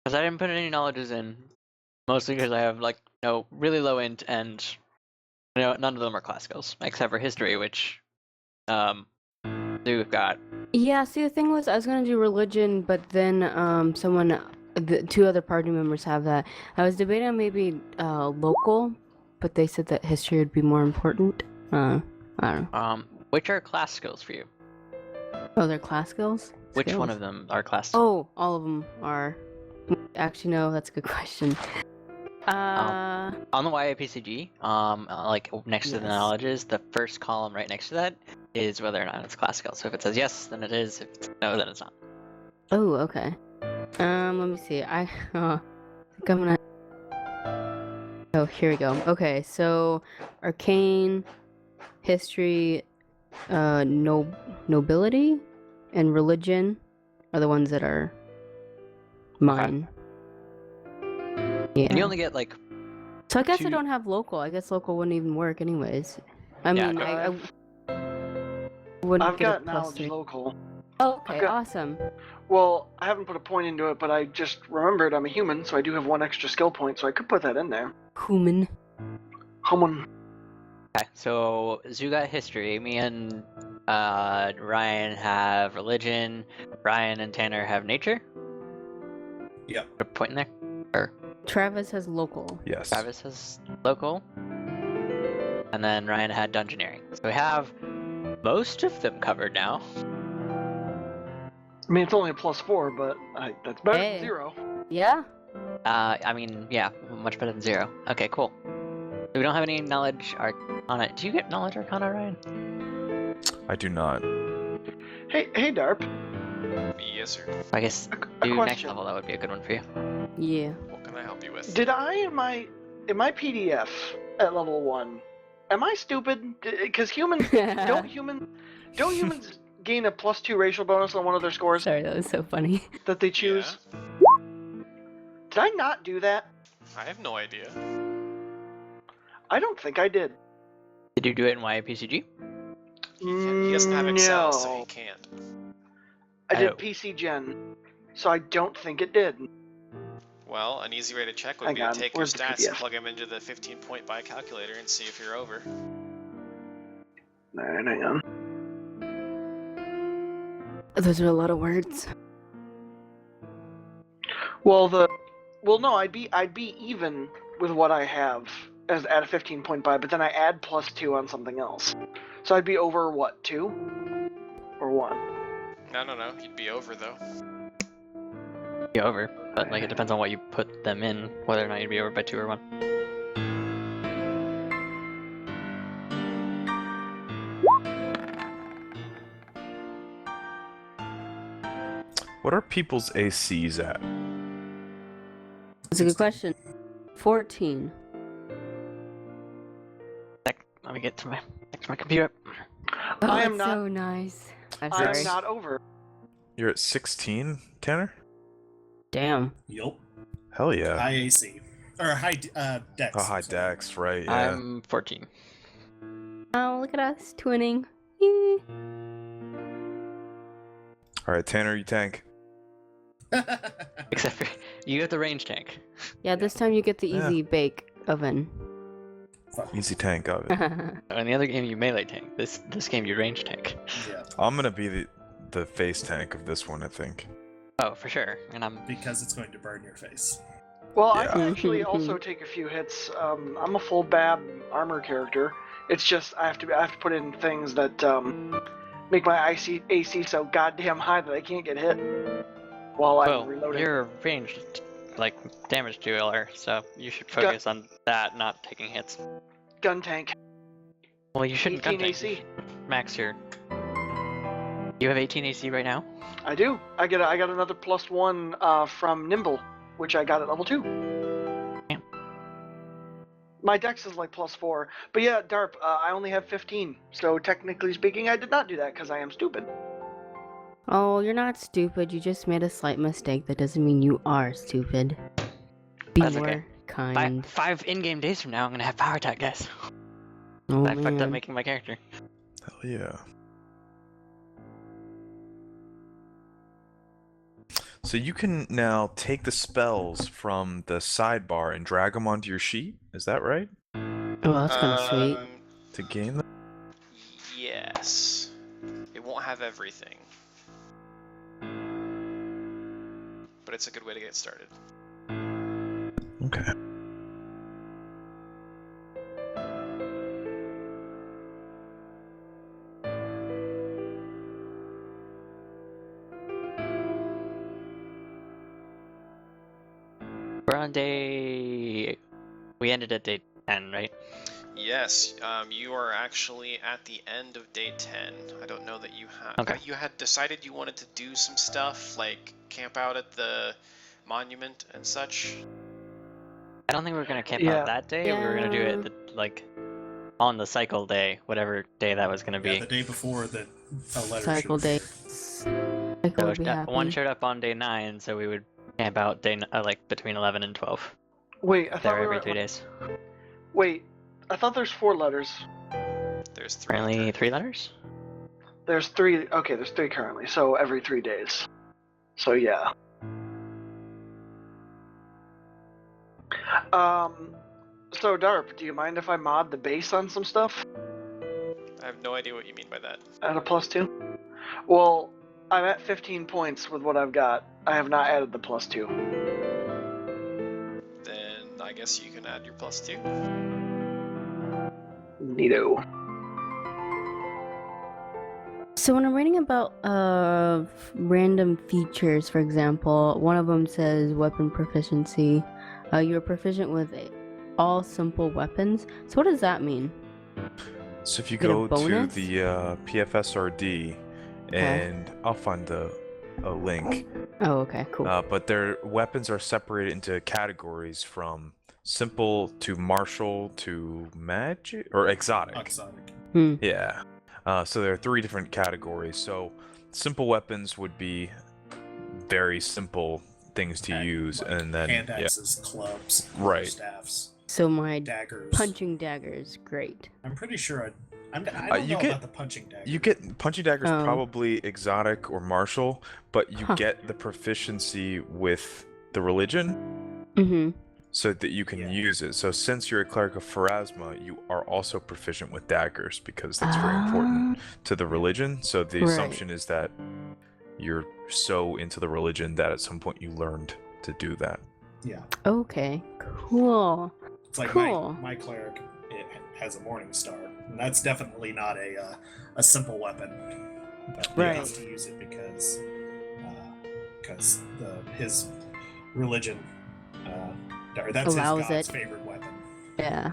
Because I didn't put any knowledges in, mostly because I have like really low int, and none of them are class skills except for history, which we've got. Yeah, see, the thing was, I was gonna do religion, but then two other party members have that. I was debating on maybe local, but they said that history would be more important. I don't know. Which are class skills for you? Oh, they're class skills? Which one of them are class? Oh, all of them are. Actually, no, that's a good question. On the YAPCG, like next to the knowledges, the first column right next to that is whether or not it's class skill. So if it says yes, then it is. If it's no, then it's not. Oh, okay. Let me see. I think I'm gonna. Oh, here we go. Okay, so arcane, history, nobility, and religion are the ones that are mine. Yeah. And you only get like. So I guess I don't have local. I guess local wouldn't even work anyways. I mean, I wouldn't I've get got a plus knowledge 3. local. Oh, okay, awesome. Well, I haven't put a point into it, but I just remembered I'm a human, so I do have 1 extra skill point, so I could put that in there. Human. Okay, so Zoo got history. Me and Ryan have religion. Ryan and Tanner have nature. Yep. Put a point in there. Or Travis has local. Yes. Travis has local. And then Ryan had dungeoneering. So we have most of them covered now. I mean, it's only a +4, but that's better than 0. Yeah. I mean, yeah, much better than 0. Okay, cool. So we don't have any knowledge arcana. Do you get knowledge arcana, Ryan? I do not. Hey, Darp. Yes, sir. I guess A next question. level, that would be a good one for you. Yeah. What can I help you with? Did I in my PDF at level 1? Am I stupid? Because don't humans gain a +2 racial bonus on one of their scores Sorry, that was so funny. that they choose? Did I not do that? I have no idea. I don't think I did. Did you do it in YAPCG? He doesn't have Excel, so No. he can't. I did Oh. PC Gen, so I don't think it did. Well, an easy way to check would Hang be to on, take your where's the stats PDF? and plug them into the 15-point buy calculator and see if you're over. Alright, hang on. Those are a lot of words. Well, no, I'd be even with what I have as at a 15-point buy, but then I add +2 on something else. So I'd be over what, 2? Or 1? No, you'd be over though. Be over, but like it depends on what you put them in, whether or not you'd be over by 2 or 1. What are people's ACs at? That's a good question. 14. Let me get to my computer. Oh, I am that's not. so nice. I'm I sorry. am not over. You're at 16, Tanner? Damn. Yup. Hell yeah. High AC. Or high dex. Oh, high sorry. dex, right, yeah. I'm 14. Oh, look at us twinning. Yee. Alright, Tanner, you tank. Except for you get the range tank. Yeah, this time you get the Yeah. easy bake oven. Easy tank of it. In the other game you melee tank. This game you range tank. Yeah, I'm gonna be the face tank of this one, I think. Oh, for sure. And I'm because it's going to burn your face. Well, I Yeah. can actually also take a few hits. I'm a full BAB armor character. It's just I have to put in things that make my AC so goddamn high that I can't get hit while I'm reloading. you're a ranged like damage dealer, so you should focus on that, not taking hits. Gun tank. Well, you shouldn't gun 18 tank. AC. Max your. You have 18 AC right now? I do. I got another +1 from Nimble, which I got at level 2. Damn. My dex is like +4, but yeah, Darp, I only have 15. So technically speaking, I did not do that because I am stupid. Oh, you're not stupid. You just made a slight mistake. That doesn't mean you are stupid. Be That's more okay. kind. Five in-game days from now, I'm gonna have power attack, guys. Oh, I fucked up man. making my character. Hell yeah. So you can now take the spells from the sidebar and drag them onto your sheet. Is that right? Oh, that's kind of sweet. To gain them? Yes. It won't have everything. But it's a good way to get started. Okay. We're on day. We ended at day 10, right? Yes, you are actually at the end of day 10. I don't know that you had. Okay. You had decided you wanted to do some stuff, like camp out at the monument and such. I don't think we were gonna camp Yeah. out that day. We were gonna do it on the cycle day, whatever day that was gonna be. Yeah, the day before the letter Cycle should- day. Cycle So would be happy. one showed up on day 9, so we would camp out between 11 and 12. Wait, I thought There we were every at 3 days. Wait, I thought there's 4 letters. There's 3. Only 3 letters? There's 3. Okay, there's 3 currently. So every 3 days. So yeah. So Darp, do you mind if I mod the base on some stuff I have no idea what you mean by that. at a +2? Well, I'm at 15 points with what I've got. I have not added the +2. Then I guess you can add your +2. Neato. So when I'm reading about random features, for example, one of them says weapon proficiency. You're proficient with all simple weapons. So what does that mean? So if you Is it a go to bonus? the PFSRD, and I'll find a link. Oh, okay, cool. But their weapons are separated into categories from simple to martial to magic or exotic. Exotic. Yeah. So there are 3 different categories. So simple weapons would be very simple things to use, Like and then hand axes, clubs, Right. staffs, So my daggers. punching dagger is great. I'm pretty sure I don't you know get- about the punching dagger. you get punching daggers Oh. probably exotic or martial, but you Huh. get the proficiency with the religion Mm-hmm. so that you can Yeah. use it. So since you're a cleric of Pharasma, you are also proficient with daggers because that's very important to the religion. So the Right. assumption is that you're so into the religion that at some point you learned to do that. Yeah, Okay, cool. it's like Cool. my cleric. It has a morning star, and that's definitely not a simple weapon. But he Right. has to use it because his religion or that's Allows his god's it. favorite weapon. Yeah.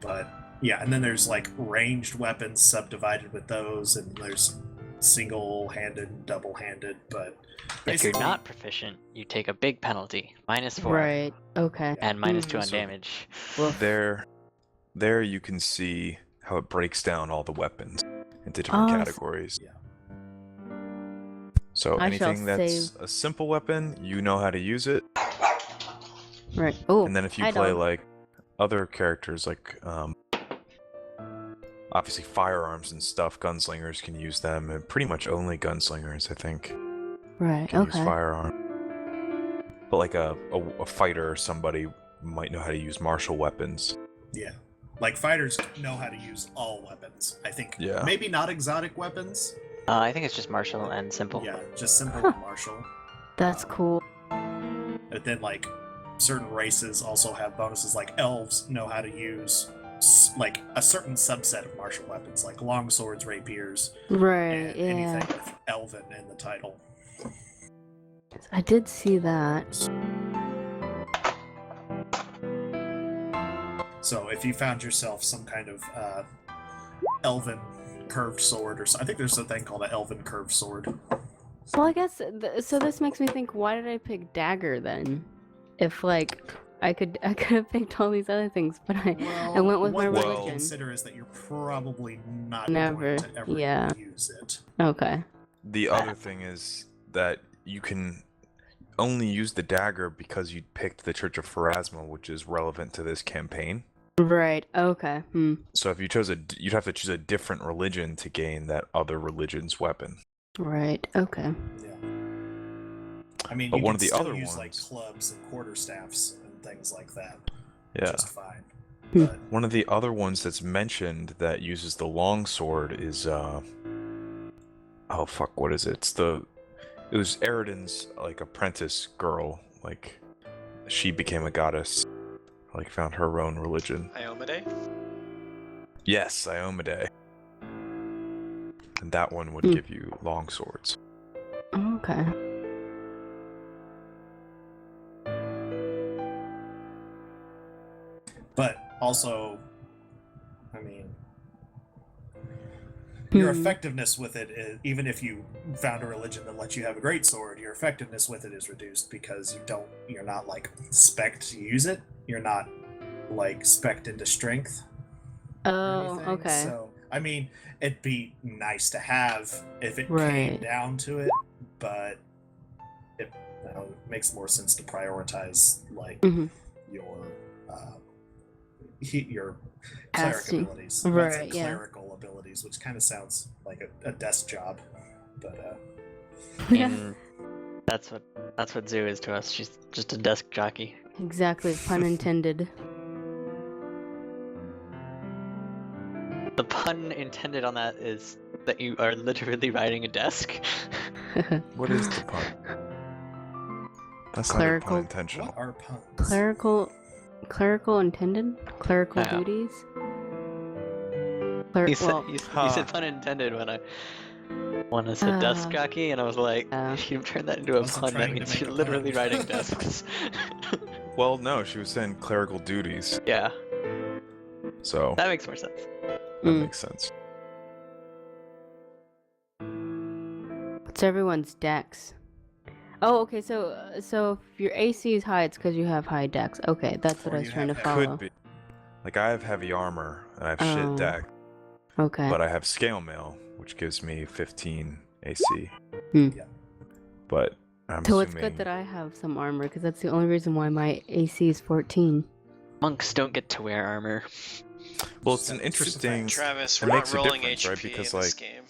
But yeah, and then there's like ranged weapons subdivided with those, and there's single-handed and double-handed. But If basically, you're not proficient, you take a big penalty, -4, Right. Okay. and -2 on So- damage. Woof. There you can see how it breaks down all the weapons into different Awesome. categories. Yeah. So I shall anything that's a simple weapon, you know how to use it. Right. Oh. And then if you I play don't. like other characters, like obviously firearms and stuff, gunslingers can use them, and pretty much only gunslingers, I think, Right. can use Okay. firearm. But like a fighter or somebody might know how to use martial weapons. yeah, like fighters know how to use all weapons. I think. Yeah. Maybe not exotic weapons. I think it's just martial and simple. Yeah, just simple Huh. and martial. That's cool. But then like certain races also have bonuses. Like elves know how to use like a certain subset of martial weapons, like long swords, rapiers, Right. and Yeah. anything with elven in the title. I did see that. So if you found yourself some kind of elven curved sword, or I think there's a thing called an elven curved sword. Well, I guess so. This makes me think. Why did I pick dagger then? If like I could have picked all these other things, but I went with my what you religion. consider is that you're probably not Never, going to ever yeah. use it. Okay. The other thing is that you can only use the dagger because you picked the Church of Pharasma, which is relevant to this campaign. Right. Okay. So if you chose you'd have to choose a different religion to gain that other religion's weapon. Right. Okay. Yeah. I mean, But you one can of the still other use like ones- clubs and quarterstaffs and things like that. Yeah. Just fine. Hmm. But One of the other ones that's mentioned that uses the longsword is oh fuck, what is it? It was Eridan's like apprentice girl, like she became a goddess, like found her own religion. Iomade? Yes, Iomade. And that one would Hmm. give you long swords. Okay. but also, I mean, your Hmm. effectiveness with it is, even if you found a religion that lets you have a great sword, your effectiveness with it is reduced because you're not like spec'd to use it. You're not like spec'd into strength. or Oh, anything. okay. So, I mean, it'd be nice to have if it came Right. down to it, but it makes more sense to prioritize like Mhm. your cleric Casting. abilities, Right, yeah. clerical abilities, which kind of sounds like a desk job, but And that's what Zoo is to us. She's just a desk jockey. Exactly. Pun intended. The pun intended on that is that you are literally riding a desk. What is the pun? That's not even pun Clerical- intentional. what are puns? Clerical intended? Clerical Yeah. duties? You said, well, you Huh. said pun intended when I said desk jockey, and I was like, if you turn that into a Wasn't pun, that trying to means make you're a literally pun. riding desks. Well, no, she was saying clerical duties, Yeah, so that makes more sense. that Mm. makes sense. what's everyone's dex? Oh, okay. So if your AC is high, it's because you have high dex. Okay, that's what Or I was you trying to have follow. Could be. Like, I have heavy armor, and I have Oh. shit deck, Okay. but I have scale mail, which gives me 15 AC. Hmm. Yeah. But I'm So assuming... it's good that I have some armor, because that's the only reason why my AC is 14. Monks don't get to wear armor. Well, it's an Super interesting... fast. Travis, It we're makes not a rolling difference, HP right? Because, in this like- game.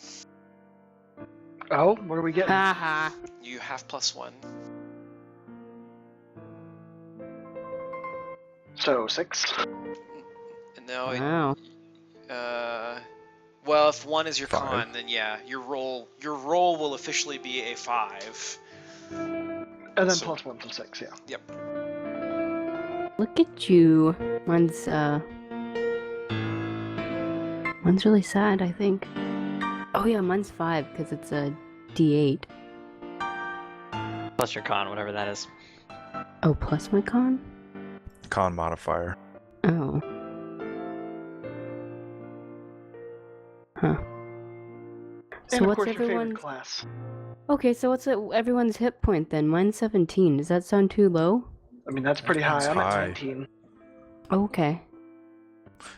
Oh, what are we getting? Haha. You have +1. So 6. No, Wow. well, if 1 is your 5. con, then yeah, your roll will officially be a 5. And then So- +1, so 6, yeah. Yep. Look at you. Mine's really sad, I think. Oh yeah, mine's 5 because it's a D8. Plus your con, whatever that is. Oh, plus my con? Con modifier. Oh. Huh. So And of what's course your favorite everyone's... class. Okay, so what's everyone's hit point then? Mine's 17. Does that sound too low? I mean, that's pretty high. That's I'm at high. 19. Okay.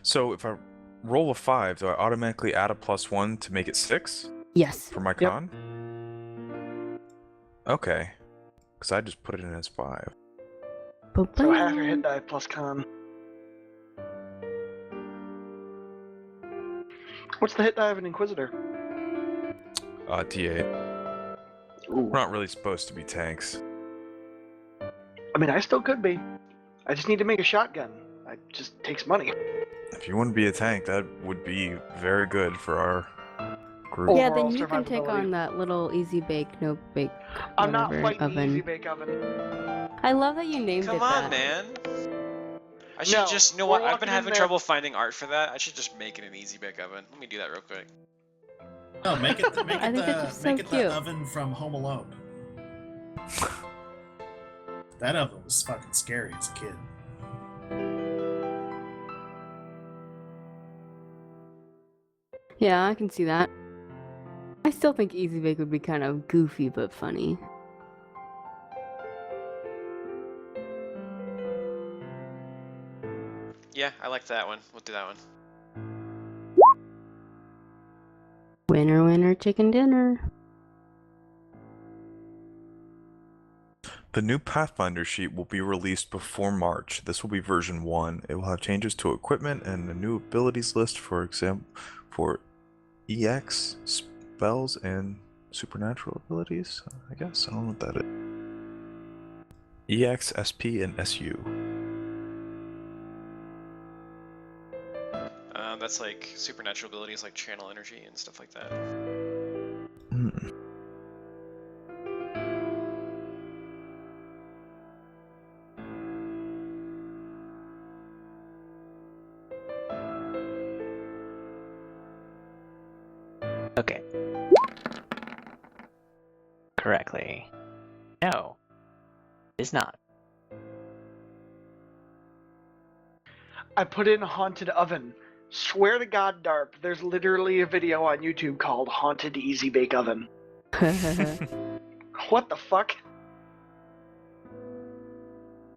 So if I roll a 5, do I automatically add a +1 to make it 6 Yes. for my Yep. con? Okay. Because I just put it in as 5. So half your hit die plus con. What's the hit die of an Inquisitor? D8. Ooh. We're not really supposed to be tanks. I mean, I still could be. I just need to make a shotgun. It just takes money. If you want to be a tank, that would be very good for our group. Yeah, Overall then you can take survivability. on that little easy bake, no bake. I'm not whatever fighting the oven. Easy Bake Oven. I love that you named Come it on, that. man. I should No, just, you know we're what? I've walking been in having there- trouble finding art for that. I should just make it an easy bake oven. Let me do that real quick. Oh, make it I think that's just so make it cute. the oven from Home Alone. That oven was fucking scary as a kid. Yeah, I can see that. I still think easy bake would be kind of goofy but funny. Yeah, I like that one. We'll do that one. Winner, winner, chicken dinner. The new Pathfinder sheet will be released before March. This will be version 1. It will have changes to equipment and a new abilities list, for example, for EX, spells, and supernatural abilities, I guess. I don't know what that is. EX, SP, and SU. That's like supernatural abilities like channel energy and stuff like that. Hmm. Okay. Correctly. No. It's not. I put in Haunted Oven. Swear to God, Darp, there's literally a video on YouTube called Haunted Easy Bake Oven. What the fuck?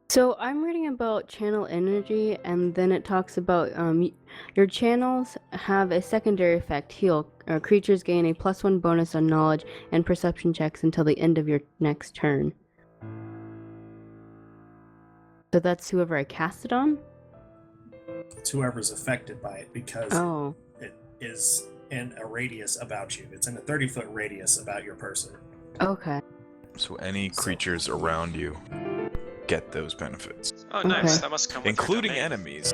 So I'm reading about channel energy, and then it talks about your channels have a secondary effect, heal. Creatures gain a +1 bonus on knowledge and perception checks until the end of your next turn. So that's whoever I cast it on? It's whoever's affected by it, because Oh. it is in a radius about you. It's in a 30-foot radius about your person. Okay. So any creatures around you get those benefits, Oh, nice. Okay. That must come with your including domain. enemies.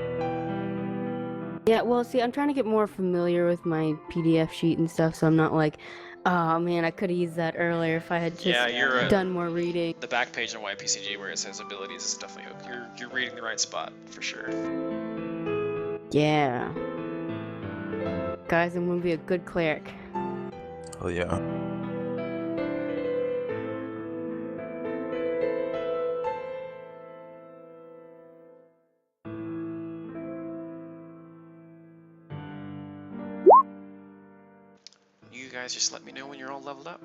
Yeah, well, see, I'm trying to get more familiar with my PDF sheet and stuff, so I'm not like, oh man, I could have used that earlier if I had just Yeah, you're done more reading. the back page on YPCG where it says abilities is definitely you're reading the right spot for sure. Yeah. Guys, I'm gonna be a good cleric. Oh yeah. You guys just let me know when you're all leveled up.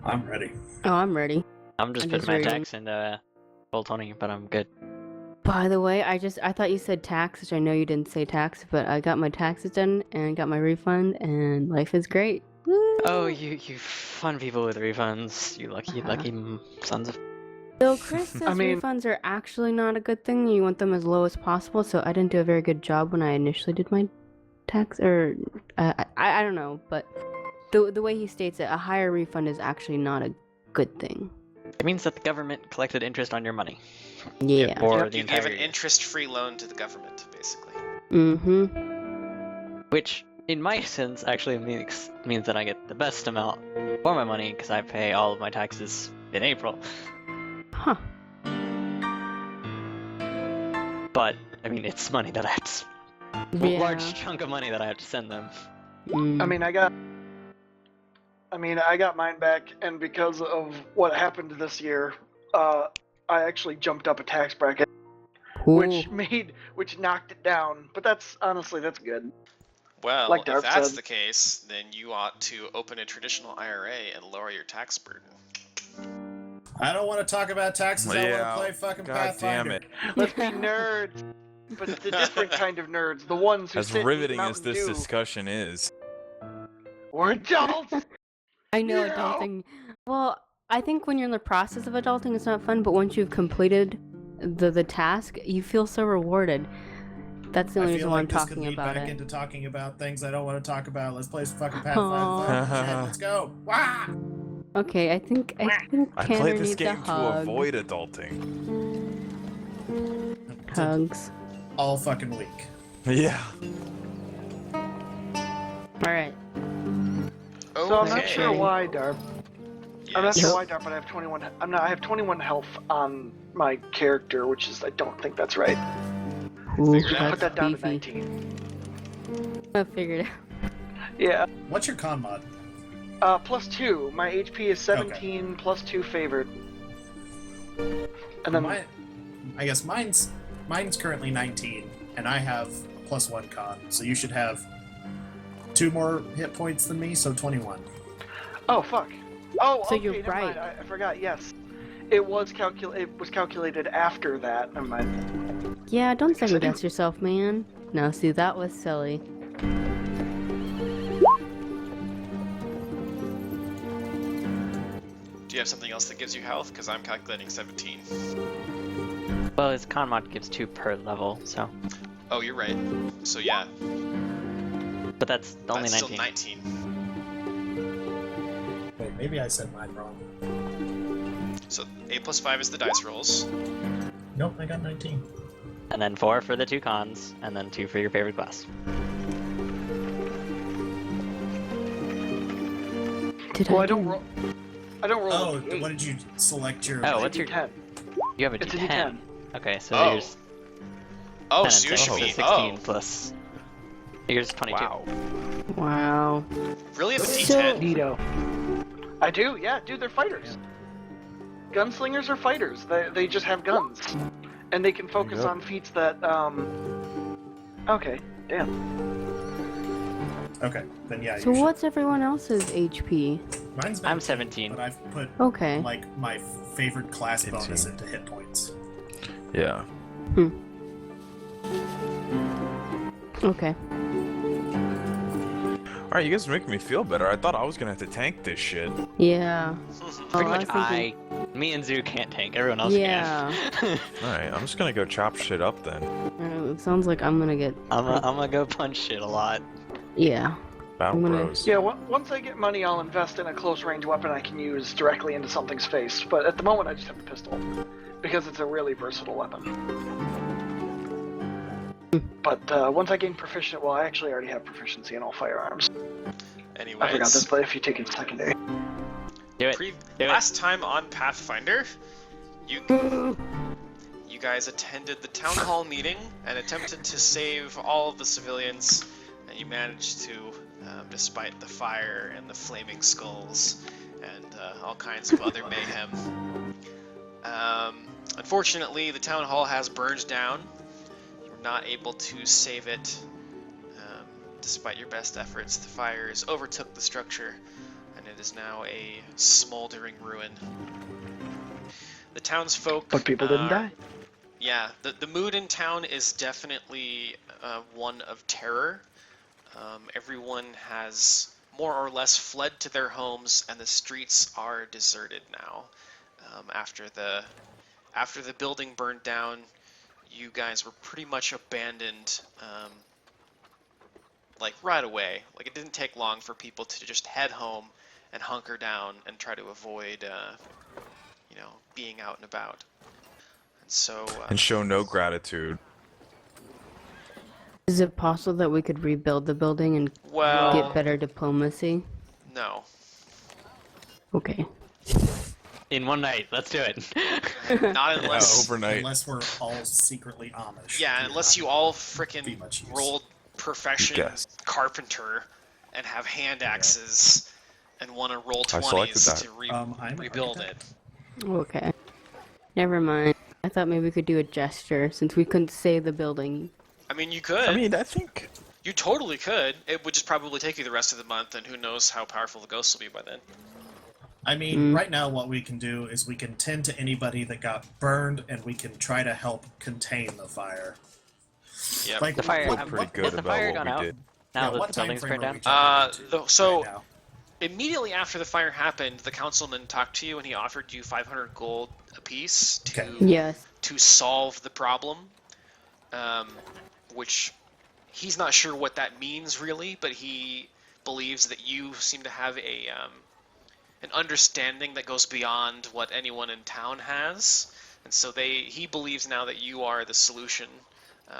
I'm ready. Oh, I'm ready. I'm just I'm putting just my reading. attacks into full 20, but I'm good. By the way, I thought you said tax, which I know you didn't say tax, but I got my taxes done and got my refund, and life is great. Woo! Oh, you fun people with refunds. You lucky sons of... So Chris says I mean- refunds are actually not a good thing. You want them as low as possible, so I didn't do a very good job when I initially did my tax, or I don't know, but the way he states it, a higher refund is actually not a good thing. It means that the government collected interest on your money. Yeah. For the You gave entire an year. interest-free loan to the government, basically. Mm-hmm. Which, in my sense, actually means that I get the best amount for my money, because I pay all of my taxes in April. Huh. But, I mean, it's money that I have to... Yeah. Large chunk of money that I have to send them. Mm. I mean, I got mine back, and because of what happened this year, I actually jumped up a tax bracket, which knocked it down. But that's good. Well, Like if Darp that's said. the case, then you ought to open a traditional IRA and lower your tax burden. I don't want to talk about taxes. I want to play fucking God Pathfinder. damn it. Let's be nerds, but the different kind of nerds, the ones who As sit and eat riveting as Mountain this Dew. discussion is. We're adults. I know Yeah. adulting. Well, I think when you're in the process of adulting, it's not fun. But once you've completed the task, you feel so rewarded. That's the only I reason feel why like I'm this could talking lead about back it. into talking about things I don't want to talk about. Let's play some fucking Pathfinder. Aw. Shit, let's go. Wah! Okay, I think I Tanner played this needs a game to hug. avoid adulting. Hugs. All fucking week. Yeah. All right. So I'm not Okay. sure why, Darp. I'm not Yes. sure why, Darp, but I have 21. I have 21 health on my character, which is I don't think that's right. Ooh, Figured it out. that's Put that down to beefy. 19. I figured it out. Yeah. What's your con mod? +2. My HP is 17, +2 favored. And then I guess mine's currently 19, and I have +1 con, so you should have 2 more hit points than me, so 21. oh fuck. Oh, So okay, you're never right. mind. I forgot. Yes, it was calculated after that. Never mind. Yeah, don't I second do. guess yourself, man. No, see, that was silly. Do you have something else that gives you health? Because I'm calculating 17. Well, his con mod gives 2 per level, so... Oh, you're right. So yeah, But that's only that's 19. still 19. Maybe I said mine wrong. So 8 plus 5 is the dice rolls. Nope, I got 19. And then 4 for the 2 cons, and then 2 for your favorite class. Well, I don't roll. I don't roll. Oh, a D8. what did you select your? Oh, It's a what's your... D10. You have a It's a D10. D10. Okay, so Oh. yours... Oh, 10, so yours so should be 16 plus... Yours is 22. Wow. Wow. Really have a So- D10? Neato. I do, yeah, dude, they're fighters. Gunslingers are fighters. They just have guns. And they can focus Yep. on feats that, Okay, damn. Okay, then yeah. So you should- what's everyone else's HP? Mine's I'm 19, 17. But I've put Okay. like my favorite class 18. bonus into hit points. Yeah. Okay. Alright, you guys are making me feel better. I thought I was gonna have to tank this shit. Yeah. Pretty Oh, much I me and Zoo can't tank, everyone else Yeah. can. Alright, I'm just gonna go chop shit up then. It sounds like I'm gonna get. I'm gonna go punch shit a lot. Yeah. Battle I'm gonna- Bros. Yeah, once I get money, I'll invest in a close range weapon I can use directly into something's face. But at the moment, I just have the pistol. Because it's a really versatile weapon. But once I gain proficient, well, I actually already have proficiency in all firearms. I forgot Anyways, this, but if you take it secondary. Do it. Do it. last time on Pathfinder, you guys attended the town hall meeting and attempted to save all of the civilians, and you managed to, despite the fire and the flaming skulls and all kinds of other mayhem. Unfortunately, the town hall has burned down. You were not able to save it. Despite your best efforts, the fires overtook the structure, and it is now a smoldering ruin. The townsfolk... But people didn't die. Yeah, the mood in town is definitely one of terror. Everyone has more or less fled to their homes, and the streets are deserted now. After the building burned down, you guys were pretty much abandoned, like right away. Like it didn't take long for people to just head home and hunker down and try to avoid, being out and about. And so. And show no gratitude. Is it possible that we could rebuild the building and Well, get better diplomacy? no. Okay. In one night, let's do it. Not unless. Overnight. Unless we're all secretly Amish. Yeah, We're unless not you all be frickin' much use. rolled profession Yes. carpenter and have hand axes and want to roll I selected 20s that. to I'm an rebuild architect. it. Okay. Never mind. I thought maybe we could do a gesture since we couldn't save the building. I mean, you could. I mean, I think... You totally could. It would just probably take you the rest of the month, and who knows how powerful the ghosts will be by then. I mean, right now what we can do is we can tend to anybody that got burned, and we can try to help contain the fire. Yep. Like, The fire- Feel what- pretty what- good Has the about fire what gone we out? did. Now yeah, that what the time building's frame burned are we down? jumping into So- right now? Immediately after the fire happened, the councilman talked to you, and he offered you 500 gold apiece to Okay. Yes. to solve the problem, which he's not sure what that means really, but he believes that you seem to have an understanding that goes beyond what anyone in town has, and so he believes now that you are the solution,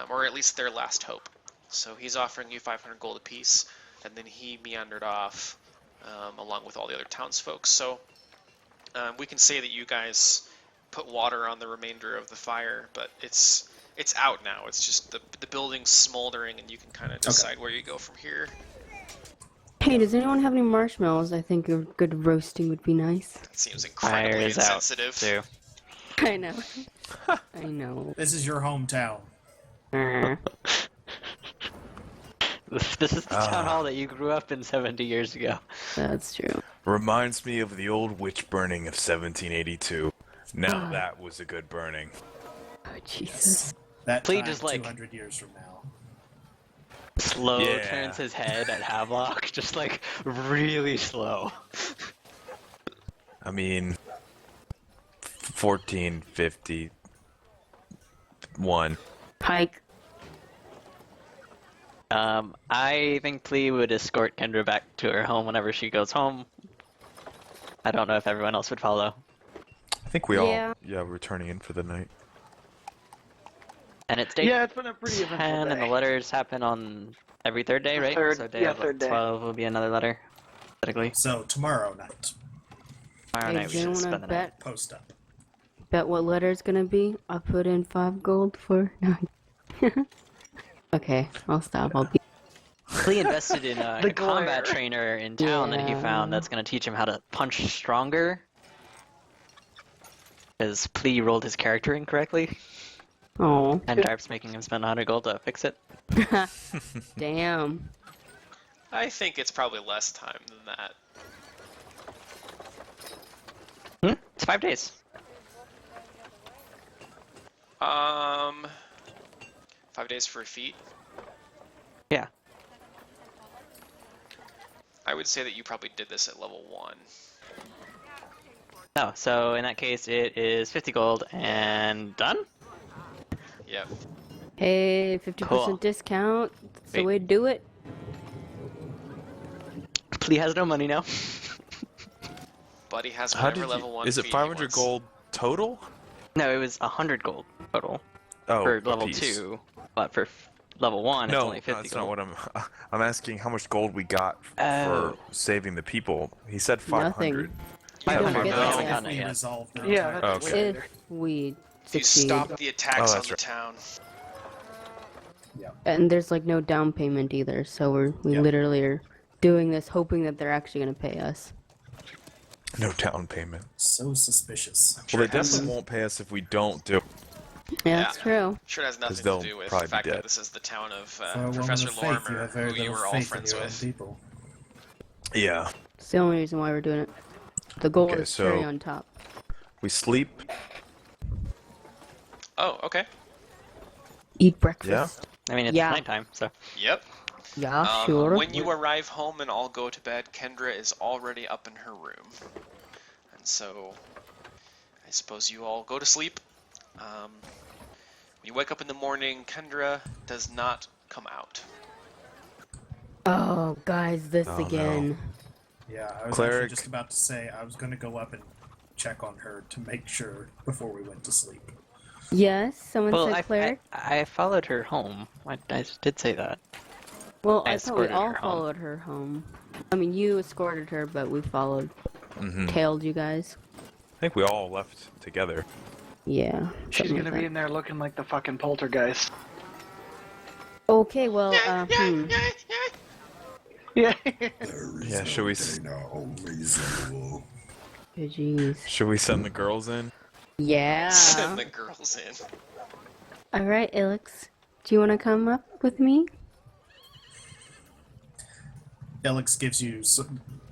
or at least their last hope. So he's offering you 500 gold apiece, and then he meandered off along with all the other townsfolk. So we can say that you guys put water on the remainder of the fire, but it's out now. It's just the building's smoldering, and you can kind of decide where you go from here. Hey, does anyone have any marshmallows? I think a good roasting would be nice. That seems Fire incredibly is out, insensitive. too. I know. I know. This is your hometown. This is the town hall that you grew up in 70 years ago. That's true. Reminds me of the old witch burning of 1782. Now that was a good burning. Oh, Jesus. That Please time, just, like- 200 years from now. Slow Yeah. turns his head at Havelock, just like really slow. I mean... 1451. Pike. I think Plea would escort Kendra back to her home whenever she goes home. I don't know if everyone else would follow. I think we all, Yeah. we're turning in for the night. And it's day Yeah, it's been a pretty 10, eventful day. and the letters happen on every third day, The right? third- so day yeah, of third day. 12 will be another letter, typically. So tomorrow night, Tomorrow Hey, night does we should anyone spend wanna the night. bet post up. what letter it's gonna be? I'll put in 5 gold for. No. Okay, I'll stop. I'll be. He invested in The a combat glare. trainer in town that he Yeah. found that's going to teach him how to punch stronger. Because Plea rolled his character incorrectly, Oh, and Darp's making him spend 100 gold to fix it. damn. I think it's probably less time than that. It's 5 days. 5 days for a feat. Yeah. I would say that you probably did this at level 1. No, so in that case it is 50 gold and done? Yep. Hey, 50% Cool. discount. That's the Wait. way to do it. Plea has no money now. Buddy has How whatever did level you, 1 is it feat he 500 wants. gold total? No, it was 100 gold total Oh, for a level piece. 2, but for level 1 it's No, only 50 that's gold. not what I'm asking. How much gold we got Oh. for saving the people? He said 500. You don't Okay, get no, that I yet. haven't If we yet. resolve the Yeah, entire- that's Okay. way If later. we You succeed. stop the attacks Oh, on that's the right. town. And there's like no down payment either, so we Yep. literally are doing this hoping that they're actually gonna pay us. No down payment. So suspicious. I'm sure Well, it they has, definitely won't pay us if we don't do. Yeah, that's true. sure it has nothing they'll to do with probably the be fact that dead. this is the town of For a woman Professor of faith, you Lorimer, have very who you little were all faith in friends your own with. people. Yeah. It's the only reason why we're doing it. The goal Okay, is so- cherry on top. We sleep. Oh, okay. Eat breakfast. I mean, it's Yeah. nighttime, so. Yep. Yeah, sure. When you arrive home and all go to bed, Kendra is already up in her room. And so, I suppose you all go to sleep. When you wake up in the morning, Kendra does not come out. Oh, guys, this Oh, no. again. Yeah, I was Cleric. actually just about to say I was going to go up and check on her to make sure before we went to sleep. Yes, someone Well, said cleric. I followed her home. I did say that. Well, I I thought we escorted all her home. followed her home. I mean, you escorted her, but we followed, Hmm. tailed you guys. I think we all left together. Yeah. She's something gonna like be in there looking like the fucking poltergeist. that. Okay, well, Yeah. Yeah, should we Jeez. should we send the girls in? Yeah. Send the girls in. All right, Alex. Do you want to come up with me? Alex gives you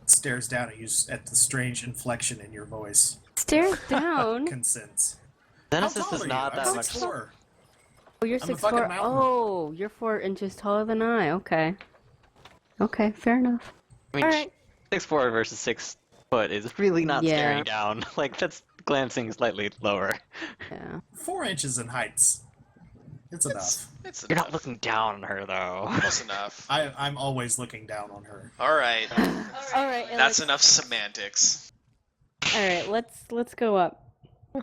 stares down at you at the strange inflection in your voice. Stare down. Consents. Genesis How is tall not are you? that I'm much. 6'4". Oh, you're I'm a 6'4". fucking mountain. Oh, you're 4 inches taller than I. Okay. Okay, fair enough. I mean, All right. 6'4" versus 6 foot is really not Yeah. staring down. Like, that's glancing slightly lower. Yeah. 4 inches in heights. It's enough. It's You're enough. not looking down on her, though. Close enough. I'm always looking down on her. All right. All right, Alex. That's enough semantics. All right, let's go up.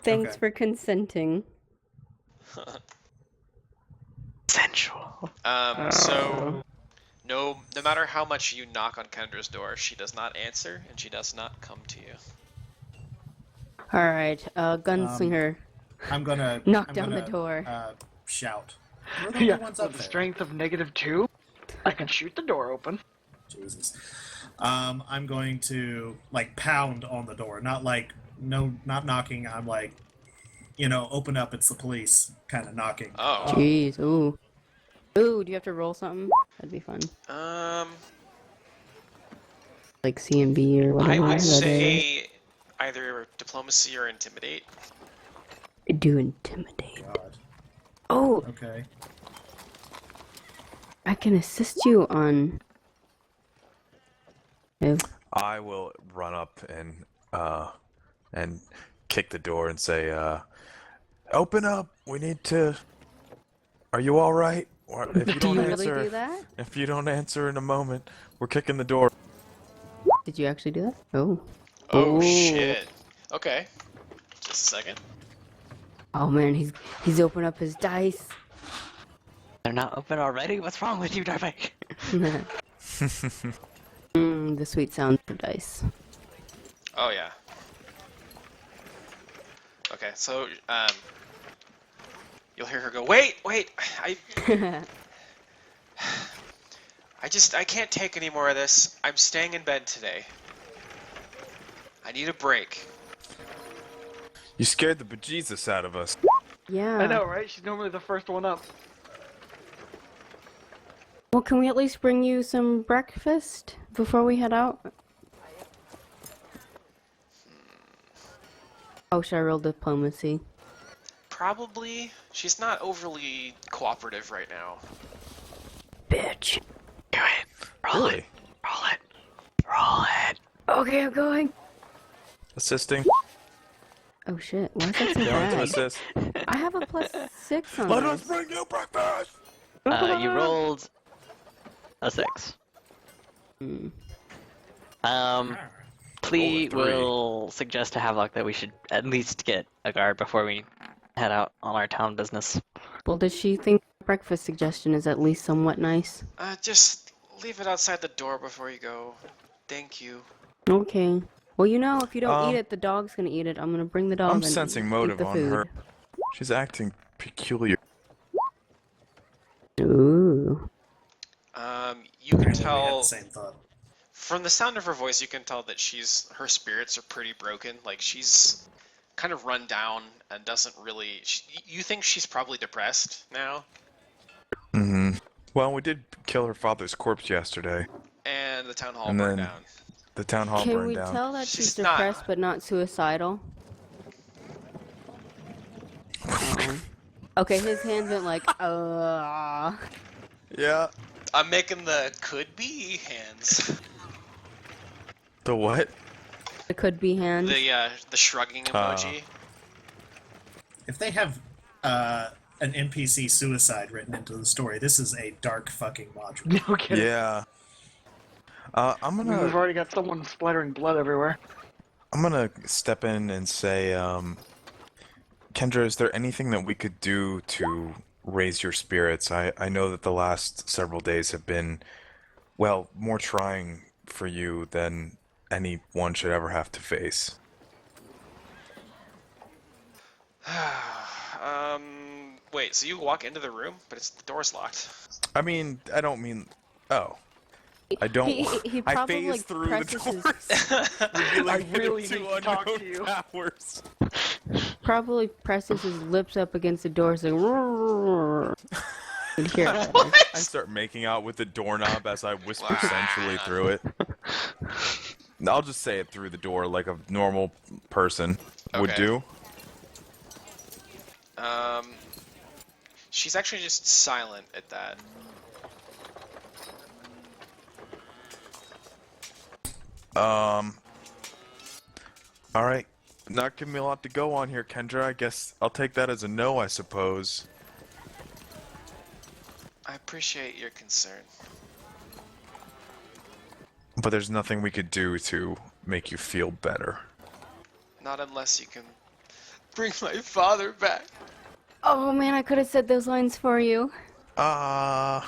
Thanks Okay. for consenting. Sensual. So, no matter how much you knock on Kendra's door, she does not answer, and she does not come to you. All right, gunslinger, I'm gonna knock I'm down the gonna, door. Shout. We're the only Yeah. ones With up the there. strength of -2, I can shoot the door open. Jesus. I'm going to like pound on the door, not not knocking. I'm like, open up. It's the police, kind of knocking. Oh. Jeez, ooh, do you have to roll something? That'd be fun, like CMB or whatever. I would that is. say either diplomacy or intimidate. Do intimidate. God. Oh, Okay. I can assist you on. Oh, I will run up and kick the door and say, "Open up! We need to. Are you all right? Or if you do don't you answer, really do that? if you don't answer in a moment, we're kicking the door." Did you actually do that? Oh, Oh Ooh. shit. Okay. Just a second. Oh man, he's opened up his dice. They're not open already? What's wrong with you, Darvik? The sweet sound of dice. Oh yeah. Okay, so you'll hear her go, wait, I can't take any more of this. I'm staying in bed today. I need a break. You scared the bejesus out of us. Yeah. I know, right? She's normally the first one up. Well, can we at least bring you some breakfast before we head out? Oh, should I roll diplomacy? Probably. She's not overly cooperative right now. Bitch. Do it. Roll Really? it. Roll it. Roll it. Okay, I'm going. Assisting. Oh shit, why is that so Going to bad? assist. I have a +6 on Let us this. bring you breakfast! You rolled a 6. Hmm. Plea Roll a 3. will suggest to Havelock that we should at least get a guard before we head out on our town business. Well, does she think breakfast suggestion is at least somewhat nice? Just leave it outside the door before you go. Thank you. Okay. Well, you know, if you don't eat Um, it, the dog's gonna eat it. I'm gonna bring the dog I'm and sensing eat motive the on food. her. She's acting peculiar. Ooh. You can Apparently we had tell the same thought. from the sound of her voice, you can tell that her spirits are pretty broken. Like she's kind of run down and doesn't really. You think she's probably depressed now, Mm-hmm. Well, we did kill her father's corpse yesterday. and the town hall And burned then- down. The town hall Can burned we down. tell that she's She's not. depressed but not suicidal? Oh. Okay, his hands went like, Yeah. I'm making the could be hands. The what? It could be hands. The shrugging emoji. If they have an NPC suicide written into the story, this is a dark fucking module. No kidding. Yeah. I'm We've gonna already got someone splattering blood everywhere. step in and say, Kendra, is there anything that we could do to raise your spirits? I know that the last several days have been, well, more trying for you than anyone should ever have to face. Wait, so you walk into the room, but the door's locked. I mean, I don't mean. Oh. I don't. He I probably phase through the presses his, doors. revealing I really two need to talk to unknown you. powers. probably presses his lips up against the door, saying, "Roar." You can hear it. I start making out with the doorknob as I whisper sensually through it. I'll just say it through the door like a normal person would Okay. do. She's actually just silent at that. Alright. Not giving me a lot to go on here, Kendra. I guess I'll take that as a no, I suppose. I appreciate your concern. But there's nothing we could do to make you feel better. Not unless you can bring my father back. Oh man, I could have said those lines for you. I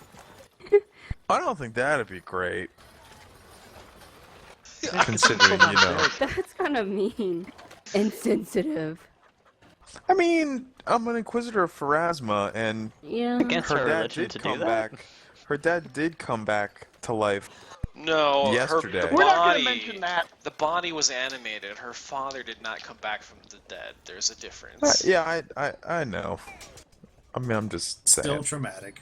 don't think that'd be great. Considering, you know. That's kind of mean. Insensitive. I mean, I'm an Inquisitor of Pharasma, and Yeah. Against her our dad religion did to come do that? back. Her dad did come back to life. No, Yesterday. the We're not body, gonna mention that. The body was animated. Her father did not come back from the dead. There's a difference. Yeah, I know. I mean, I'm just saying. Still traumatic.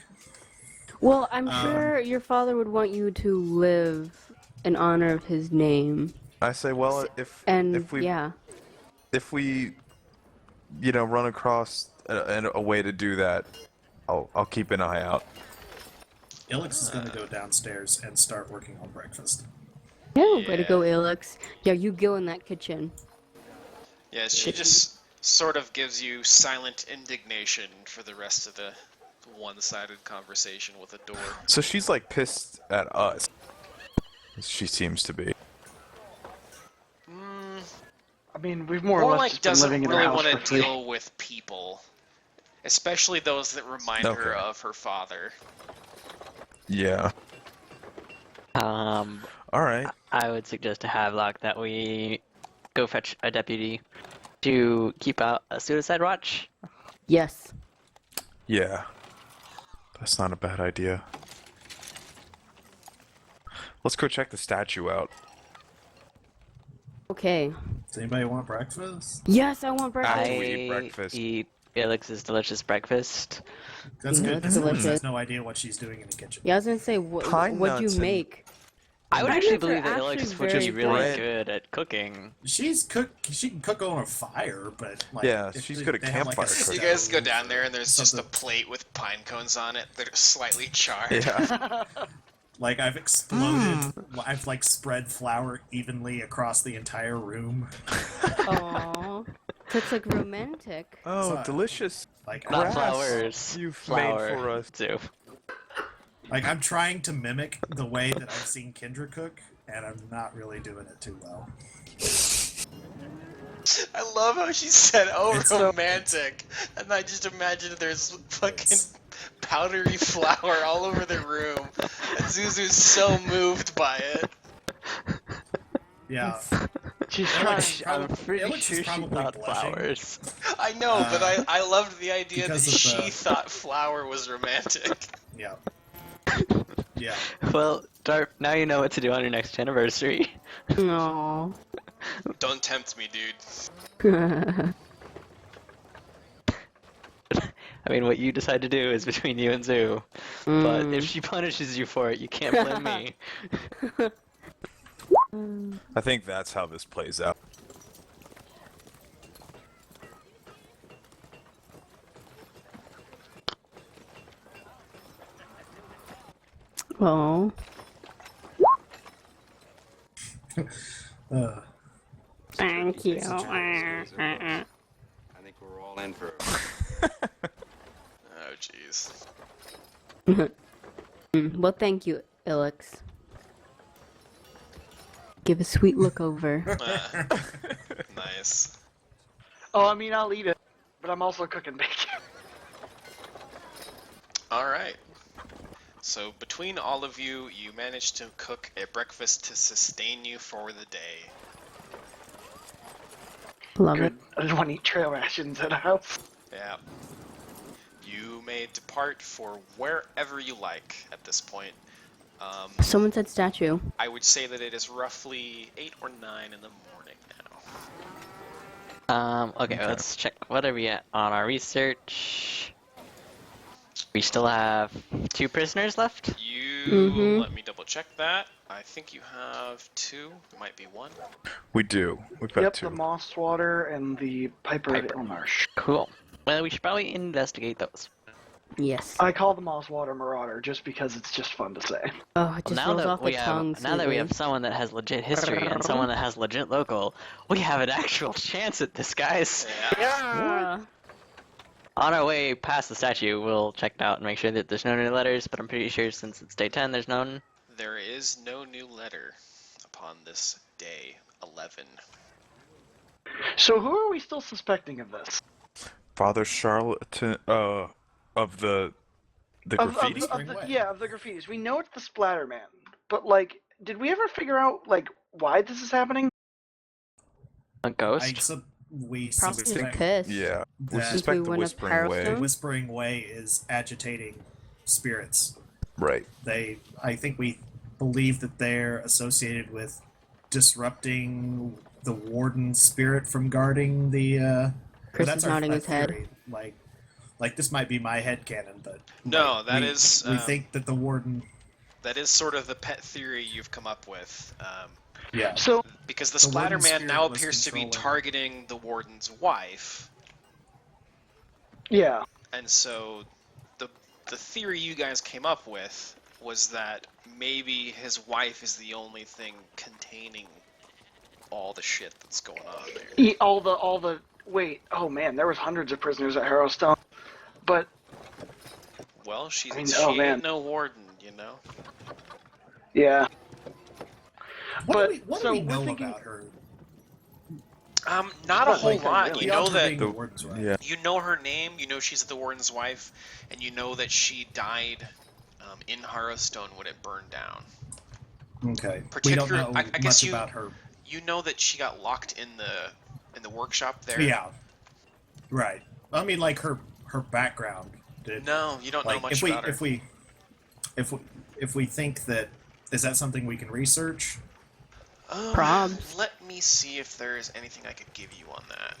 Well, I'm sure your father would want you to live in honor of his name. I say, well, if we yeah. if we, run across a way to do that, I'll keep an eye out. Ilix is going to go downstairs and start working on breakfast. Yeah, way to go, Ilix. Yeah, you go in that kitchen. Yeah, she just sort of gives you silent indignation for the rest of the one-sided conversation with a door. So she's like pissed at us. She seems to be. I mean, we've more or less Warlike just been doesn't living in really our house want for to free. deal with people, especially those that remind her Okay. of her father. Yeah. All right. I would suggest to Havelock that we go fetch a deputy to keep out a suicide watch. Yes. Yeah. That's not a bad idea. Let's go check the statue out. Okay. Does anybody want breakfast? Yes, I want breakfast. After we eat breakfast. eat Felix's delicious breakfast. That's Yeah, good, it's because Alex has delicious. no idea what she's doing in the kitchen. Yeah, I was gonna say, Pine what'd you nuts and- make? I would Pine actually nuts are believe that actually Felix is very really good. good at cooking. She can cook on a fire, but like, Yeah, if she's they- good at they have, like, a campfire You cooking. guys go stove down or there and there's just a something. plate with pine cones on it that are slightly charred. Yeah. Like I've exploded. I've like spread flour evenly across the entire room. Aww. That's like romantic. Oh, So- delicious. Like Not Grass. flowers. You've Flour made for us. too. Like I'm trying to mimic the way that I've seen Kendra cook, and I'm not really doing it too well. I love how she said, "Oh, It's so- romantic," and I just imagine there's fucking powdery flour all over the room, and Zuzu's so moved by it. Yeah. She's Alex- trying. I'm pretty Alex is sure she probably thought blushing. flowers. I know, but I loved the idea that because of she the- thought flour was romantic. Yeah. Yeah. Well, Dart, now you know what to do on your next anniversary. Aww. Don't tempt me, dude. I mean, what you decide to do is between you and Zoo. But if she punishes you for it, you can't blame me. I think that's how this plays out. Oh. Thank you. I think we're all in for Oh, jeez. Well, thank you, Ilix. Give a sweet look over. Nice. Oh, I mean, I'll eat it, but I'm also cooking bacon. Alright. So, between all of you, you managed to cook a breakfast to sustain you for the day. Love it. Good. I just want to eat trail rations at a house. Yeah. You may depart for wherever you like at this point. Someone said statue. I would say that it is roughly 8 or 9 in the morning now. Okay, let's check. What are we at on our research? We still have 2 prisoners left. You let me double check that. I think you have 2. It might be 1. We do. We've got Yep, 2. the moss water and the Piper of Ilmarsh. Cool. Well, we should probably investigate those. Yes. I call the moss water marauder just because it's just fun to say. Oh, it just now rolls that off we the have, tongue. now that we have sweetly. someone that has legit history and someone that has legit local, we have an actual chance at this, guys. Yeah. On our way past the statue, we'll check it out and make sure that there's no new letters, but I'm pretty sure since it's day 10, there's none. There is no new letter upon this day 11. So who are we still suspecting of this? Father Charlatan, of the graffiti? Of the graffitis. We know it's the Splatter Man, but like, did we ever figure out like why this is happening? A ghost? We Probably suspect piss. Yeah. We that Since suspect we the went up Whispering the Way. Harrowstone? Whispering Way is agitating spirits. Right. I think we believe that they're associated with disrupting the warden's spirit from guarding the. Chris that's is nodding his head. theory. Like this might be my headcanon, but No, like, that we, is, we think that the warden. That is sort of the pet theory you've come up with. Yeah. So Because the The Splatter warden's Man now spirit was appears to be controlling- targeting the warden's wife, yeah, and so the theory you guys came up with was that maybe his wife is the only thing containing all the shit that's going on there. all the wait. Oh man, there was hundreds of prisoners at Harrowstone, but Well, she man. ain't no warden, you know? yeah. What But, do we so know we're thinking- about her? Not a Not whole like that, lot. really. You The know odds of that being the warden's wife. Yeah. you know her name. You know she's the warden's wife, and you know that she died in Harrowstone when it burned down. Okay. We don't know I guess much about her. You know that she got locked in the workshop there. Yeah. Right. I mean, like her background. No, you don't know Like much about her. if we think that, is that something we can research? Probs. Let me see if there's anything I could give you on that.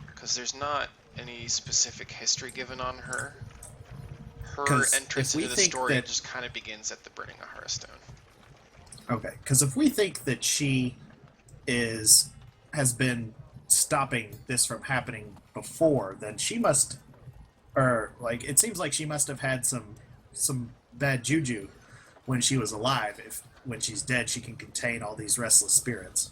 Because there's not any specific history given on her. Her 'Cause entrance if we into the think story that- just kind of begins at the burning of Harrowstone. Okay, because if we think that she has been stopping this from happening before, then she must, or like it seems like she must have had some bad juju when she was alive. If when she's dead, she can contain all these restless spirits.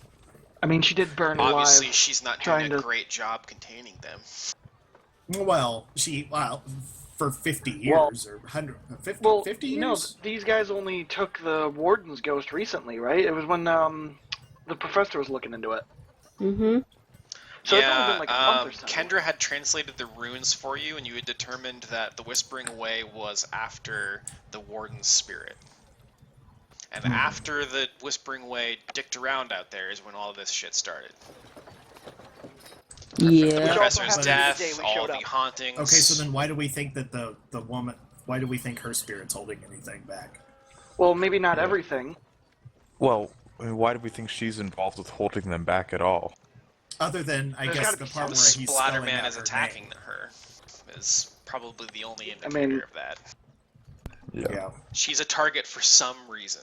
I mean, she did burn Obviously, alive. she's not trying doing a to- great job containing them. Well, for 50 Well- years or 100, 50, Well, 50 years. no, these guys only took the warden's ghost recently, right? It was when the professor was looking into it. Mm-hmm. So it's only been like a month or so. Kendra had translated the runes for you, and you had determined that the Whispering Away was after the Warden's spirit. And after the Whispering Way dicked around out there is when all of this shit started. The Yeah. Which also professor's happened death, the day we all showed the up. hauntings. Okay, so then why do we think that the woman? Why do we think her spirit's holding anything back? Well, maybe not Yeah. everything. Well, I mean, why do we think she's involved with holding them back at all? Other than, I There's guess, gotta the be part some where he's spelling Splatterman out is her attacking name. her is probably the only I indicator mean- of that. Yeah. She's a target for some reason.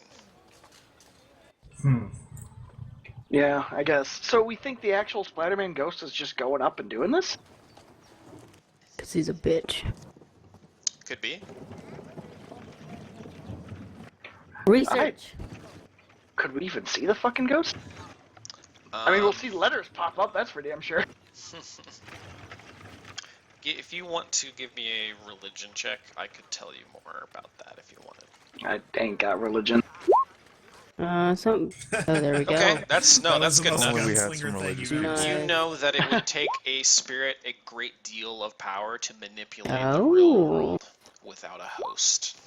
Yeah, I guess. So we think the actual Spider-Man ghost is just going up and doing this? Because he's a bitch. Could be. Research. Could we even see the fucking ghost? I mean, we'll see letters pop up, that's for damn sure. If you want to give me a religion check, I could tell you more about that if you wanted. I ain't got religion. Oh, there we go. Okay, that's That was the good most enough. Only we had gunslinger some thing religious you've ever people. seen. You know that it would take a spirit a great deal of power to manipulate the Oh. real world without a host.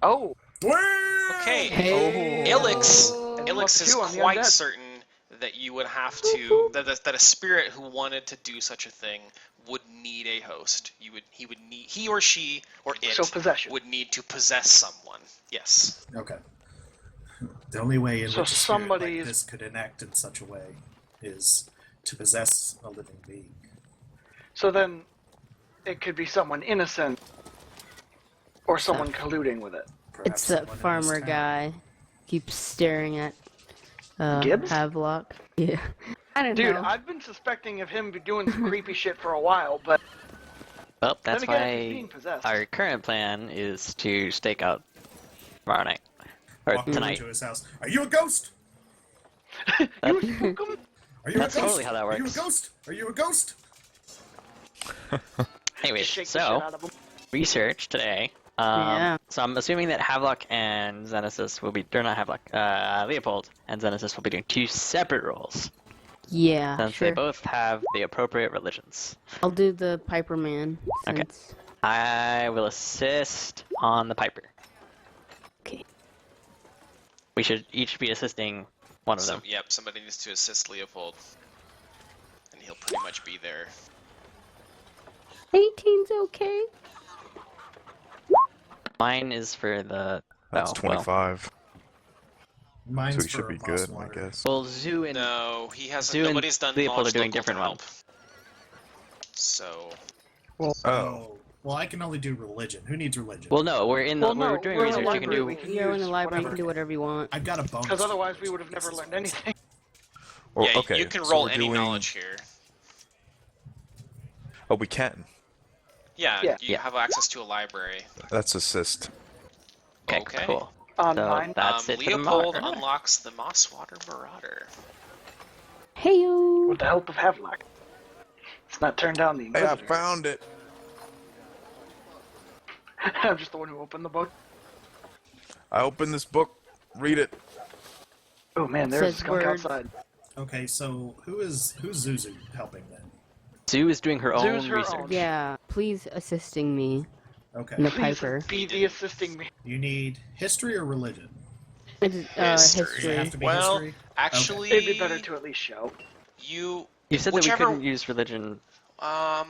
Oh! Okay, Hey. Ilix And is +2 on the quite undead. certain that you would have to that a spirit who wanted to do such a thing would need a host. He or she or it So possession. would need to possess someone. Yes. Okay. The only way in So which a spirit somebody like is- this could enact in such a way is to possess a living being. So then, it could be someone innocent, or someone colluding with it. Perhaps It's that someone in this farmer town. guy. Keeps staring at Gibbs? Havelock. Yeah. I don't Dude, know. I've been suspecting of him doing some creepy shit for a while, but Well, that's then again, if he's being why possessed. our current plan is to stake out tomorrow night. Or Walk over tonight. to his house. Are you a ghost? You spook him? Are you That's a ghost? totally how that Are you a works. ghost? Are you a ghost? Anyways, Just shake the shit so out of him. research today. Yeah. So I'm assuming that Havelock and Xenesis will be, or not Havelock, Leopold and Xenesis will be doing two separate roles, Yeah, since sure. they both have the appropriate religions. I'll do the Piper Man. Okay. Since... I will assist on the Piper. Okay. We should each be assisting one of them. Yep, somebody needs to assist Leopold. And he'll pretty much be there. 18's okay. Mine is for the. That's oh, 25. Mine's So we for should be moss good, I water. guess. Well, Zoo and No, he hasn't. Zoo and Nobody's done Leopold knowledge are doing local to different help. ones. So Oh. Well, I can only do religion. Who needs religion? Well, no, we're in the. Well, no, we're doing we're in the research. You can library, do. we can You're in use the library. You whatever. can do whatever you want. I've got a bonus. Because otherwise we would have never learned anything. Or, yeah, okay, you can so roll we're any doing- knowledge here. Oh, we can. Yeah, Yeah. you Yeah. have access to a library. That's assist. Okay, Okay. cool. On So mine. that's it for the Leopold Marauder. unlocks the Mosswater Marauder. Hey you. With the help of Havelock. Let's not turn down the Hey, I Inquisitor. found it. I'm just the one who opened the book. I opened this book. Read it. Oh man, there's a Says skunk words. outside. Okay, so who's Zuzu helping then? Sue is doing her Sue's own her research. own. Yeah, please assisting me. Okay. The Please Piper. be the assisting me. You need history or religion? It's Does it history. have to be Well, history? actually, It'd be better to at least show. You said whichever, that we couldn't use religion Oh,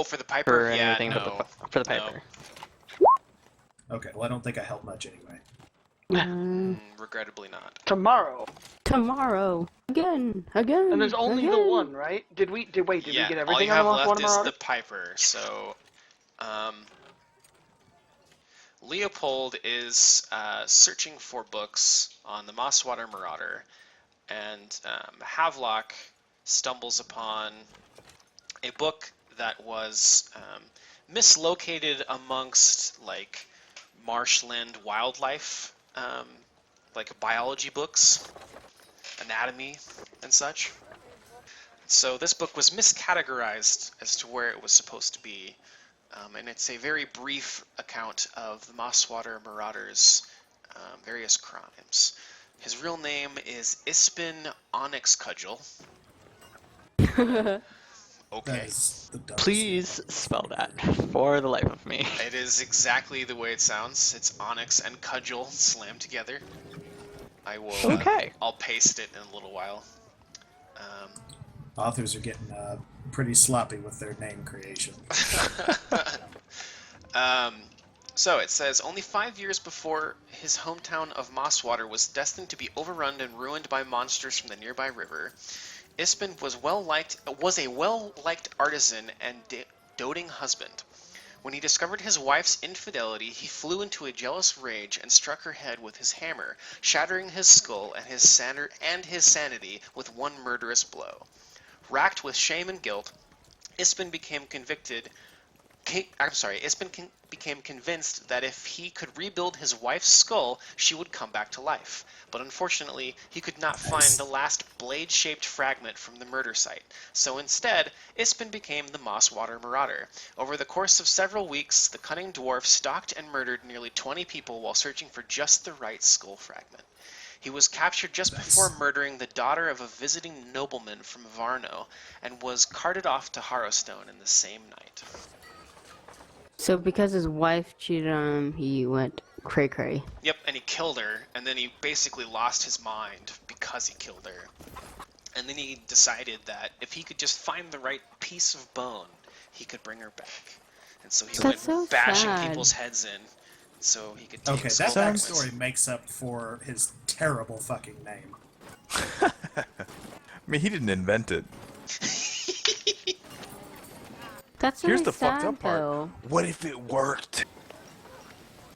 for the Piper? for Yeah, anything no. for the No. Piper. Okay, well I don't think I help much anyway. Regrettably not. Tomorrow. Tomorrow. Again. And there's only the again. one, right? Did we Yeah, get all everything you on have the left is Marauder? the Piper. So, Leopold is searching for books on the Mosswater Marauder, and Havelock stumbles upon a book that was mislocated amongst like marshland wildlife, like biology books, anatomy, and such. So this book was miscategorized as to where it was supposed to be, and it's a very brief account of the Mosswater Marauders' various crimes. His real name is Ispin Onyx Cudgel. That Okay. is the dumbest Please name. spell that for the life of me. It is exactly the way it sounds. It's Onyx and Cudgel slammed together. I will. Okay. I'll paste it in a little while. Authors are getting pretty sloppy with their name creation. So it says, only 5 years before his hometown of Mosswater was destined to be overrun and ruined by monsters from the nearby river, Ispin was a well-liked artisan and doting husband. When he discovered his wife's infidelity, he flew into a jealous rage and struck her head with his hammer, shattering his skull and his sanity with one murderous blow. Racked with shame and guilt, Ispin became convinced that if he could rebuild his wife's skull, she would come back to life. But unfortunately, he could not find the last blade-shaped fragment from the murder site. So instead, Ispin became the Mosswater Marauder. Over the course of several weeks, the cunning dwarf stalked and murdered nearly 20 people while searching for just the right skull fragment. He was captured just before murdering the daughter of a visiting nobleman from Varno, and was carted off to Harrowstone in the same night. So because his wife cheated on him, he went cray-cray. Yep, and he killed her, and then he basically lost his mind because he killed her. And then he decided that if he could just find the right piece of bone, he could bring her back. And so he went so bashing sad. people's heads in, so he could take Okay, skull that fragments. backstory makes up for his terrible fucking name. I mean, he didn't invent it. That's Here's really the fucked sad, up part. though. What if it worked?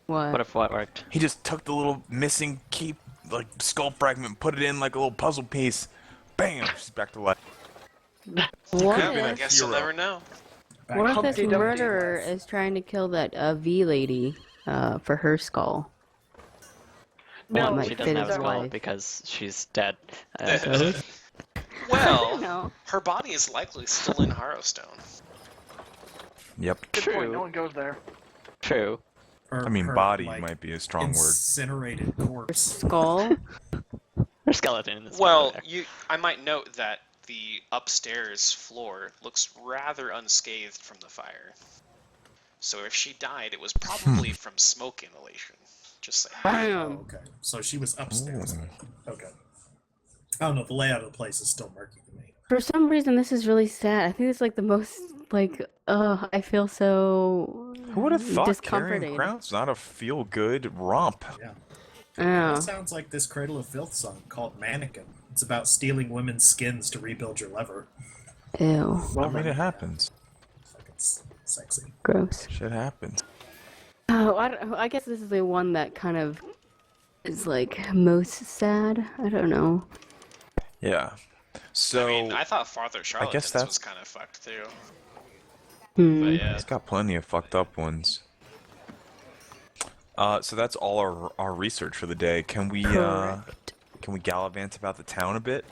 What? What if what worked? He just took the little missing skull fragment, put it in like a little puzzle piece. Bam! She's back to life. What Could've been I a if, guess you'll hero. never know. Back what if Humpty this Dumpty murderer life. is trying to kill that V lady for her skull? Well, might she fit doesn't have a his skull wife. because she's dead. Well, No. her body is likely still in Harrowstone. Yep. Good True. point. No one goes there. True. Or I mean, her, body like, might be a strong word. incinerated Her corpse. skull? Her skeleton in this. Well, there. I might note that the upstairs floor looks rather unscathed from the fire. So if she died, it was probably from smoke inhalation. Just saying. Oh, Bam! okay. So she was upstairs. Ooh. Okay. I don't know, the layout of the place is still murky to me. For some reason, this is really sad. I think it's like the most, I feel so Who would have thought Carrion discomforted. Grounds not a feel-good romp? Yeah. Yeah. That sounds like this Cradle of Filth song called Mannequin. It's about stealing women's skins to rebuild your liver. Ew. I mean, it happens. Fucking sexy. Gross. Shit happens. Oh, I guess this is the one that kind of is like most sad. I don't know. Yeah. So, I mean, I thought Father Charlatans that's- was kind of fucked too. Hmm. But yeah. he's got plenty of fucked up ones. So that's all our research for the day. Can we Correct. gallivant about the town a bit?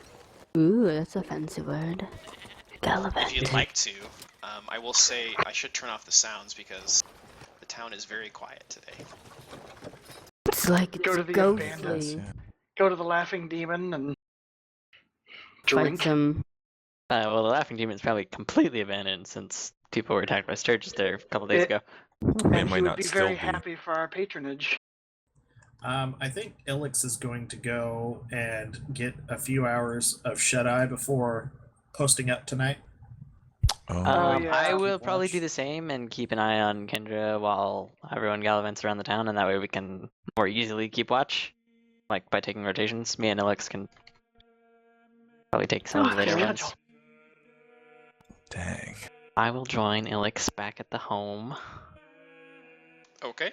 Ooh, that's a fancy word. Gallivant. If you'd like to, I will say I should turn off the sounds because the town is very quiet today. It's like Go it's to the ghostly. abandoned- Yeah. Go to the Laughing Demon and Fight drink. some. Well, the Laughing Demon's probably completely abandoned since people were attacked by Sturges there a couple days ago. It And might he would not be still very be. happy for our patronage. I think Ilix is going to go and get a few hours of shut-eye before posting up tonight. yeah. I will Keep probably watch. do the same and keep an eye on Kendra while everyone gallivants around the town, and that way we can more easily keep watch, like by taking rotations. Me and Alex can probably take some of the later Okay. ones. Dang. I will join Ilix back at the home. Okay.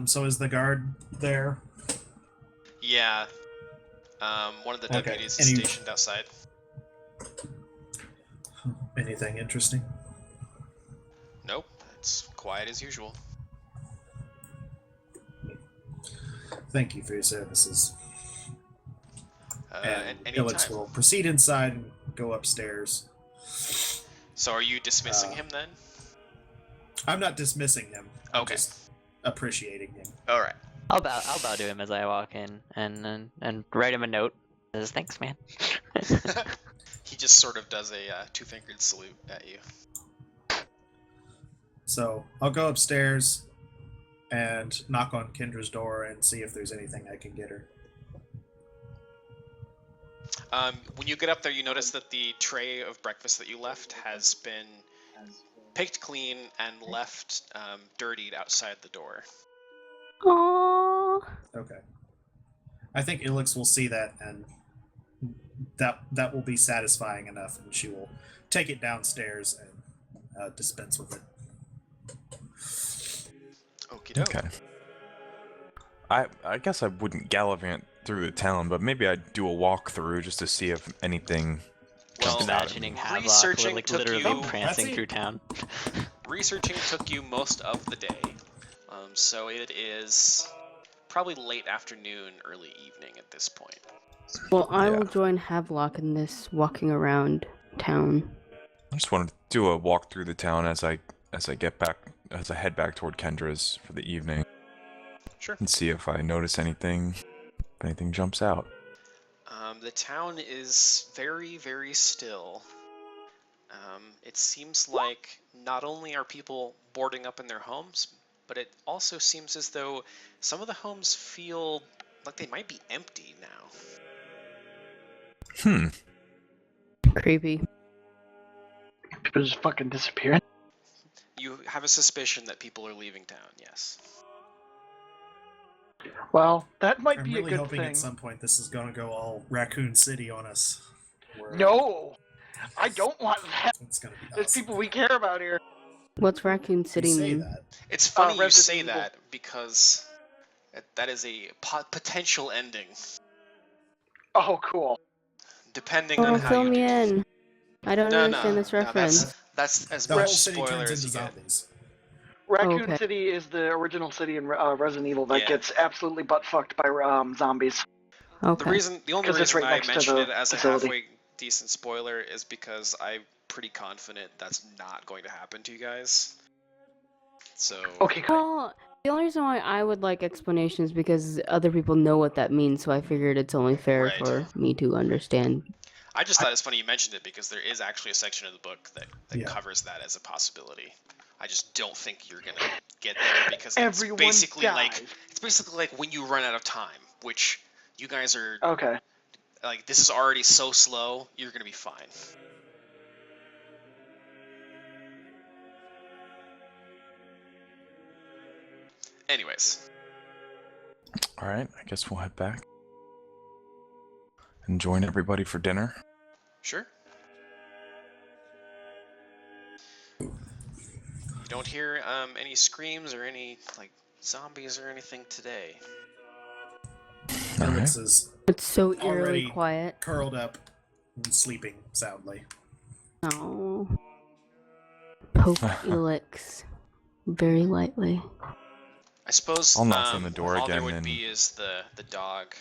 So is the guard there? Yeah. One of the Okay. deputies is Any- stationed outside. Anything interesting? Nope. It's quiet as usual. Thank you for your services. And Anytime. Ilix will proceed inside and go upstairs. So are you dismissing him then? I'm not dismissing him. I'm Okay. just appreciating him. All right. I'll bow to him as I walk in and write him a note. Says thanks, man. He just sort of does a two-fingered salute at you. So I'll go upstairs and knock on Kendra's door and see if there's anything I can get her. When you get up there, you notice that the tray of breakfast that you left has been picked clean and left dirtied outside the door. Aww. Okay. I think Ilix will see that, and that will be satisfying enough, and she will take it downstairs and dispense with it. Okie doke. Okay. I guess I wouldn't gallivant through the town, but maybe I'd do a walkthrough just to see if anything Well, jumps out at me. Imagining Havelock researching like took literally you- prancing That's through town. Researching took you most of the day, so it is probably late afternoon, early evening at this point. Well, I Yeah. will join Havelock in this walking around town. I just wanted to do a walk through the town as I head back toward Kendra's for the evening Sure. and see if I notice anything, if anything jumps out. The town is very, very still. It seems like not only are people boarding up in their homes, but it also seems as though some of the homes feel like they might be empty now. Creepy. People just fucking disappearing. You have a suspicion that people are leaving town, yes. Well, that might I'm be really a good hoping thing. at some point this is going to go all Raccoon City on us. where No, I don't want that. It's going to be There's awesome. people we care about here. What's Raccoon You City say mean? that. It's funny you Resident say Evil. that because that is a potential ending, Oh, cool. depending Oh, on how fill you me do. in. I don't understand this reference. That's as The whole much city spoiler turns as into you get. zombies. Raccoon Okay. City is the original city in Resident Evil that Yeah. gets absolutely butt fucked by zombies. Okay. The only 'Cause it's reason right I next to mentioned the it as facility. a halfway decent spoiler is because I'm pretty confident that's not going to happen to you guys. So Okay, good. Well, the only reason why I would like explanations is because other people know what that means, so I figured it's only fair Right. for me to understand. I just thought it's funny you mentioned it because there is actually a section of the book that Yeah. covers that as a possibility. I just don't think you're gonna get there because Everyone it's basically dies. like when you run out of time, which you guys are Okay. like this is already so slow, you're gonna be fine. Anyways, All right, I guess we'll head back and join everybody for dinner. sure. You don't hear any screams or any like zombies or anything today. All right. Ilix is It's so eerily Already- quiet. curled up and sleeping soundly. Oh. Poke Elix very lightly. I suppose I'll knock on the door all there again would and- be is the dog.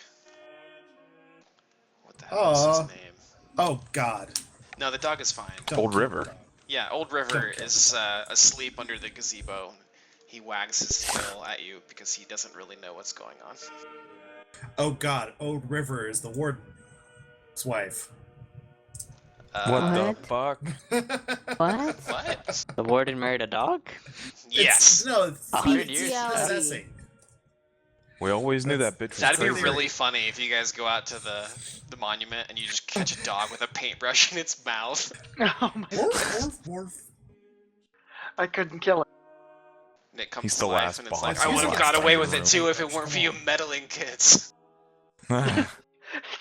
What the hell is Aw. his name? Oh, God. No, the dog is fine. Don't Old kill River. the dog. Yeah, Old River Don't kill is asleep under the gazebo. He wags his tail at you because he doesn't really know what's going on. Oh God, Old River is the warden's wife. What the What? fuck? What? What? The warden married a dog? Yes. No, it's 100 it's years. possessing. We always knew that bitch was That'd be crazy. really funny if you guys go out to the monument and you just catch a dog with a paintbrush in its mouth. Oh my Worf, god. worf, worf. I couldn't kill it. And it comes He's to the life, last and it's boss. like, He's I the would have last got guy away in with the it room. too if it weren't for you meddling kids.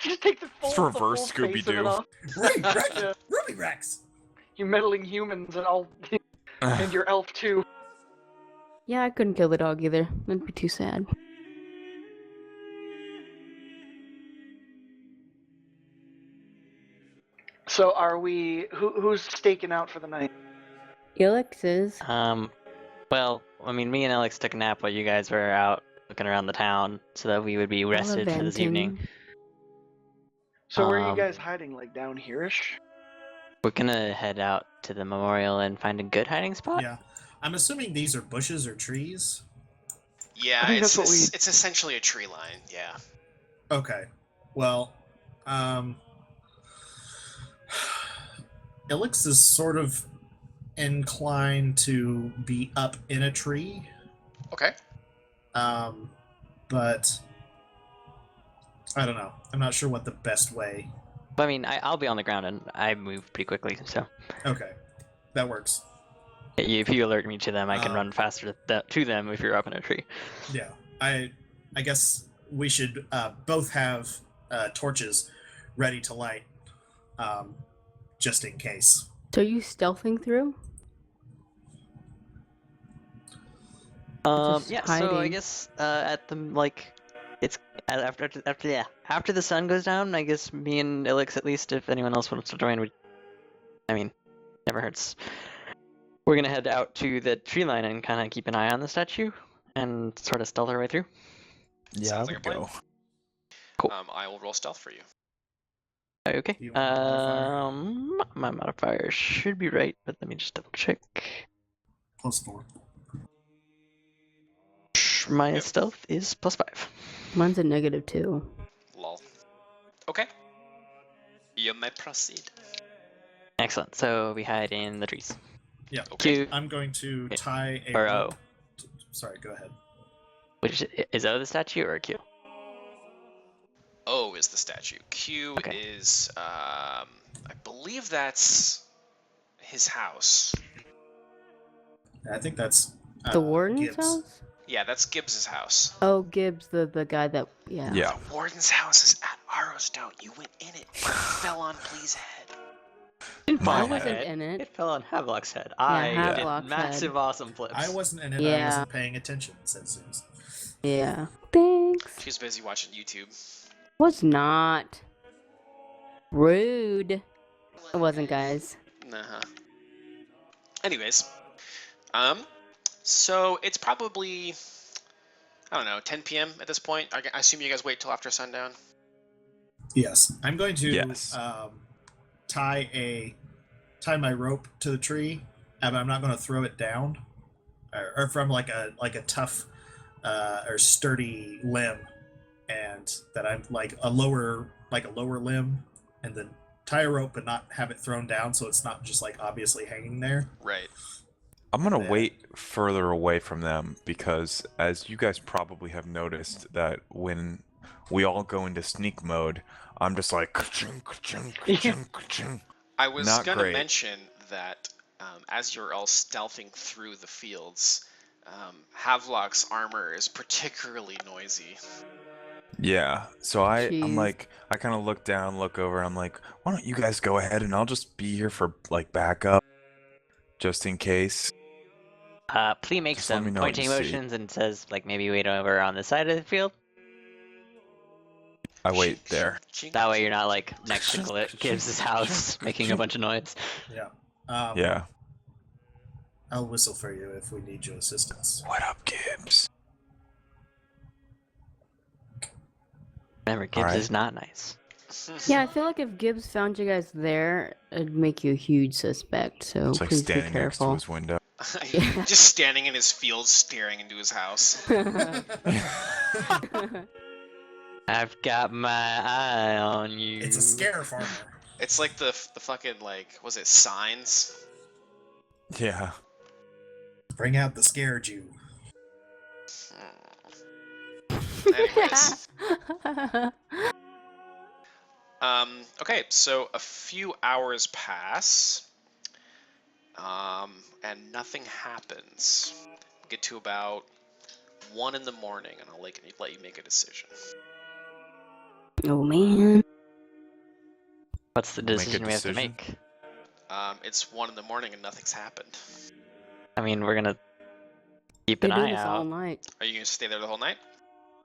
Just take the full, It's the reverse full face of it Scooby-Doo. off. Right, right. Yeah. Ruby Rex. You meddling humans and all, and your elf too. Yeah, I couldn't kill the dog either. That'd be too sad. So are we? Who's staking out for the night? Elix is. Well, I mean, me and Alex took a nap while you guys were out looking around the town, so that we would be rested for this evening. Gallivanting. So where are you Um, guys hiding? Like down here-ish? We're gonna head out to the memorial and find a good hiding spot. Yeah, I'm assuming these are bushes or trees. Yeah, I think it's, that's what we- it's essentially a tree line, yeah. Okay. Well, Elix is sort of inclined to be up in a tree, Okay. but I don't know. I'm not sure what the best way. But I mean, I'll be on the ground and I move pretty quickly, so Okay, that works. if you alert me to them, I can Um, run faster to them if you're up in a tree. Yeah, I guess we should both have torches ready to light, just in case. So are you stealthing through? Just Yeah. So I hiding. guess at the it's after the sun goes down. I guess me and Ilix, at least, if anyone else wants to join, would. I mean, never hurts. We're gonna head out to the tree line and kind of keep an eye on the statue and sort of stealth our way through. Yeah, Sounds I like would a plan. go. Cool. I will roll stealth for you. Okay. You want a modifier? My modifier should be right, but let me just double check. +4. My Yep. stealth is +5. Mine's a -2. Lol. Okay. You may proceed. Excellent. So we hide in the trees. Yeah. Q I'm going to Okay. tie a or rope. O. Sorry, go ahead. Which is O the statue or Q? O is the statue. Q Okay. is, I believe that's his house. I think that's The warden's Gibbs. house? Yeah, that's Gibbs's house. Oh, Gibbs, the guy that, yeah. Yeah. Warden's house is at Harrowstone. You went in it. It fell on Plea's head. Didn't My I fall on my wasn't head. in it. It fell on Havelock's head. I Havelock's did massive awesome flips. I wasn't in it. I Yeah. wasn't paying attention, said Suze. Yeah. Thanks. She's busy watching YouTube. Was not. Rude. It wasn't, guys. Uh-huh. Anyways, so it's probably, I don't know, 10 p.m. at this point. I assume you guys wait till after sundown. Yes, I'm going to Yes. tie my rope to the tree, and I'm not going to throw it down, or from like a tough or sturdy limb, and that I'm like a lower limb, and then tie a rope but not have it thrown down, so it's not just like obviously hanging there. Right. I'm gonna Yeah. wait further away from them because, as you guys probably have noticed, that when we all go into sneak mode, I'm just like ka-chung, ka-chung, ka-chung, ka-chung. I was Not gonna great. mention that as you're all stealthing through the fields, Havelock's armor is particularly noisy. Yeah. So I'm Jeez. like, I kind of look down, look over, and I'm like, why don't you guys go ahead and I'll just be here for like backup, just in case. Plea makes Just let me some know what pointing you see. motions and says, like, maybe wait over on the side of the field. I wait there. That way you're not, like, next to Gibbs' house making a bunch of noise. Yeah. Yeah. I'll whistle for you if we need your assistance. What up, Gibbs? Remember, Gibbs Alright. is not nice. Yeah, I feel like if Gibbs found you guys there, it'd make you a huge suspect, so It's like please be standing next to careful. his window. Just standing in his field, staring into his house. I've got my eye on you. It's a scare farmer. It's like the fucking, like, was it Signs? Yeah. Bring out the scare Jew. Anyways. Okay, so a few hours pass, and nothing happens. Get to about 1 in the morning, and I'll let you make a decision. Oh man. What's the Make a decision we have to decision? make? It's 1 in the morning, and nothing's happened. I mean, we're gonna keep They're an doing eye this all out. night. Are you gonna stay there the whole night?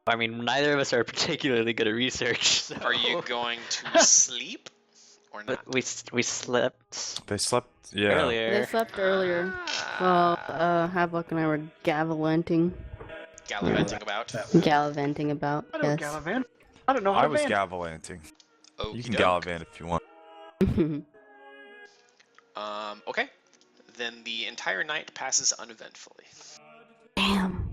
I mean, neither of us are particularly good at research. So... Are you going to sleep or not? But we slept They slept. Yeah. earlier. They slept earlier. Well, Havok and I were gallivanting. Gallivanting about. Gallivanting about, I don't yes. gallivant. I don't know how I to was van. gallivanting. You can Okey-doke. gallivant if you want. Okay. Then the entire night passes uneventfully. Damn.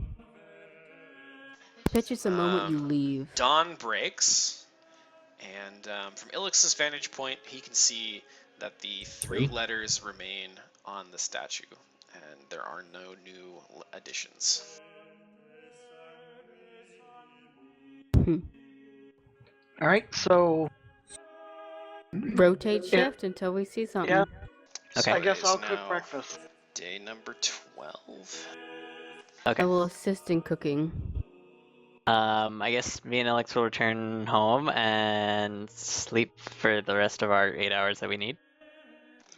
Bet you it's the moment you leave. Dawn breaks, and from Ilix's vantage point, he can see that the 3 letters remain on the statue, and there are no new additions. All right, so Rotate shift until we see something. yeah, Okay. I So it guess is I'll cook now breakfast. Day number 12. Okay. I will assist in cooking. I guess me and Alex will return home and sleep for the rest of our 8 hours that we need.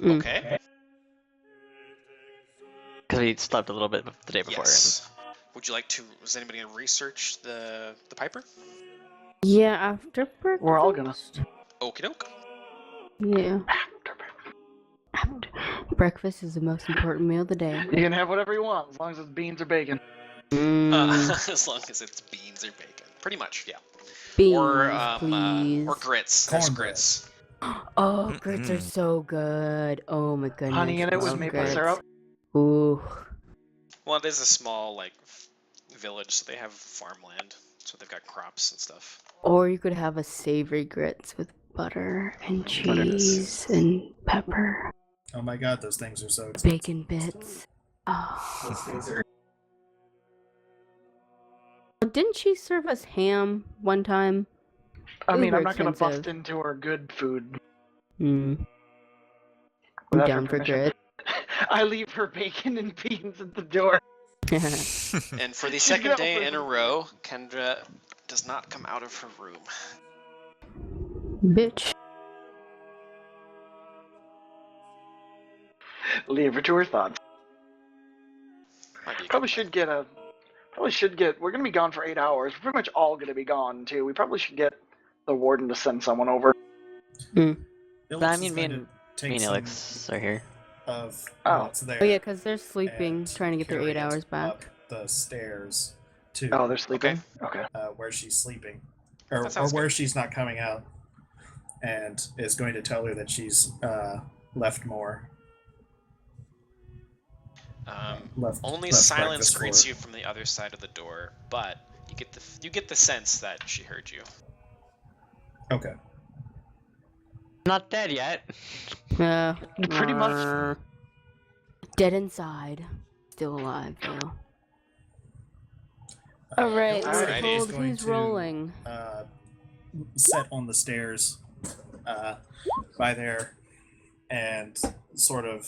Mm. Okay. Because we slept a little bit the day before. Yes. Would you like to? Was anybody gonna research the Piper? Yeah, after breakfast. We're all gonna. Okie doke. Yeah. After. Breakfast is the most important meal of the day. You can have whatever you want as long as it's beans or bacon. As long as it's beans or bacon. Pretty much, yeah. Beans, Or please. or grits. There's Cornbread. grits. Oh, grits are so good. Oh my goodness. Honey in it with love maple grits. syrup. Ooh. Well, it is a small village, so they have farmland, so they've got crops and stuff. Or you could have a savory grits with butter and cheese and pepper, Oh my god, those things are so expensive. bacon bits. Oh. Didn't she serve us ham one time? I mean, Uber I'm not gonna expensive. bust into her good food. Hmm. I'm without her down for permission. grits. I leave her bacon and beans at the door. And for the She's second gonna day open- in a row, Kendra does not come out of her room. Bitch. Leave her to her thoughts. Might be a Probably good should get a. Probably should get. We're gonna be gone for 8 hours. We're pretty much all gonna be gone too. We probably should get the warden to send someone over. Ilix I is mean, me going and, to take me and some Alex are here. of Oh. what's there. Oh yeah, because they're sleeping, and trying to get their carry 8 it hours back. Up the stairs to Oh, they're sleeping. Okay. where she's sleeping, or That sounds where good. she's not coming out, and is going to tell her that she's left more. Only left silence breakfast greets for- you from the other side of the door, but you get the sense that she heard you. Okay. Not dead yet. Pretty much. Dead inside. Still alive, though. Alright, Ilix Alrighty. we're is told going who's to, rolling. Set on the stairs by there and sort of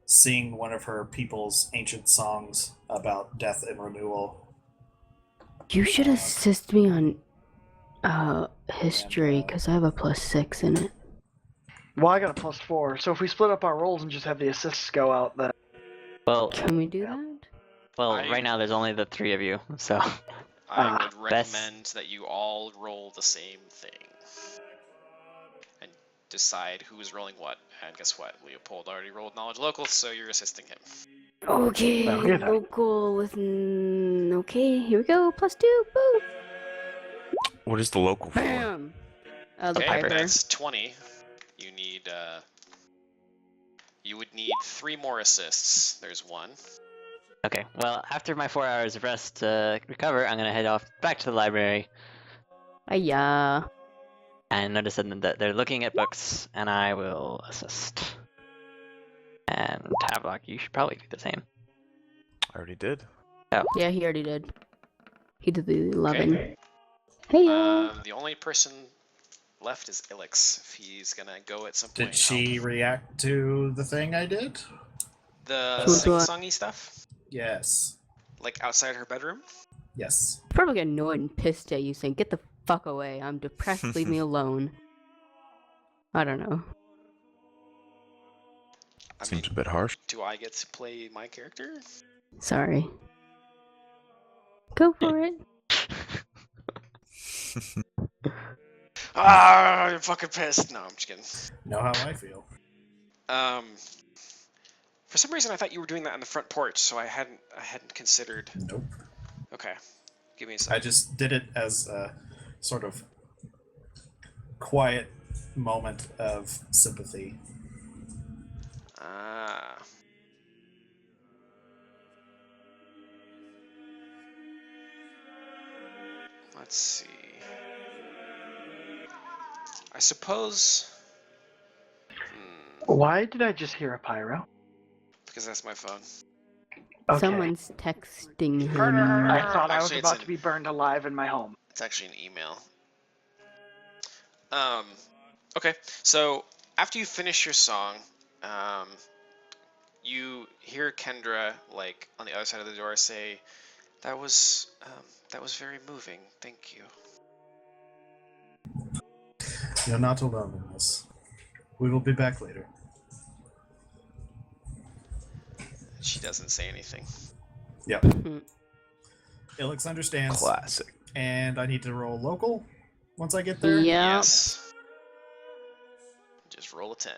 sing one of her people's ancient songs about death and renewal. You should assist me on history, because I have a +6 in it. Well, I got a +4. So if we split up our rolls and just have the assists go out, then Well, Can we do that? right now there's only the 3 of you, so I would best- recommend that you all roll the same thing. And decide who's rolling what. And guess what? Leopold already rolled knowledge local, so you're assisting him. Okay, Okay, then. local with... Okay, here we go. +2, boo! What is the local for? Bam! The Okay, Piper. that's 20. You need You would need 3 more assists. There's 1. Okay, well, after my 4 hours of rest to recover, I'm gonna head off back to the library Hiya. and notice that they're looking at books, and I will assist. And Tavlok, you should probably do the same. I already did. Yeah, he already did. He did the 11. Okay. Hey, The only person left is Ilix, if he's gonna go at some point. Did she react to the thing I did? The Sure. sing-songy stuff? Yes. Like outside her bedroom? Yes. probably get annoyed and pissed at you saying, "Get the fuck away. I'm depressed. Leave me alone." I don't know. I Seems mean, a bit harsh. do I get to play my character? Sorry. Go for it. Ah, I'm fucking pissed. No, I'm just kidding. Know how I feel. For some reason I thought you were doing that on the front porch, so I hadn't considered. Nope. Okay, give me a I second. just did it as a sort of quiet moment of sympathy. Ah. Let's see. I suppose. Why did I just hear a pyro? Because that's my phone. Okay. Someone's texting him. I thought I was Actually, it's about an- to be burned alive in my home. It's actually an email. Okay, so after you finish your song, you hear Kendra, like, on the other side of the door say, that was very moving, thank you. You're not alone in this. We will be back later. She doesn't say anything. Yep. Ilix understands. Classic. And I need to roll local once I get there. Yeah. Yes. Just roll a 10.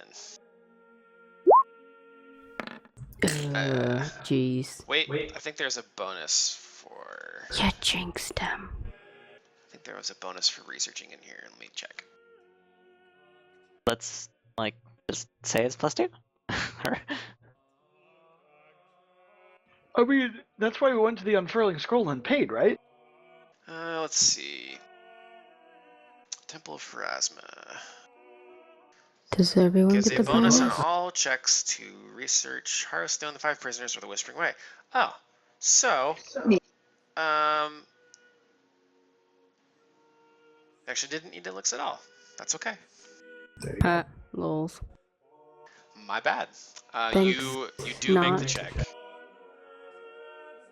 Jeez. Wait, I think there's a bonus for... You jinxed him. I think there was a bonus for researching in here. Let me check. Let's, like, just say it's +2? I mean, that's why we went to the unfurling scroll and paid, right? Let's see. Temple of Pharasma. Does everyone Gives get a the bonus bonus? on all checks to research Harrowstone, the 5 prisoners, or the Whispering Way. Oh, so, actually didn't need Ilix at all. That's okay. There you go. Lols. My bad. Thanks, You do make the not. check.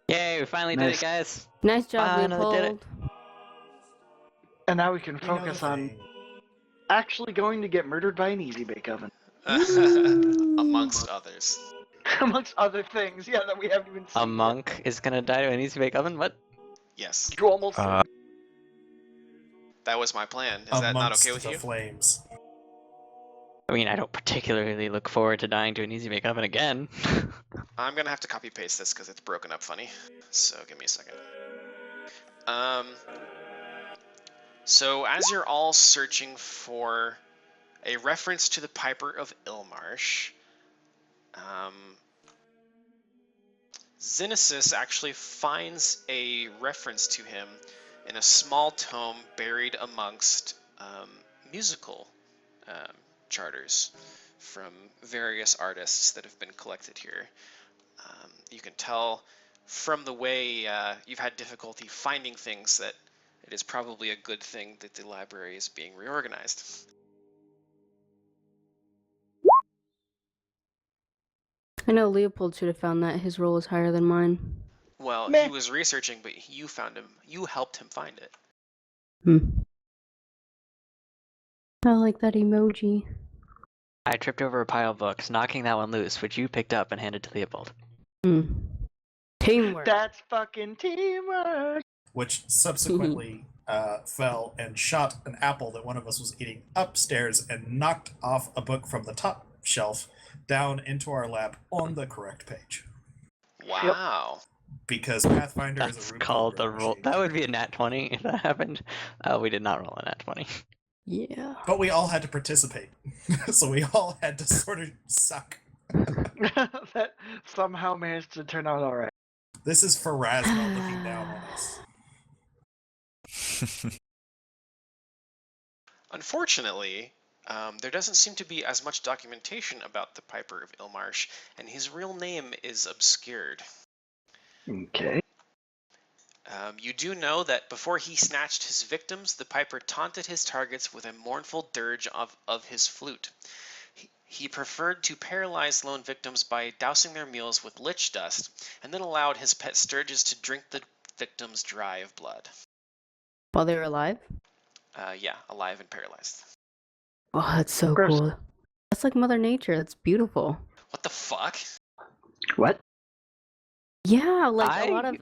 Yay, we finally did Nice. it, guys! Nice job, Finally did it. Leopold. And now we can You know focus the on thing. actually going to get murdered by an easy bake oven. Amongst others. Amongst other things, yeah, that we haven't even seen. A monk is gonna die to an easy bake oven? What? Yes, You almost that was my plan. Is that not Amongst okay with the you? flames. I mean, I don't particularly look forward to dying to an easy bake oven again. I'm gonna have to copy paste this because it's broken up funny. So give me a second. So as you're all searching for a reference to the Piper of Ilmarsh, Xenesis actually finds a reference to him in a small tome buried amongst musical charters from various artists that have been collected here. You can tell from the way you've had difficulty finding things that it is probably a good thing that the library is being reorganized. I know Leopold should have found that. His roll is higher than mine. Well, Meh. he was researching, but you found him. You helped him find it. I like that emoji. I tripped over a pile of books, knocking that one loose, which you picked up and handed to Leopold. Teamwork. That's fucking teamwork. Which subsequently fell and shot an apple that one of us was eating upstairs and knocked off a book from the top shelf down into our lap on the correct page. Wow. Because Pathfinder is That's a called the roll. That would be a nat 20 if that happened. We did not roll a nat 20. Yeah. But we all had to participate. So we all had to sort of suck. That somehow managed to turn out all right. This is Pharasma looking down on us. Unfortunately, there doesn't seem to be as much documentation about the Piper of Ilmarsh, and his real name is obscured. Okay. You do know that before he snatched his victims, the Piper taunted his targets with a mournful dirge of his flute. He preferred to paralyze lone victims by dousing their meals with lich dust, and then allowed his pet sturges to drink the victims dry of blood. While they were alive? Yeah, alive and paralyzed. Oh, that's so Gross. cool. That's like Mother Nature. That's beautiful. What the fuck? What? Yeah, like a lot of.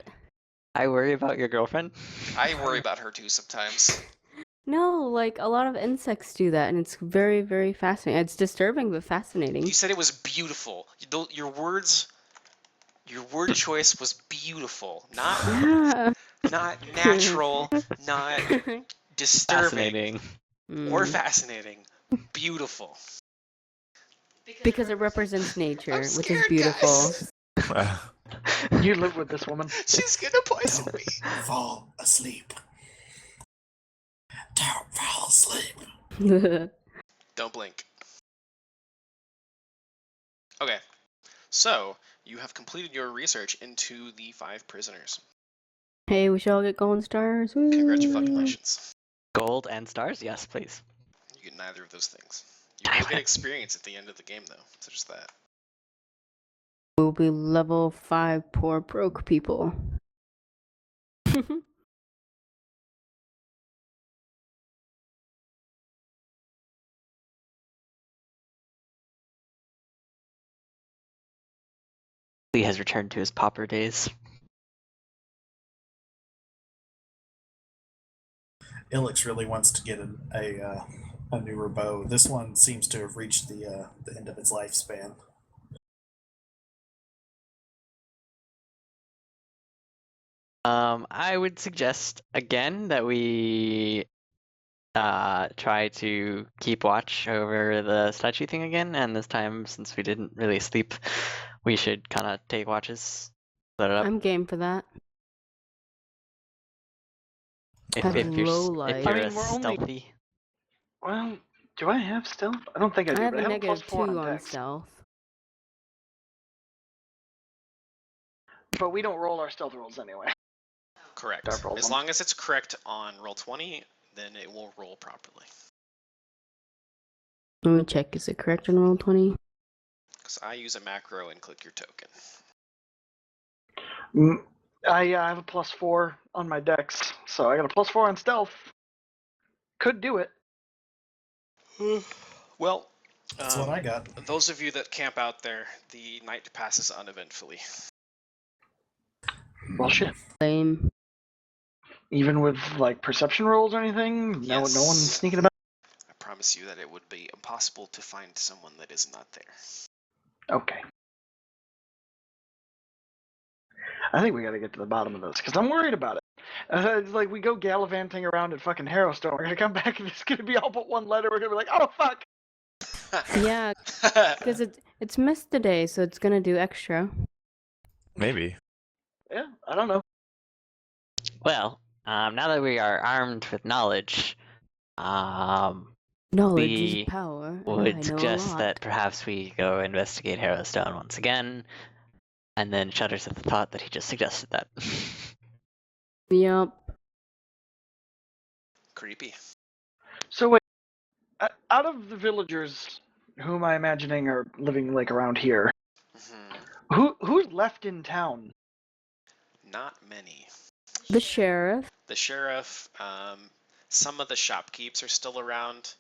I worry about your girlfriend. I worry about her too sometimes. No, like a lot of insects do that, and it's very, very fascinating. It's disturbing but fascinating. You said it was beautiful. Your word choice was beautiful, Yeah. not natural, not disturbing Fascinating. or fascinating. Beautiful. Because it represents nature, I'm which is scared, beautiful. guys. You live with this woman. She's gonna poison me. Fall asleep. Don't fall asleep. Don't blink. Okay, so you have completed your research into the 5 prisoners. Hey, we should all get golden stars. Woo. Congratulations. Gold and stars? Yes, please. You get neither of those things. You will get experience at the end of the game, though. So just that. We'll be level 5 poor broke people. Lee has returned to his pauper days. Ilix really wants to get a newer bow. This one seems to have reached the end of its lifespan. I would suggest again that we try to keep watch over the statue thing again, and this time, since we didn't really sleep, we should kind of take watches. Split it up. I'm game for that. If Have you're low light. I a mean, we're only- stealthy. Well, do I have stealth? I don't think I do. I have but a I have a negative +4 2 on on dex. stealth. But we don't roll our stealth rolls anyway. Correct. Dark roll As one. long as it's correct on roll 20, then it will roll properly. Let me check. Is it correct on roll 20? Because I use a macro and click your token. I have a +4 on my dex, so I got a +4 on stealth. Could do it. Well, That's what I got. those of you that camp out there, the night passes uneventfully. Well, shit. Lame. Even with like perception rolls or anything, no Yes. one's sneaking about. I promise you that it would be impossible to find someone that is not there. Okay. I think we got to get to the bottom of this because I'm worried about it. It's like we go gallivanting around at fucking Harrowstone. We're gonna come back and it's gonna be all but one letter. We're gonna be like, oh fuck. Yeah, because it's missed today, so it's gonna do extra. Maybe. Yeah, I don't know. Well, now that we are armed with knowledge, Knowledge we is power. and I would know a suggest lot. that perhaps we go investigate Harrowstone once again, and then shudders at the thought that he just suggested that. Yup. Creepy. So wait, out of the villagers whom I'm imagining are living like around here, who's left in town? Not many. The sheriff. The sheriff, some of the shopkeepers are still around.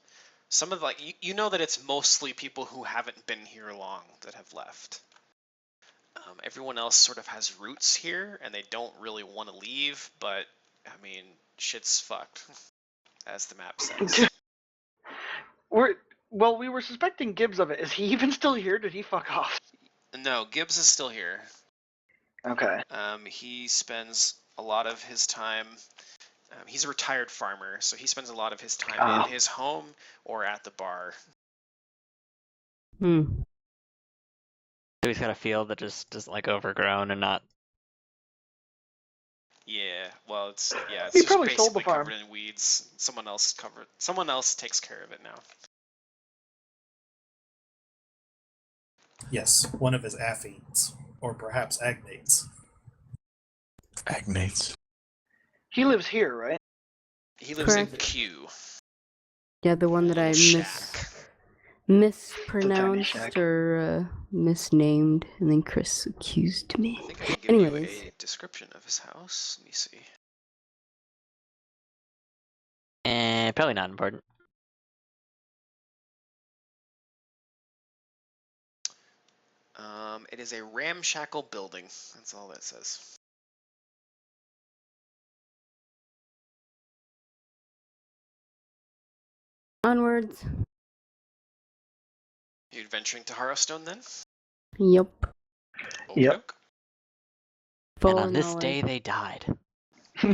Some of you know that it's mostly people who haven't been here long that have left. Everyone else sort of has roots here, and they don't really want to leave. But I mean, shit's fucked, as the map says. We were suspecting Gibbs of it. Is he even still here? Did he fuck off? No, Gibbs is still here. Okay. He spends a lot of his time. He's a retired farmer, so he spends a lot of his time in his home or at the bar. So he's got a field that just is like overgrown and not. Yeah, well, it's He just probably sold the basically farm. covered in weeds. Someone else takes care of it now. Yes, one of his affines, or perhaps agnates. Agnates. He lives here, right? He lives in Correct. Q. Yeah, the one that I Little shack. mispronounced shack. or misnamed, and then Chris accused me. I think I can give Anyways. you a description of his house. Let me see. Probably not important. It is a ramshackle building. That's all that says. Onwards. You adventuring to Harrowstone then? Yep. Yep. Okey-doke. And Full on this knowledge. day, they died.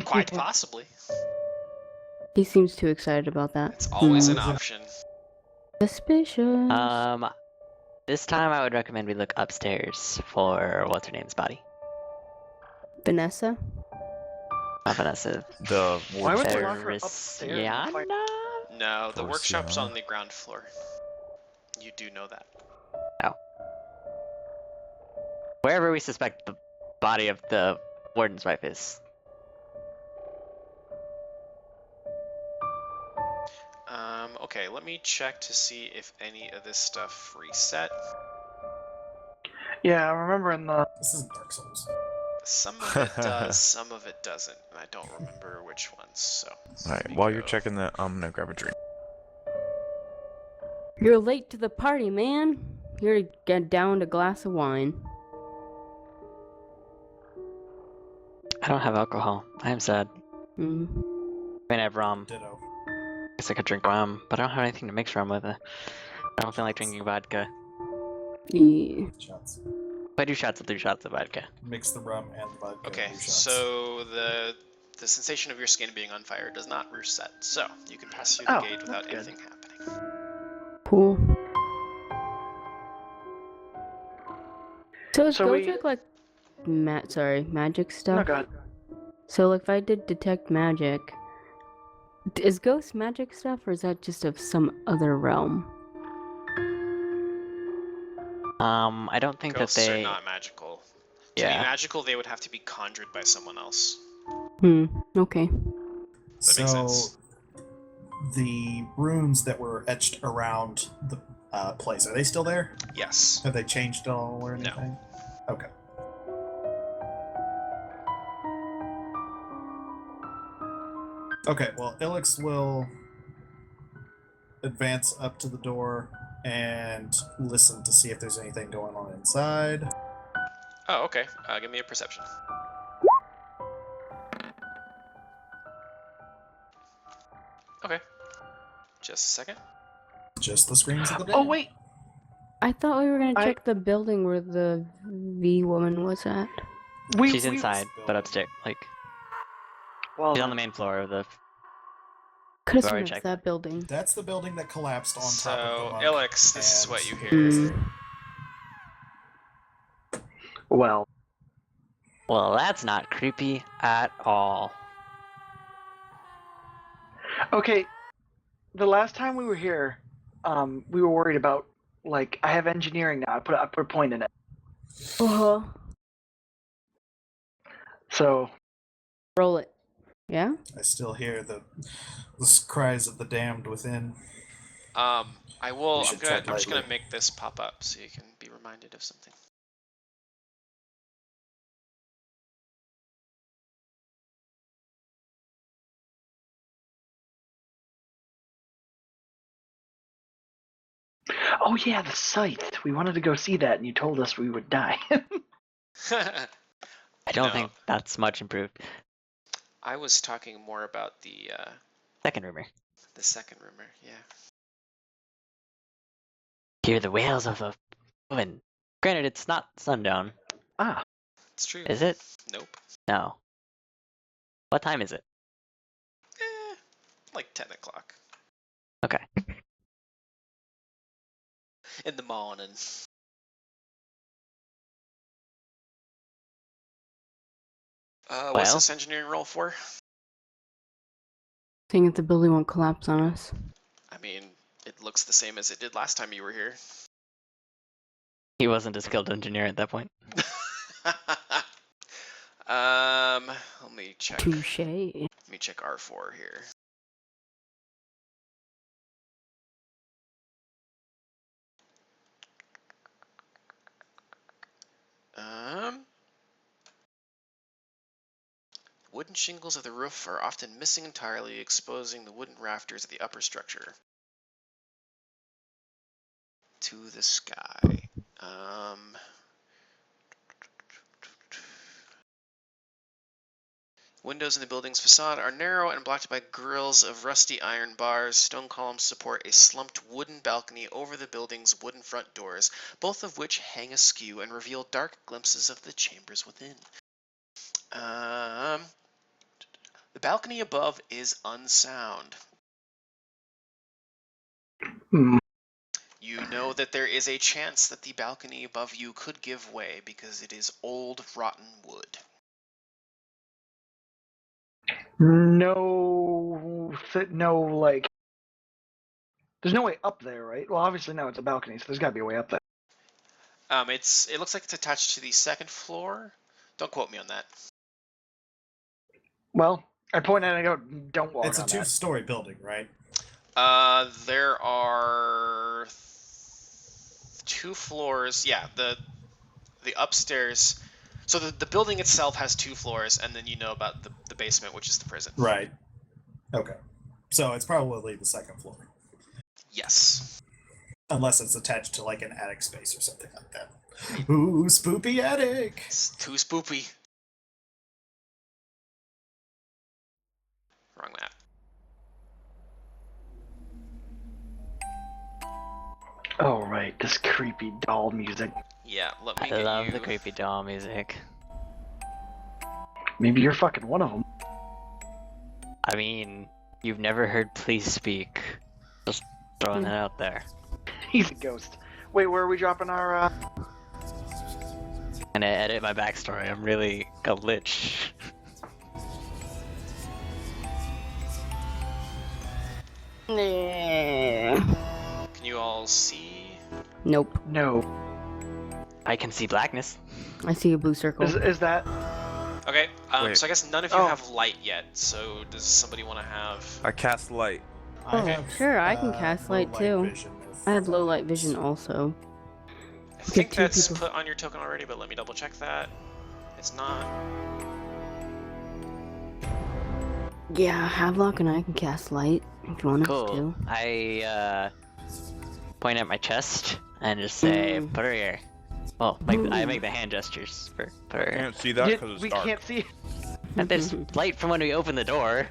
Quite possibly. He seems too excited about that. It's always an Hmm. option. Suspicious. This time I would recommend we look upstairs for what's her name's body. Vanessa. Not Vanessa. The Why would warden's they wife. lock her upstairs? in the Vesorianna? fight? No, the workshop's Porciana. on the ground floor. You do know that. Wherever we suspect the body of the warden's wife is. Okay, let me check to see if any of this stuff reset. Yeah, I remember in the. This isn't Dark Souls. Some of it does, some of it doesn't, and I don't remember which ones, so. Alright, let me while you're go. checking that, I'm gonna grab a drink. You're late to the party, man. You're get down a glass of wine. I don't have alcohol. I am sad. Mm. I mean, I have rum. Ditto. I guess I could drink rum, but I don't have anything to mix rum with. I don't feel like drinking vodka. Yeah. Shots. If I do shots, I'll do shots of vodka. Mix the rum and the vodka. Okay, and do shots. so the sensation of your skin being on fire does not reset, so you can pass through the Oh, gate without that's good. anything happening. Cool. So is So we- Gojek like magic Oh stuff? god. So like if I did detect magic, is ghost magic stuff or is that just of some other realm? I don't think Ghosts that they. are not magical. To be Yeah. magical, they would have to be conjured by someone else. Okay. That makes sense. The runes that were etched around the place, are they still there? Yes. Have they changed at all or No. anything? Okay. Okay, well, Ilix will advance up to the door and listen to see if there's anything going on inside. Oh, okay. Give me a perception. Okay. Just a second. Just the screams of the dead. Oh wait. I thought we were gonna I- check the building where the V woman was at. She's we inside, but upstairs. Like, Well, she's on the main floor of the. Could have Already sworn it's checked. that building. That's the building that collapsed on top of So, the monk. Ilix, this is and- what you hear. well. Well, that's not creepy at all. Okay. The last time we were here, we were worried about like I have engineering now. I put a point in it. Uh-huh. So Roll it. Yeah? I still hear the cries of the damned within. I will. You I'm should gonna. tread I'm just gonna lightly. make this pop up so you can be reminded of something. oh yeah, the scythe. We wanted to go see that, and you told us we would die. I don't No. think that's much improved. I was talking more about the Second rumor. second rumor. Yeah. Hear the wails of a woman. Granted, it's not sundown, ah, It's true. is it? Nope. No. What time is it? Like 10 o'clock Okay. in the morning. What's Well? this engineering roll for? Seeing if the building won't collapse on us. I mean, it looks the same as it did last time you were here. He wasn't a skilled engineer at that point. Let me check. Touche. Let me check R4 here. Wooden shingles of the roof are often missing entirely, exposing the wooden rafters of the upper structure to the sky. Windows in the building's facade are narrow and blocked by grills of rusty iron bars. Stone columns support a slumped wooden balcony over the building's wooden front doors, both of which hang askew and reveal dark glimpses of the chambers within. The balcony above is unsound. You know that there is a chance that the balcony above you could give way because it is old, rotten wood. No, like, there's no way up there, right? Well, obviously no, it's a balcony, so there's got to be a way up there. It looks like it's attached to the second floor. Don't quote me on that. Well, I point at it and I go, don't walk It's a on that. two-story building, right? There are two floors. Yeah, the upstairs. So the building itself has 2 floors, and then you know about the basement, which is the prison. Right. Okay. So it's probably the second floor. Yes. Unless it's attached to like an attic space or something like that. Ooh, spoopy attic! It's too spoopy. Wrong map. Oh, right, this creepy doll music. Yeah, let me I get love you... the creepy doll music. Maybe you're fucking one of them. I mean, you've never heard Please Speak. Just throwing it out there. He's a ghost. Wait, where are we dropping our, And I edit my backstory, I'm really a lich. Can you all see? Nope. No. I can see blackness. I see a blue circle. Is that... Wait. So I guess none of you Oh. have light yet, so does somebody want to have... I cast light. Oh, sure, I can cast light too. vision if- I have low light vision also. I think two that's people. put on your token already, but let me double check that. It's not. Yeah, Havelock and I can cast light if you want us Cool. to. I point at my chest and just say, put her here. Well, I make the hand gestures for put her here. Can't see that because it's we dark. can't see. And there's light from when we open the door.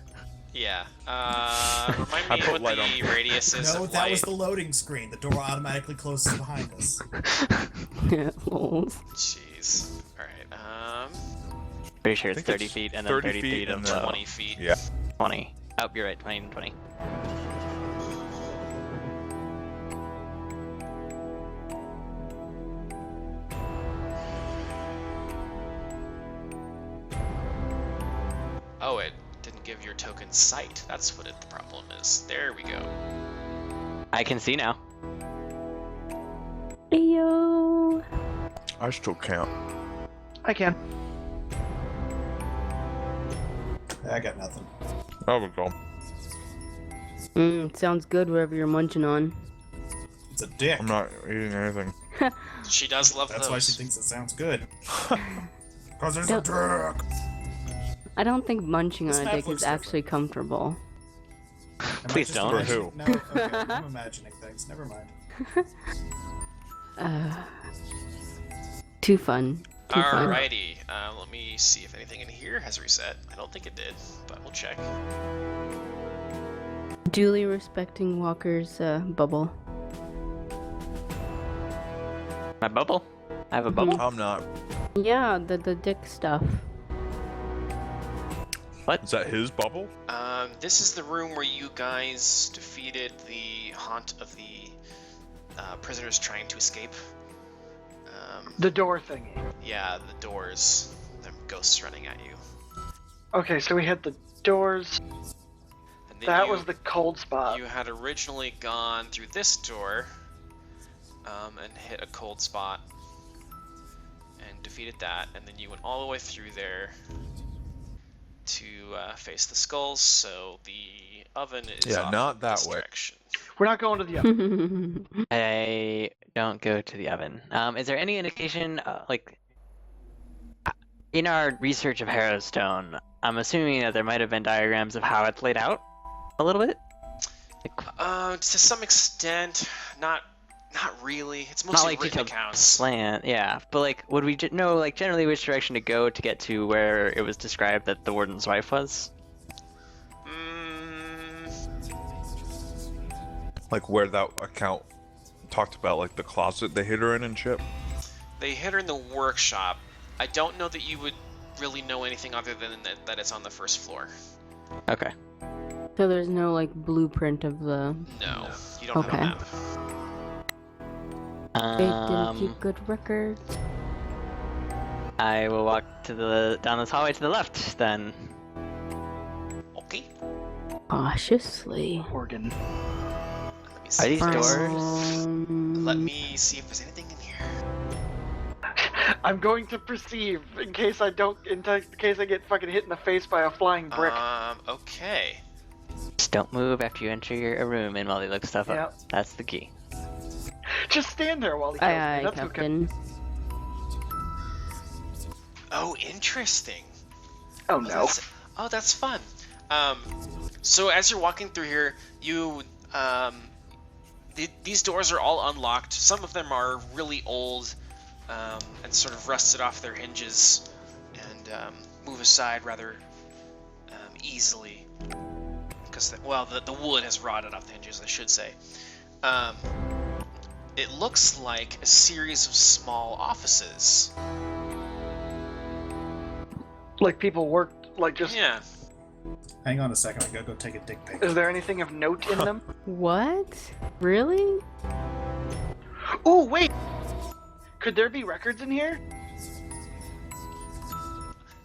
Yeah. Remind I me put what light the on. radius is No, of that light. was the loading screen. The door automatically closes behind us. Yeah, lols. Jeez. Alright, Pretty sure it's think 30 it's feet and then 30 30 feet feet of and then- 20 feet. Yeah. 20. Oh, you're right, 20 and 20. Oh, it didn't give your token sight. That's what the problem is. There we go. I can see now. Ayo. I still can't. I can. I got nothing. There we go. Sounds good wherever you're munching on. It's a dick. I'm not eating anything. She does love That's those. why she thinks it sounds good. Because there's Don't- a dick. I don't think munching This on a map dick looks is actually comfortable. Am I Please just don't. imagining- For No, okay, I'm imagining things. Never mind. Too fun. Too fun. Alrighty. Let me see if anything in here has reset. I don't think it did, but we'll check. Duly respecting Walker's bubble. My bubble? I have a bubble? I'm not. Yeah, the dick stuff. Is that his bubble? This is the room where you guys defeated the haunt of the prisoners trying to escape. The door thingy. Yeah, the doors. The ghosts running at you. Okay, so we hit the doors. And then That was the cold spot. You had originally gone through this door and hit a cold spot and defeated that, and then you went all the way through there to face the skulls. So the oven is off not that this way. direction. We're not going to the oven. I don't go to the oven. Is there any indication, like, in our research of Harrowstone, I'm assuming that there might have been diagrams of how it's laid out a little bit? To some extent, not really. It's Not mostly like written detailed accounts. plan, yeah. But like, would we know like generally which direction to go to get to where it was described that the warden's wife was? Like where that account talked about, like the closet they hid her in and shit. They hid her in the workshop. I don't know that you would really know anything other than that it's on the first floor. Okay. So there's no like blueprint of the. No, you don't have a Okay. map. They didn't keep good records. I will walk down this hallway to the left then. Okay. Cautiously. Organ. Let me see. Are these if there's- doors? Let me see if there's anything in here. I'm going to perceive in case I get fucking hit in the face by a flying brick. Okay. Just don't move after you enter a room and while they look stuff Yep. up. That's the key. Just stand there while he kills me. Aye, aye, That's okay. Captain. Oh, interesting. Oh no. That's fun. So as you're walking through here, you these doors are all unlocked. Some of them are really old and sort of rusted off their hinges and move aside rather easily because the wood has rotted off the hinges, I should say. It looks like a series of small offices. Like people work, like just. Yeah. Hang on a second, I gotta go take a dick pic. Is there anything of note in them? What? Really? Oh wait. Could there be records in here?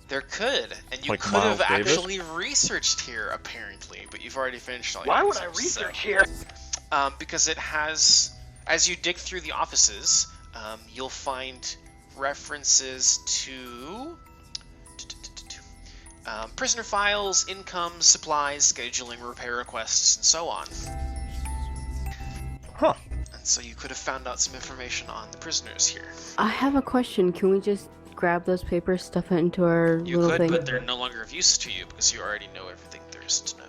There could, and you Like could have Miles Davis? actually researched here, apparently, but you've already finished all your Why would I research, so- research here? Because it has, as you dig through the offices, you'll find references to prisoner files, income, supplies, scheduling, repair requests, and so on. Huh. And so you could have found out some information on the prisoners here. I have a question. Can we just grab those papers, stuff it into our You little could, thing? but they're no longer of use to you because you already know everything there is to know.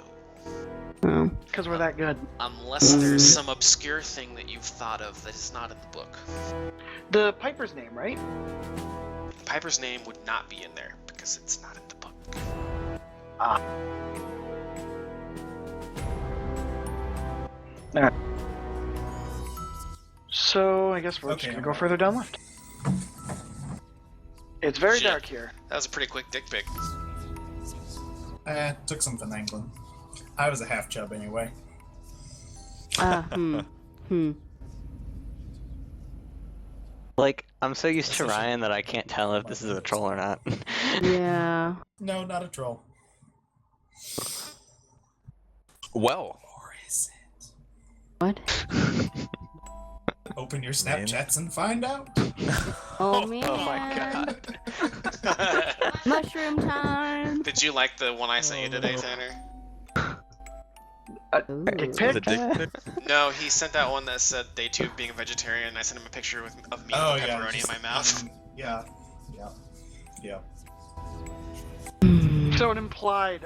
Oh. Because we're that good. Unless there's some obscure thing that you've thought of that is not in the book. The Piper's name, right? Piper's name would not be in there because it's not in the book. Ah. Alright. So I guess we're just Okay, gonna I'm go right. further down left. It's very Shit. dark here. That was a pretty quick dick pic. Took some finagling. I was a half chub anyway. Like, I'm so used to That's a shame. Ryan that I can't tell if this is a troll or not. Yeah. No, not a troll. Well, Or is it? What? Open your Snapchats and find out. Oh man. Oh my god. Mushroom time. Did you like the one I sent you today, Tanner? Ooh. Dick the pic? dick pic. No, he sent that one that said day 2 of being a vegetarian. I sent him a picture of me Oh with yeah. pepperoni just, in my mouth. Yeah. So an implied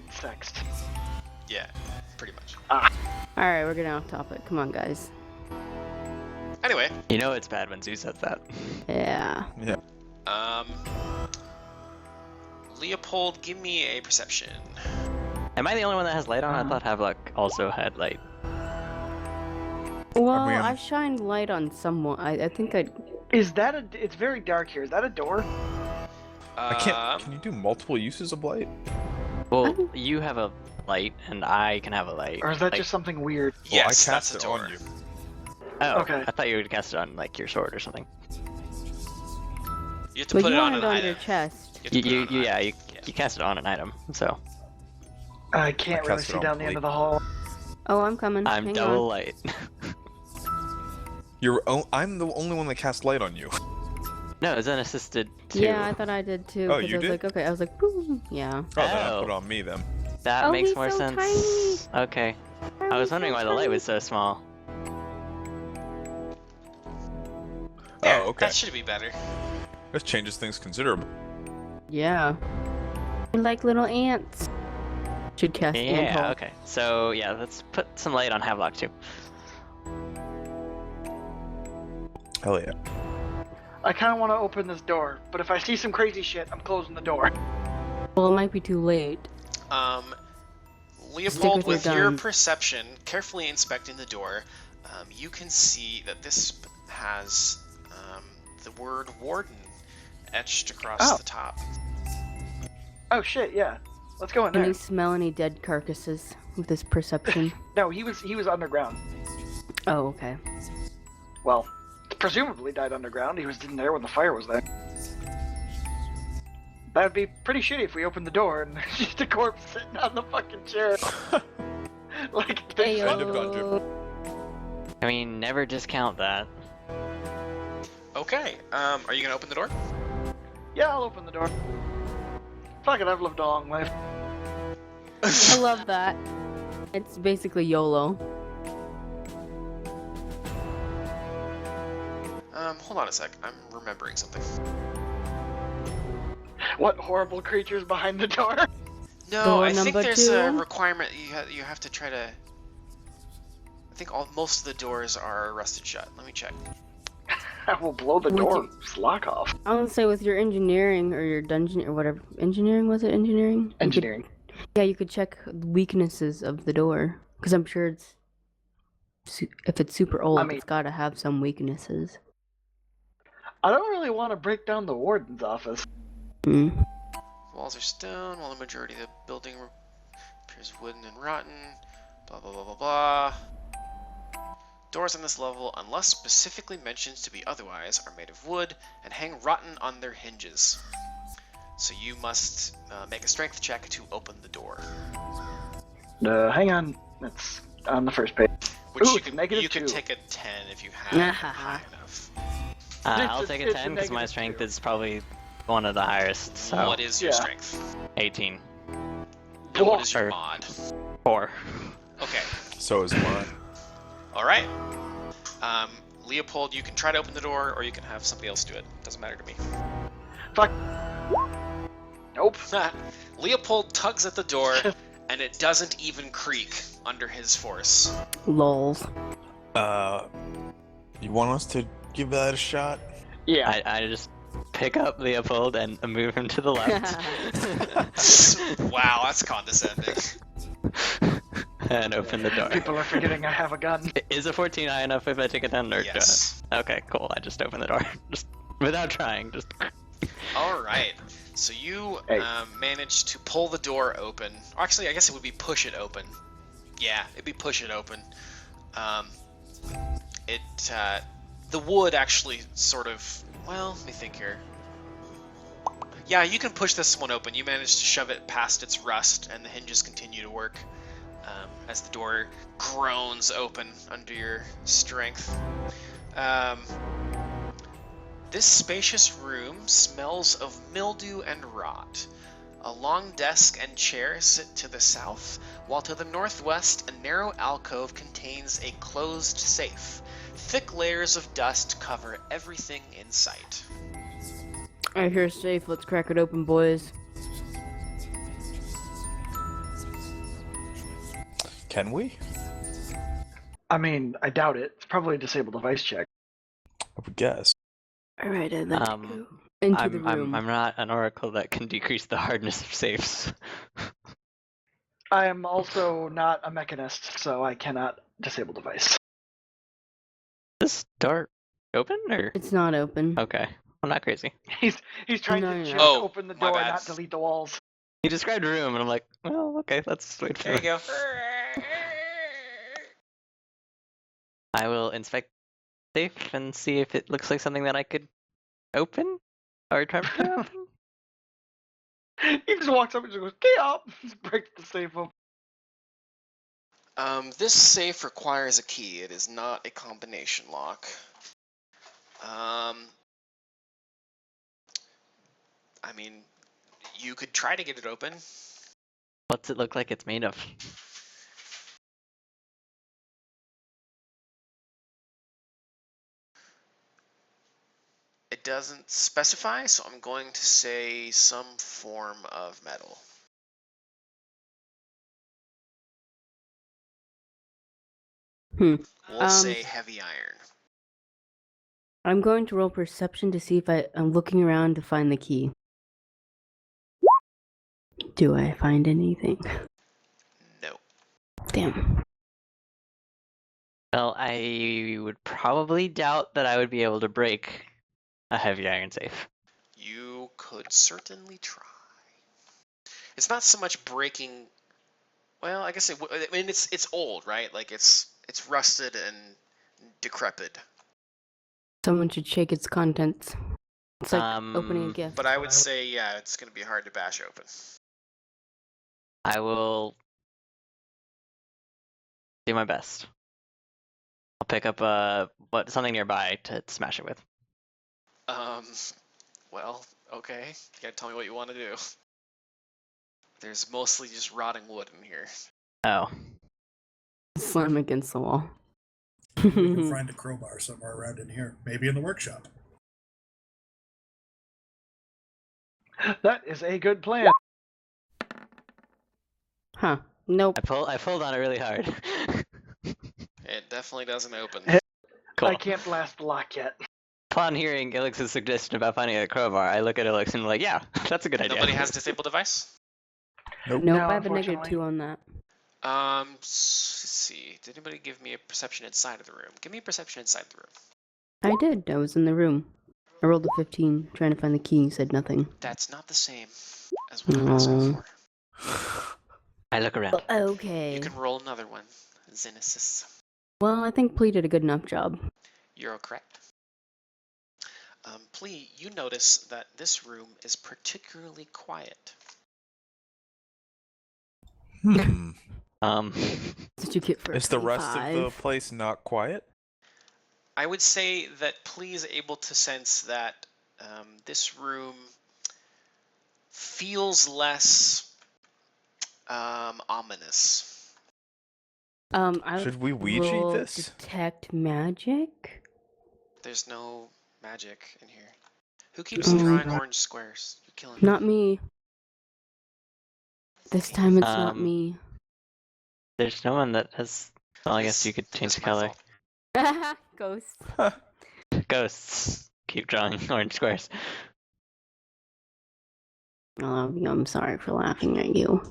sext. Yeah, pretty much. Alright, we're getting off topic. Come on, guys. Anyway, You know it's bad when Zeus says that. Yeah. Yeah. Leopold, give me a perception. Am I the only one that has light on? I thought Havelock also had light. Well, we on- I shined light on someone. I think I. Is that a? It's very dark here. Is that a door? I can't. Can you do multiple uses of light? Well, you have a light, and I can have a light. Or is that Like- just something weird? Yes, well, I that's cast a it door. on you. Oh, Okay. I thought you would cast it on, like, your sword or something. You have to But put you it on wanted an on item. your chest. You have to put it on an item. you cast it on an item, so I can't I really cast it see on down the end plate. of the hall. Oh, I'm coming. I'm Hang double on. light. I'm the only one that cast light on you. No, it's unassisted too. Yeah, I thought I did too. Oh, Because you I was did? like, okay. I was like, boom. Yeah. Oh, then I'll Oh. put it on me then. That Oh, makes he's more so sense. Okay. I was wondering why the light was so small. There, Oh, okay. That should be better. This changes things considerably. Yeah. They're like little ants. Should cast ant Yeah, hole. okay. So, yeah, let's put some light on Havelock too. Hell yeah. I kind of want to open this door, but if I see some crazy shit, I'm closing the door. Well, it might be too late. Leopold, with with your your gun. perception, carefully inspecting the door, you can see that this has the word warden etched across Oh. the top. Oh shit, yeah. Let's go in Can there. you smell any dead carcasses with this perception? No, he was underground. Oh, okay. Well, presumably died underground. He was in there when the fire was there. That would be pretty shitty if we opened the door and there's just a corpse sitting on the fucking chair. Like, End of dungeon. Ayo. I mean, never discount that. Okay, are you gonna open the door? yeah, I'll open the door. Fuck it, I've lived a long life. I love that. It's basically YOLO. Hold on a sec. I'm remembering something. What horrible creatures behind the door? No, Door I think number there's a 2? requirement. You have to try to. I think most of the doors are rusted shut. Let me check. I will blow the Would door. you- Lock off. I would say with your engineering or your dungeon or whatever. Engineering, was it engineering? You could- Engineering. yeah, you could check weaknesses of the door. Because I'm sure it's. If it's super old, mean- it's gotta have some weaknesses. I don't really want to break down the warden's office. Mm. The walls are stone, while the majority of the building appears wooden and rotten. Blah blah blah blah blah. Doors on this level, unless specifically mentioned to be otherwise, are made of wood and hang rotten on their hinges. So you must make a strength check to open the door. Hang on. It's on the first page. Which Ooh, you it's could negative you could 2. take a 10 if you have high enough. I'll It's- take a it's 10 because my negative strength 2. is probably one of the highest. So What is your Yeah. strength? 18. And what is your Or- mod? 4. Okay. So is mine. All right. Leopold, you can try to open the door, or you can have somebody else do it. Doesn't matter to me. Fuck. Nope. Leopold tugs at the door, and it doesn't even creak under his force. Lols. You want us to give that a shot? Yeah. I just pick up Leopold and move him to the left. Wow, that's condescending. And open the door. People are forgetting I have a gun. Is a 14 high enough if I take it down or Yes. Okay, cool. I just open the door. Just without trying. Just All right. So you Hey. managed to pull the door open. Actually, I guess it would be push it open. Yeah, it'd be push it open. The wood actually sort of. Well, let me think here. Yeah, you can push this one open. You managed to shove it past its rust, and the hinges continue to work as the door groans open under your strength. This spacious room smells of mildew and rot. A long desk and chair sit to the south, while to the northwest a narrow alcove contains a closed safe. Thick layers of dust cover everything in sight. I hear safe. Let's crack it open, boys. Can we? I mean, I doubt it. It's probably a disabled device check. I would guess. All right, I'd like to Um, go into the room. I'm not an oracle that can decrease the hardness of safes. I am also not a mechanist, so I cannot disable device. This door open or It's not open. okay? I'm not crazy. He's trying No, to no, just no. Oh, open the my door, bad. not delete the walls. He described a room, and I'm like, well, okay, let's wait for There you it. go. I will inspect the safe and see if it looks like something that I could open or try to open. He just walks up and just goes, "Get up!" Just breaks the safe open. This safe requires a key. It is not a combination lock. I mean, you could try to get it open. What's it look like it's made of? It doesn't specify, so I'm going to say some form of metal. Hmm. We'll say heavy iron. I'm going to roll perception to see if I'm looking around to find the key. Do I find anything? No. Damn. Well, I would probably doubt that I would be able to break a heavy iron safe. You could certainly try. It's not so much breaking. Well, I guess I mean, it's old, right? Like it's rusted and decrepit. Someone should shake its contents. It's like opening a gift. But I would say, yeah, it's going to be hard to bash open. I will do my best. I'll pick up something nearby to smash it with. Well, okay. You gotta tell me what you want to do. There's mostly just rotting wood in here. Oh. Slam against the wall. We can find a crowbar somewhere around in here. Maybe in the workshop. That is a good plan. Huh. Nope. I pulled on it really hard. It definitely doesn't open. Cool. I can't blast the lock yet. Upon hearing Ilix's suggestion about finding a crowbar, I look at Ilix and I'm like, yeah, that's a good idea. Nobody has disabled device? Nope, No, I have a negative unfortunately. 2 on that. Let's see. Did anybody give me a perception inside of the room? Give me a perception inside the room. I did. I was in the room. I rolled a 15, trying to find the key. Said nothing. That's not the same as what I'm asking for. I look around. Okay. You can roll another one. Xenesis. Well, I think Plea did a good enough job. You're correct. Plea, you notice that this room is particularly quiet. Did you get for Is the rest of the 25? place not quiet? I would say that Plea is able to sense that this room feels less ominous. Should we Ouija roll this? Detect magic? There's no magic in here. Who keeps drawing orange squares? You're killing me. Not me. This time it's not me. There's no one that has. Well, I guess you could change the color. Ghost. Ghosts keep drawing orange squares. I'm sorry for laughing at you.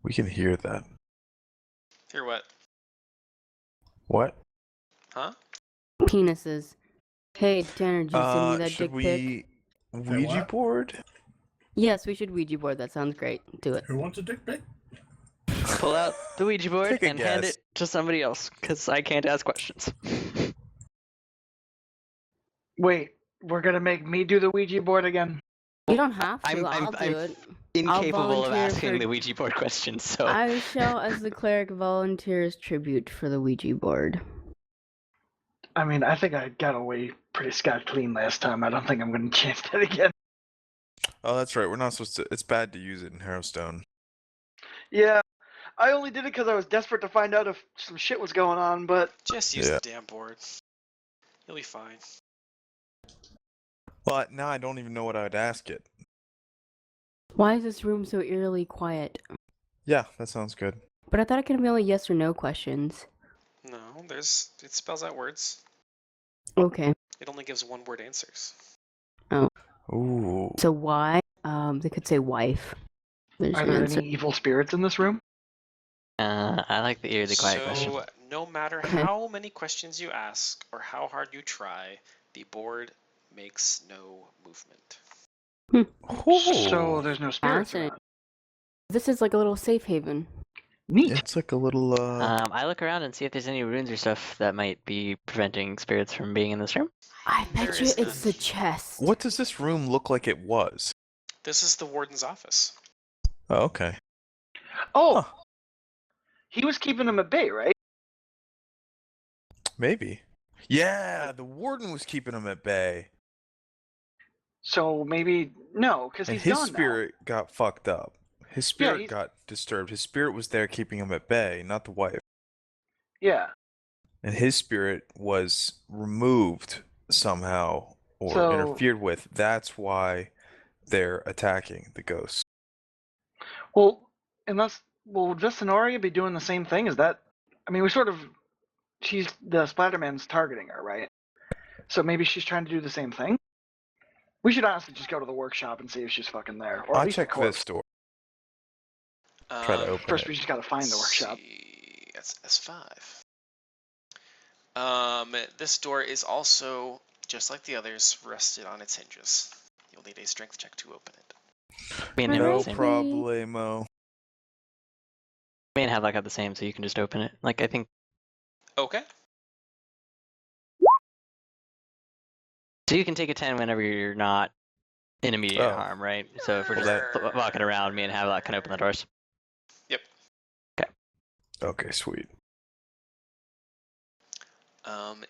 We can hear that. Hear what? What? Huh? Penises. Hey, Tanner, did you send me that should dick we pic? Ouija what? board? Yes, we should Ouija board. That sounds great. Do it. Who wants a dick pic? Pull out the Ouija board Take a and hand guess. it to somebody else, because I can't ask questions. Wait, we're gonna make me do the Ouija board again? You don't have to. I'm I'll do it. incapable of volunteer asking for- the Ouija board questions, so I shall, as the cleric, volunteer as tribute for the Ouija board. I mean, I think I got away pretty scot clean last time. I don't think I'm gonna chance that again. Oh, that's right. We're not supposed to. It's bad to use it in Harrowstone. Yeah, I only did it because I was desperate to find out if some shit was going on, but Just use Yeah. the damn board. You'll be fine. But now I don't even know what I would ask it. Why is this room so eerily quiet? Yeah, that sounds good. But I thought it could be only yes or no questions. No, it spells out words. Okay. It only gives one word answers. Ooh. So why? They could say wife. There's are your there answer. any evil spirits in this room? I like the eerily quiet So, question. no matter Okay. how many questions you ask or how hard you try, the board makes no movement. Ooh. So there's no spirits Fascinating. around. This is like a little safe haven. Neat. It's like a little I look around and see if there's any runes or stuff that might be preventing spirits from being in this room. I There bet you is it's none. the chest. What does this room look like it was? This is the warden's office. Oh, okay. Oh, Huh. he was keeping him at bay, right? Maybe. Yeah, the warden was keeping him at bay. So maybe no, because And he's his gone spirit got fucked up. His Yeah, spirit he's- got disturbed. His spirit was there keeping him at bay, not the wife. now. Yeah. And his spirit was removed somehow or So- interfered with. That's why they're attacking the ghosts. Well, unless will Vesorianna be doing the same thing? Is that? I mean, she's the Splatterman's targeting her, right? So maybe she's trying to do the same thing. We should honestly just go to the workshop and see if she's fucking there, or at I'll least the check corpse. this door. Try to open First, it. we just gotta find the let's workshop. see. That's S5. This door is also, just like the others, rested on its hinges. You'll need a strength check to open it. Me and him are No the same. problemo. Me and Havelock have the same, so you can just open it. Like, I think. Okay. So you can take a 10 whenever you're not in immediate Oh. harm, right? So if we're Well, just walking around, me and Havelock can open the doors. Okay, sweet.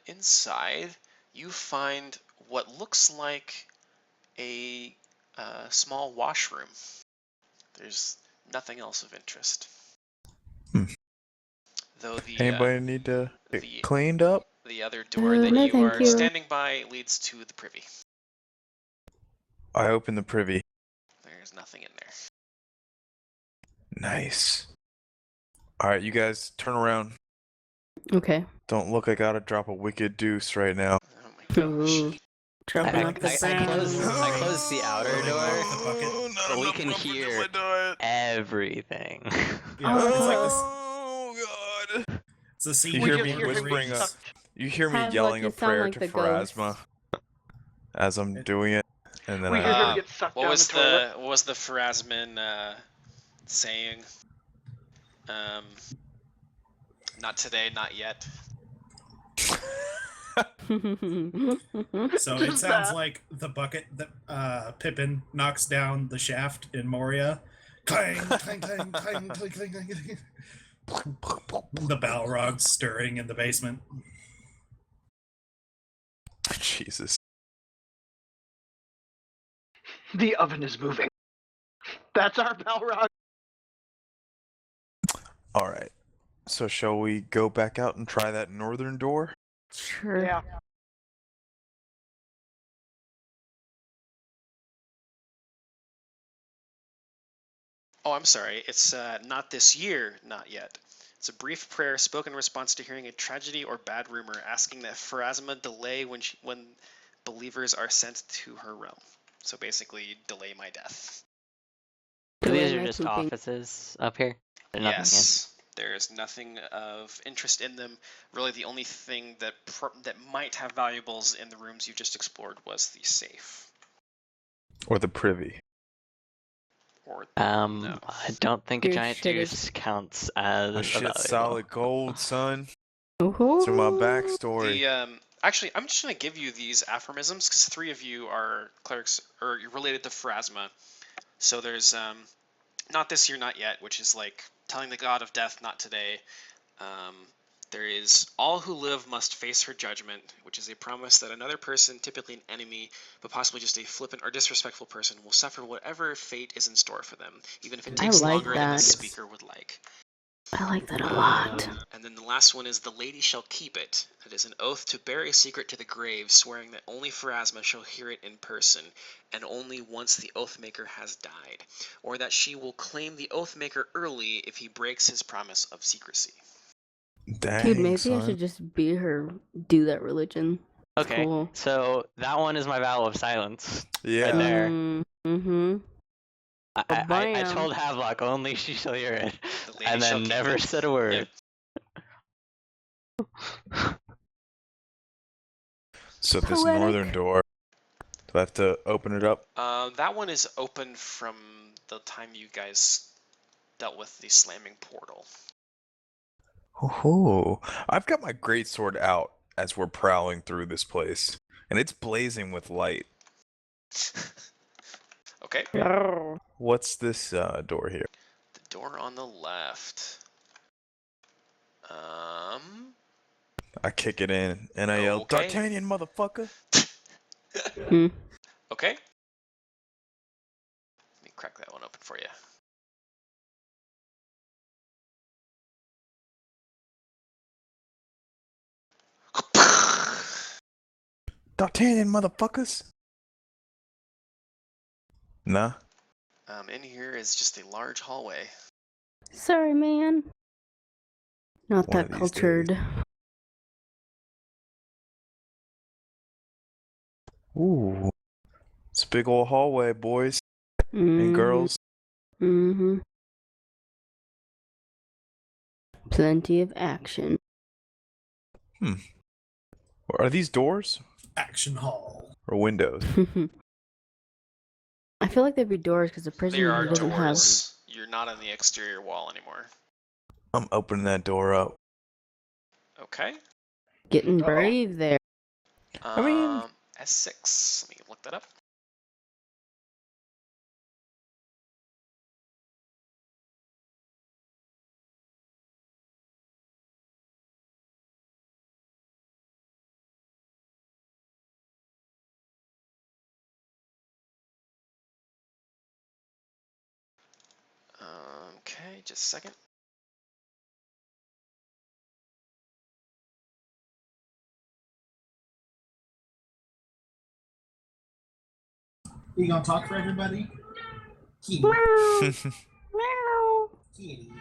Inside, you find what looks like a small washroom. There's nothing else of interest. Hmm. Though the Anybody need to get the- cleaned up? the other door that no, you thank are you. standing by leads to the privy. I open the privy. There's nothing in there. Nice. Alright, you guys turn around. Okay. Don't look, I gotta drop a wicked deuce right now. Oh my gosh. Ooh. Dropping I off the closed the outer Rolling door, off the bucket. not but we enough can comfort in hear my diet. everything. Yeah, it's like this. Oh god. It's the scene You We hear just me hear him whispering being up. sucked. You hear me Havelock, yelling you a sound prayer like to the ghost. Pharasma as I'm doing it, and then We hear I him get sucked What down was the toilet. what was the Pharasman saying? Not today, not yet. So it Just sounds that. like the bucket that Pippin knocks down the shaft in Moria. Clang, clang, clang, clang, clang, clang, clang. The Balrog stirring in the basement. Jesus. The oven is moving. That's our Balrog. All right. So shall we go back out and try that northern door? Sure. Yeah. Oh, I'm sorry. It's not this year, not yet. It's a brief prayer spoken in response to hearing a tragedy or bad rumor, asking that Pharasma delay when believers are sent to her realm. So basically, delay my death. So these Delay are my just pooping. offices up here? There's nothing Yes, there's nothing of interest in them. Really, the only thing that might have valuables in the rooms you just explored was the safe. Or the privy? Or No. I don't think a Your giant shit is- deuce counts as My a shit's valuable. solid gold, son. Ooh. Through my backstory. the actually, I'm just gonna give you these aphorisms because 3 of you are clerics or you're related to Pharasma. So there's not this year, not yet, which is like telling the god of death, not today. There is all who live must face her judgment, which is a promise that another person, typically an enemy, but possibly just a flippant or disrespectful person, will suffer whatever fate is in store for them, even if it I takes like longer than the that. speaker would like. I like that a lot. And then the last one is the lady shall keep it. It is an oath to bear a secret to the grave, swearing that only Pharasma shall hear it in person, and only once the oathmaker has died, or that she will claim the oathmaker early if he breaks his promise of secrecy. Dang, Dude, maybe son. I should just be her, do that religion. It's Okay, cool. so that one is my vow of silence. Yeah. Right there. Mm-hmm. I Bam. told Havelock only she shall hear it, The lady and shall then keep never it. said a word. So this Poetic. northern door, do I have to open it up? That one is open from the time you guys dealt with the slamming portal. Oh, I've got my greatsword out as we're prowling through this place, and it's blazing with light. Okay. What's this door here? The door on the left. I kick it in, and I yell, Okay. "D'Artagnan, motherfucker!" Okay. Let me crack that one open for you. "D'Artagnan, motherfuckers!" Nah. In here is just a large hallway. Sorry, man. Not One that of these cultured. Ooh, it's a big old hallway, boys and Mm-hmm. girls. Mm-hmm. Plenty of action. Are these doors Action Hall. or windows? I feel like there'd be doors because the There prisoner are doesn't have. doors. You're not on the exterior wall anymore. I'm opening that door up. Okay. Getting brave there. I mean- S6. Let me look that up. Okay, just a second. You gonna talk for everybody? Kitty. Meow. Meow. Kitty.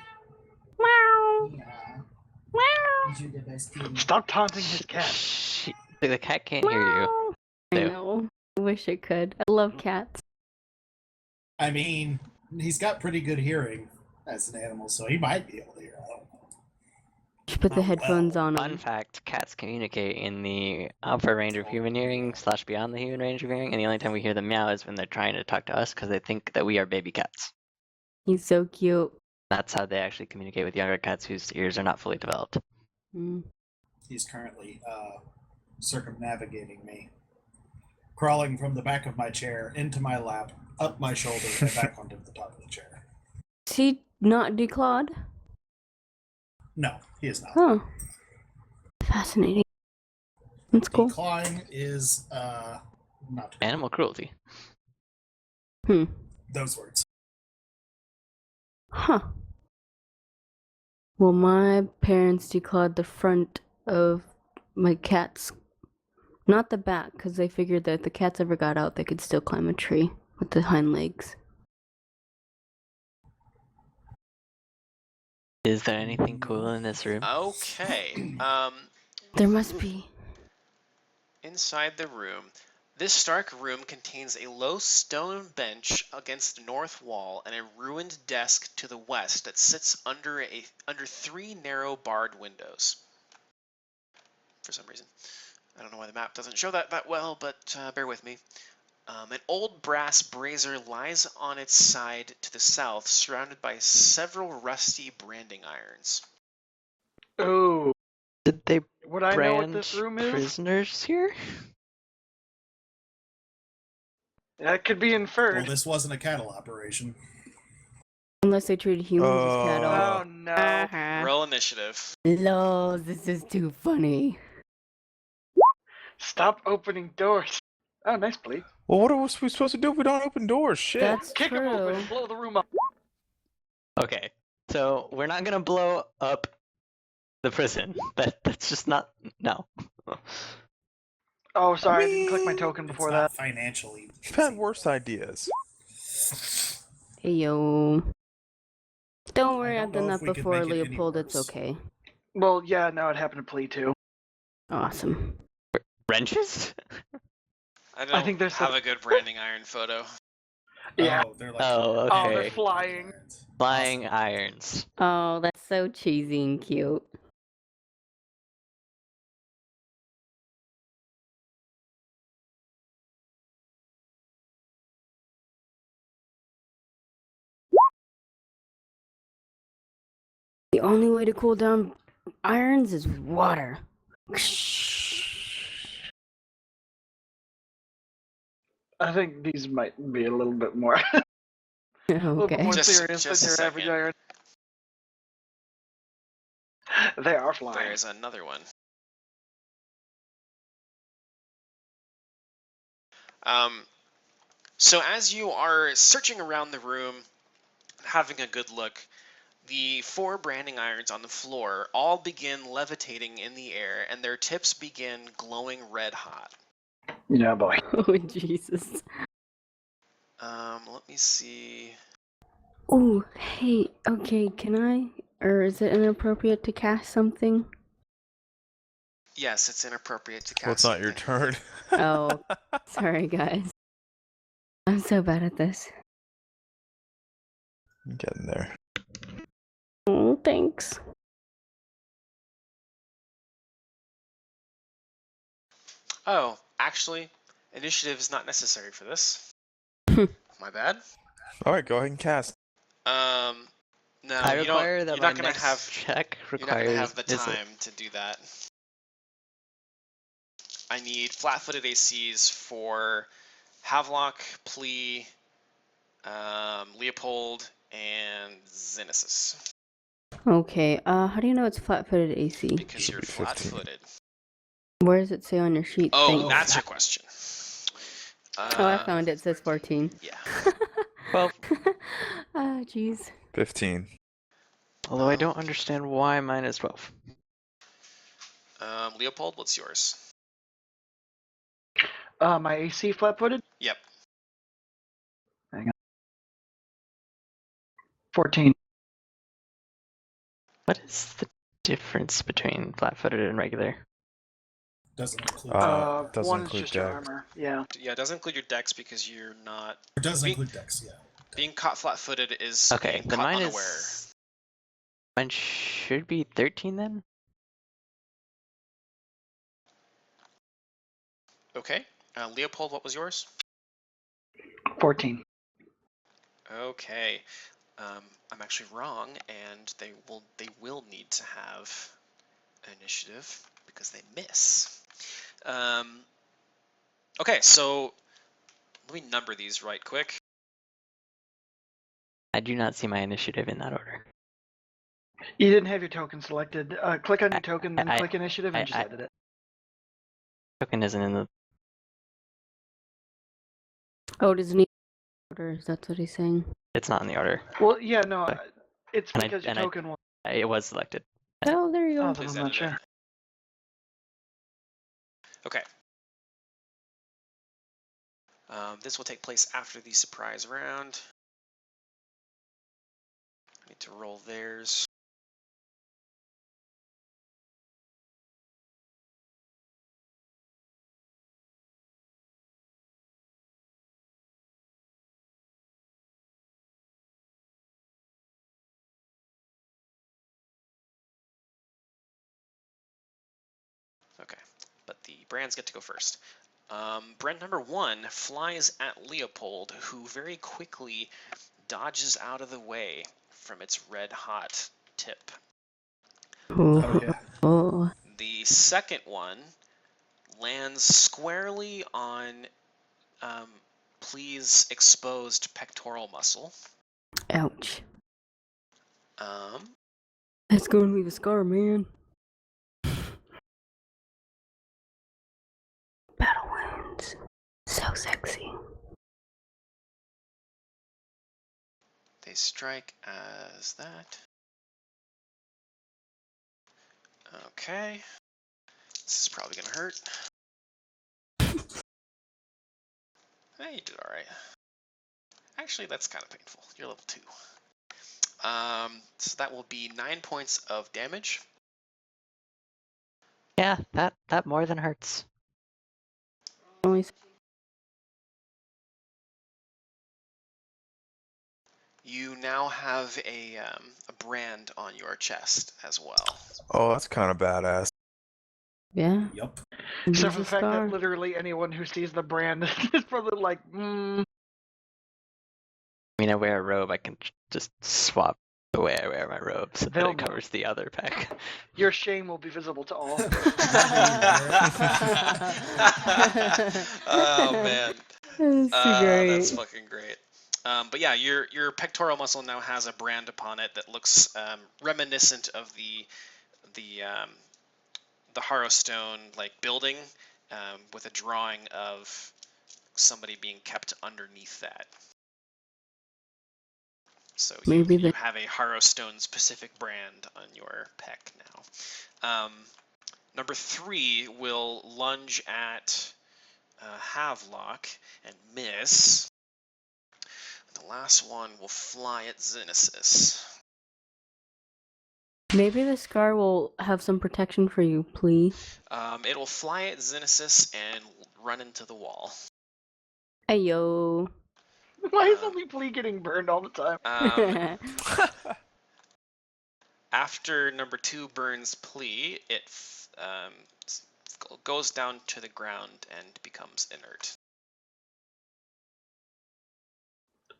Meow. Yeah. Meow. You're the best kitty. Stop taunting his cat. Shh. The cat can't hear you. Meow. I No. know. I wish I could. I love cats. I mean, he's got pretty good hearing as an animal, so he might be able to hear. I don't know. Should put the Oh, headphones well. on Fun him. fact, cats communicate in the upper range of human hearing / beyond the human range of hearing, and the only time we hear them meow is when they're trying to talk to us because they think that we are baby cats. He's so cute. That's how they actually communicate with younger cats whose ears are not fully developed. Mm. He's currently circumnavigating me, crawling from the back of my chair into my lap, up my shoulder, and back onto the top of the chair. Is he not declawed? No, he is not. Huh. Fascinating. That's cool. Decline is not Animal cruelty. those words. Huh. Well, my parents declawed the front of my cat's, not the back, because they figured that if the cats ever got out, they could still climb a tree with the hind legs. Is there anything cool in this room? Okay. There must be. Inside the room, this dark room contains a low stone bench against the north wall and a ruined desk to the west that sits under 3 narrow barred windows. For some reason, I don't know why the map doesn't show that well, but bear with me. An old brass brazier lies on its side to the south, surrounded by several rusty branding irons. Oh, Did they would I know what brand this room is? prisoners here? That could be Well, inferred. this wasn't a cattle operation. Unless they treated humans as cattle. Oh no. Uh-huh. Roll initiative. Lol, this is too funny. Stop opening doors. Oh, nice bleed. Well, what are we supposed to do if we don't open doors? Shit. That's Kick him open true. and blow the room up. Okay, so we're not gonna blow up the prison. That's just not. No. Oh, sorry, I didn't click my token It's before not that. financially. I've had worse ideas. Hey yo. Don't worry, I I've don't done know if that we could before, make it any Leopold. It's worse. okay. Well, yeah, no, it happened to Plea too. Awesome. Wrenches? I don't think there's have a good branding iron photo. Yeah. Oh, they're like. Oh, Oh, they're okay. flying. Flying irons. Oh, that's so cheesy and cute. The only way to cool down irons is water. I think these might be a little bit more, a little bit Okay. more Just- serious just than a your average second. iron. They are flying. There's another one. So as you are searching around the room, having a good look, the 4 branding irons on the floor all begin levitating in the air, and their tips begin glowing red hot. Yeah, boy. Oh, Jesus. Let me see. Oh, hey, okay, can I? Or is it inappropriate to cast something? Yes, it's inappropriate to cast. Well, it's not your something. turn. Oh, sorry, guys. I'm so bad at this. I'm getting there. Oh, thanks. Oh, actually, initiative is not necessary for this. My bad. All right, go ahead and cast. No, I you require don't. that You're my not gonna next have. check You're not requires gonna have the is it- time to do that. I need flat-footed ACs for Havelock, Plea, Leopold, and Xenesis. Okay, how do you know it's flat-footed AC? Because Should you're be 15. flat-footed. Where does it say on your sheet? Oh, Thanks. that's your question. Oh, I found it. It says 14. Yeah. 12. Ah, jeez. 15. Although I don't understand why mine is 12. Leopold, what's yours? My AC flat-footed? Yep. 14. What is the difference between flat-footed and regular? Doesn't include. Doesn't One is include just your dex. armor. Yeah. Yeah, it doesn't include your dex because you're not. It does Be- include dex, yeah. Being caught flat-footed is Okay, being then caught mine unaware. is. Mine should be 13 then? Okay. Leopold, what was yours? 14. Okay. I'm actually wrong, and they will need to have initiative because they miss. Okay, so let me number these right quick. I do not see my initiative in that order. You didn't have your token selected. Click on your token, then I- click initiative, and just I- edit it. Token isn't in the. Oh, does it need orders? That's what he's saying. It's not in the order. Well, yeah, no, it's And I- because your and I- token was. It was selected. Oh, there you Oh, go. then Please I'm not edit it. sure. Okay. This will take place after the surprise round. I need to roll theirs. Okay, but the brands get to go first. Brand number 1 flies at Leopold, who very quickly dodges out of the way from its red hot tip. Oh, yeah. Oh. The second one lands squarely on Plea's exposed pectoral muscle. Ouch. Um, That's going to leave a scar, man. Battle wounds. So sexy. they strike as that. Okay. This is probably gonna hurt. Hey, you did alright. Actually, that's kind of painful. You're level 2. So that will be 9 points of damage. Yeah, that more than hurts. Always. You now have a brand on your chest as well. Oh, that's kind of badass. Yeah. Yup. Except Leaves for a the fact scar. that literally anyone who sees the brand is probably like, I mean, I wear a robe. I can just swap wear my robe so that They'll it know. covers the other peck. Your shame will be visible to all. Oh man. That's great. That's fucking great. But yeah, your pectoral muscle now has a brand upon it that looks reminiscent of the Harrowstone building, with a drawing of somebody being kept underneath that. So Maybe you the- have a Harrowstone specific brand on your pec now. Number 3 will lunge at Havelock and miss. The last one will fly at Xenesis. Maybe the scar will have some protection for you, please. It will fly at Xenesis and run into the wall. Ayo. Why is only Flea getting burned all the time? After number 2 burns Plea, it goes down to the ground and becomes inert.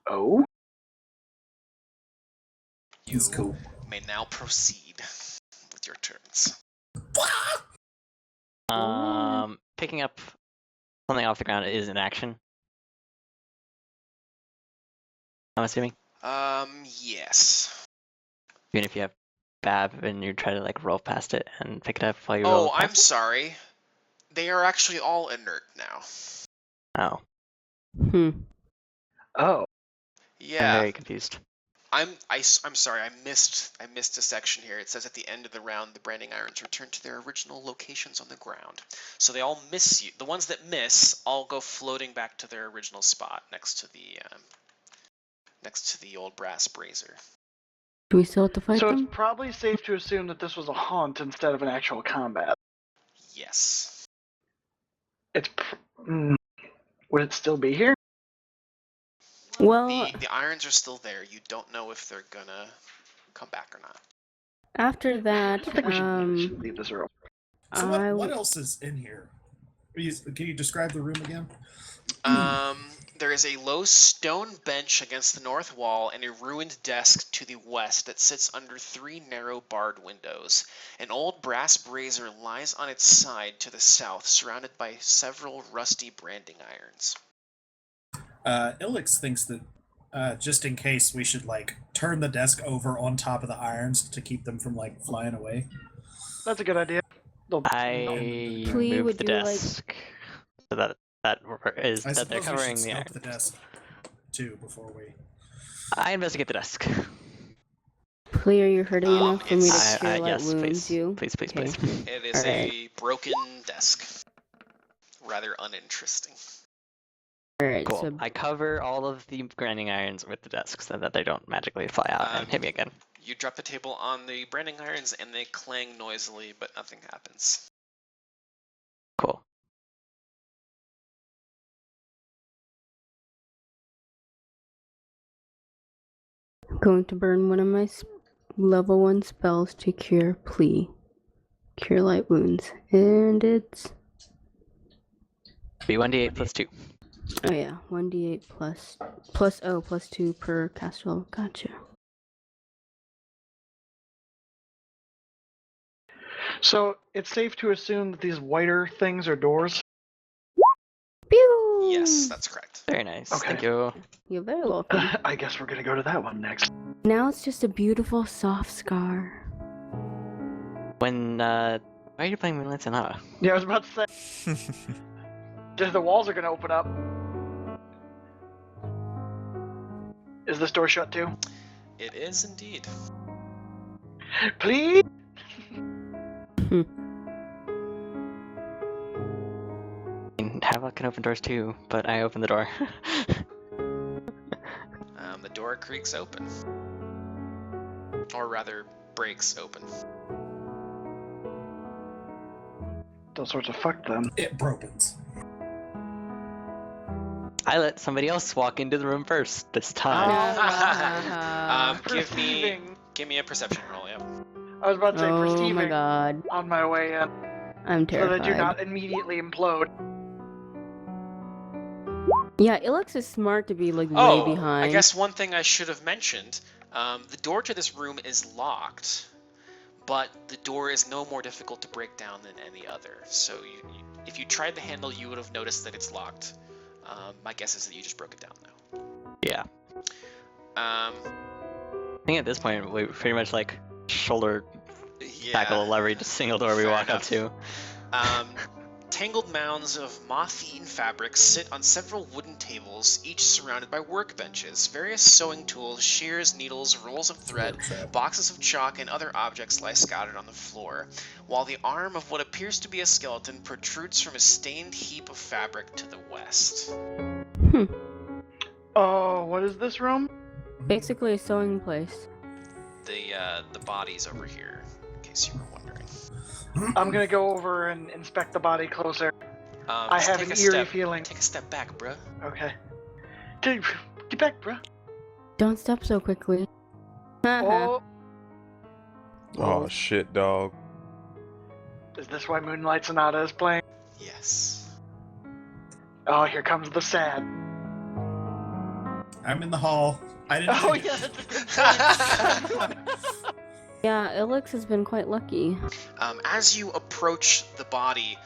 Oh? You That's cool. may now proceed with your turns. Picking up something off the ground is an action. I'm assuming. Yes. Even if you have Bab and you try to roll past it and pick it up while you Oh, roll I'm past sorry. They are actually all inert now. it? Oh, Oh. I'm Yeah. very confused. I'm sorry. I missed a section here. It says at the end of the round, the branding irons return to their original locations on the ground. So they all miss you. The ones that miss all go floating back to their original spot next to the old brass brazier. Do we still have to fight So them? it's probably safe to assume that this was a haunt instead of an actual combat. Yes. It's. Would it still be here? Well, The irons are still there. You don't know if they're gonna come back or not. after I that, don't think we should leave this room. So I what else is in here? Can you describe the room again? There is a low stone bench against the north wall and a ruined desk to the west that sits under 3 narrow barred windows. An old brass brazier lies on its side to the south, surrounded by several rusty branding irons. Ilix thinks that just in case we should turn the desk over on top of the irons to keep them from flying away. That's a good idea. I Plea, moved would the you like- desk so that is I that they're suppose we covering should the scope the irons. desk too before we. I investigate the desk. Plea, are you hurting enough for me to it's- cure light yes, wounds please. you? Please, Okay. please. It is Alright. a broken desk. Rather uninteresting. Alright, Cool. so I cover all of the grinding irons with the desk so that they don't magically fly out and hit me again. You drop the table on the branding irons and they clang noisily, but nothing happens. Cool. I'm going to burn one of my level 1 spells to cure Plea. Cure light wounds. And it's... B1d8 plus 2. Oh yeah, 1d8 plus 2 per cast level. Gotcha. So it's safe to assume that these whiter things are doors. Pew! Yes, that's correct. Very nice. Okay. Thank you. You're very welcome. I guess we're gonna go to that one next. Now it's just a beautiful soft scar. When why are you playing Moonlight Sonata? Yeah, I was about to say. The walls are gonna open up. Is this door shut too? It is indeed. Please. Havelock can open doors too, but I open the door. The door creaks open. Or rather, breaks open. Those sorts of fuck them. It brokens. I let somebody else walk into the room first this time. Give me a perception roll, yeah. I was about to say Oh perceiving my god. on my way in, I'm so terrified. that you not immediately implode. Yeah, Ilix is smart to be way Oh, behind. I guess one thing I should have mentioned. The door to this room is locked, but the door is no more difficult to break down than any other. So if you tried the handle, you would have noticed that it's locked. My guess is that you just broke it down now. Yeah. Um, I think at this point we pretty much like shoulder yeah. tackle a lever, just single door we Fair walk enough. up to. Tangled mounds of moth-eaten fabrics sit on several wooden tables, each surrounded by workbenches. Various sewing tools, shears, needles, rolls of thread, boxes of chalk, and other objects lie scattered on the floor, while the arm of what appears to be a skeleton protrudes from a stained heap of fabric to the west. Oh, what is this room? Basically a sewing place. The body's over here, in case you were wondering. I'm gonna go over and inspect the body closer. I Just have take an a eerie step- feeling. Take a step back, bruh. Okay. Dude, get back, bro. Don't step so quickly. Oh, Oh shit, dog. is this why Moonlight Sonata is playing? Yes. Oh, here comes the sad. I'm in the hall. I didn't. Oh yeah, that's a good point. Yeah, Ilix has been quite lucky. As you approach the body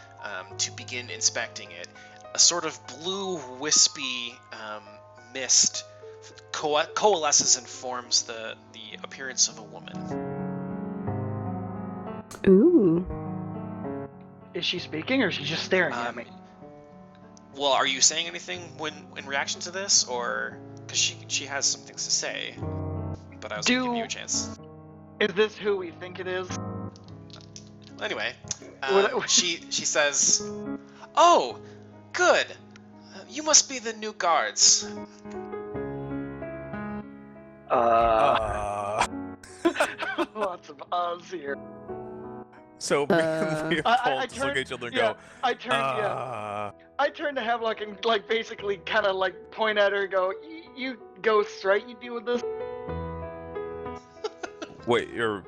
to begin inspecting it, a sort of blue, wispy mist coalesces and forms the appearance of a woman. Ooh. Is she speaking or is she just staring at me? Well, are you saying anything in reaction to this, or because she has some things to say? But I was gonna give you a chance. Is this who we think it is? Anyway, What- she says, "Oh, good. You must be the new guards." Lots of us here. So me and Leopold I just look at turned- each other and yeah, go, I turned to Hemlock and like basically kind of like point at her and go, "You ghosts, right? You deal with this." wait, are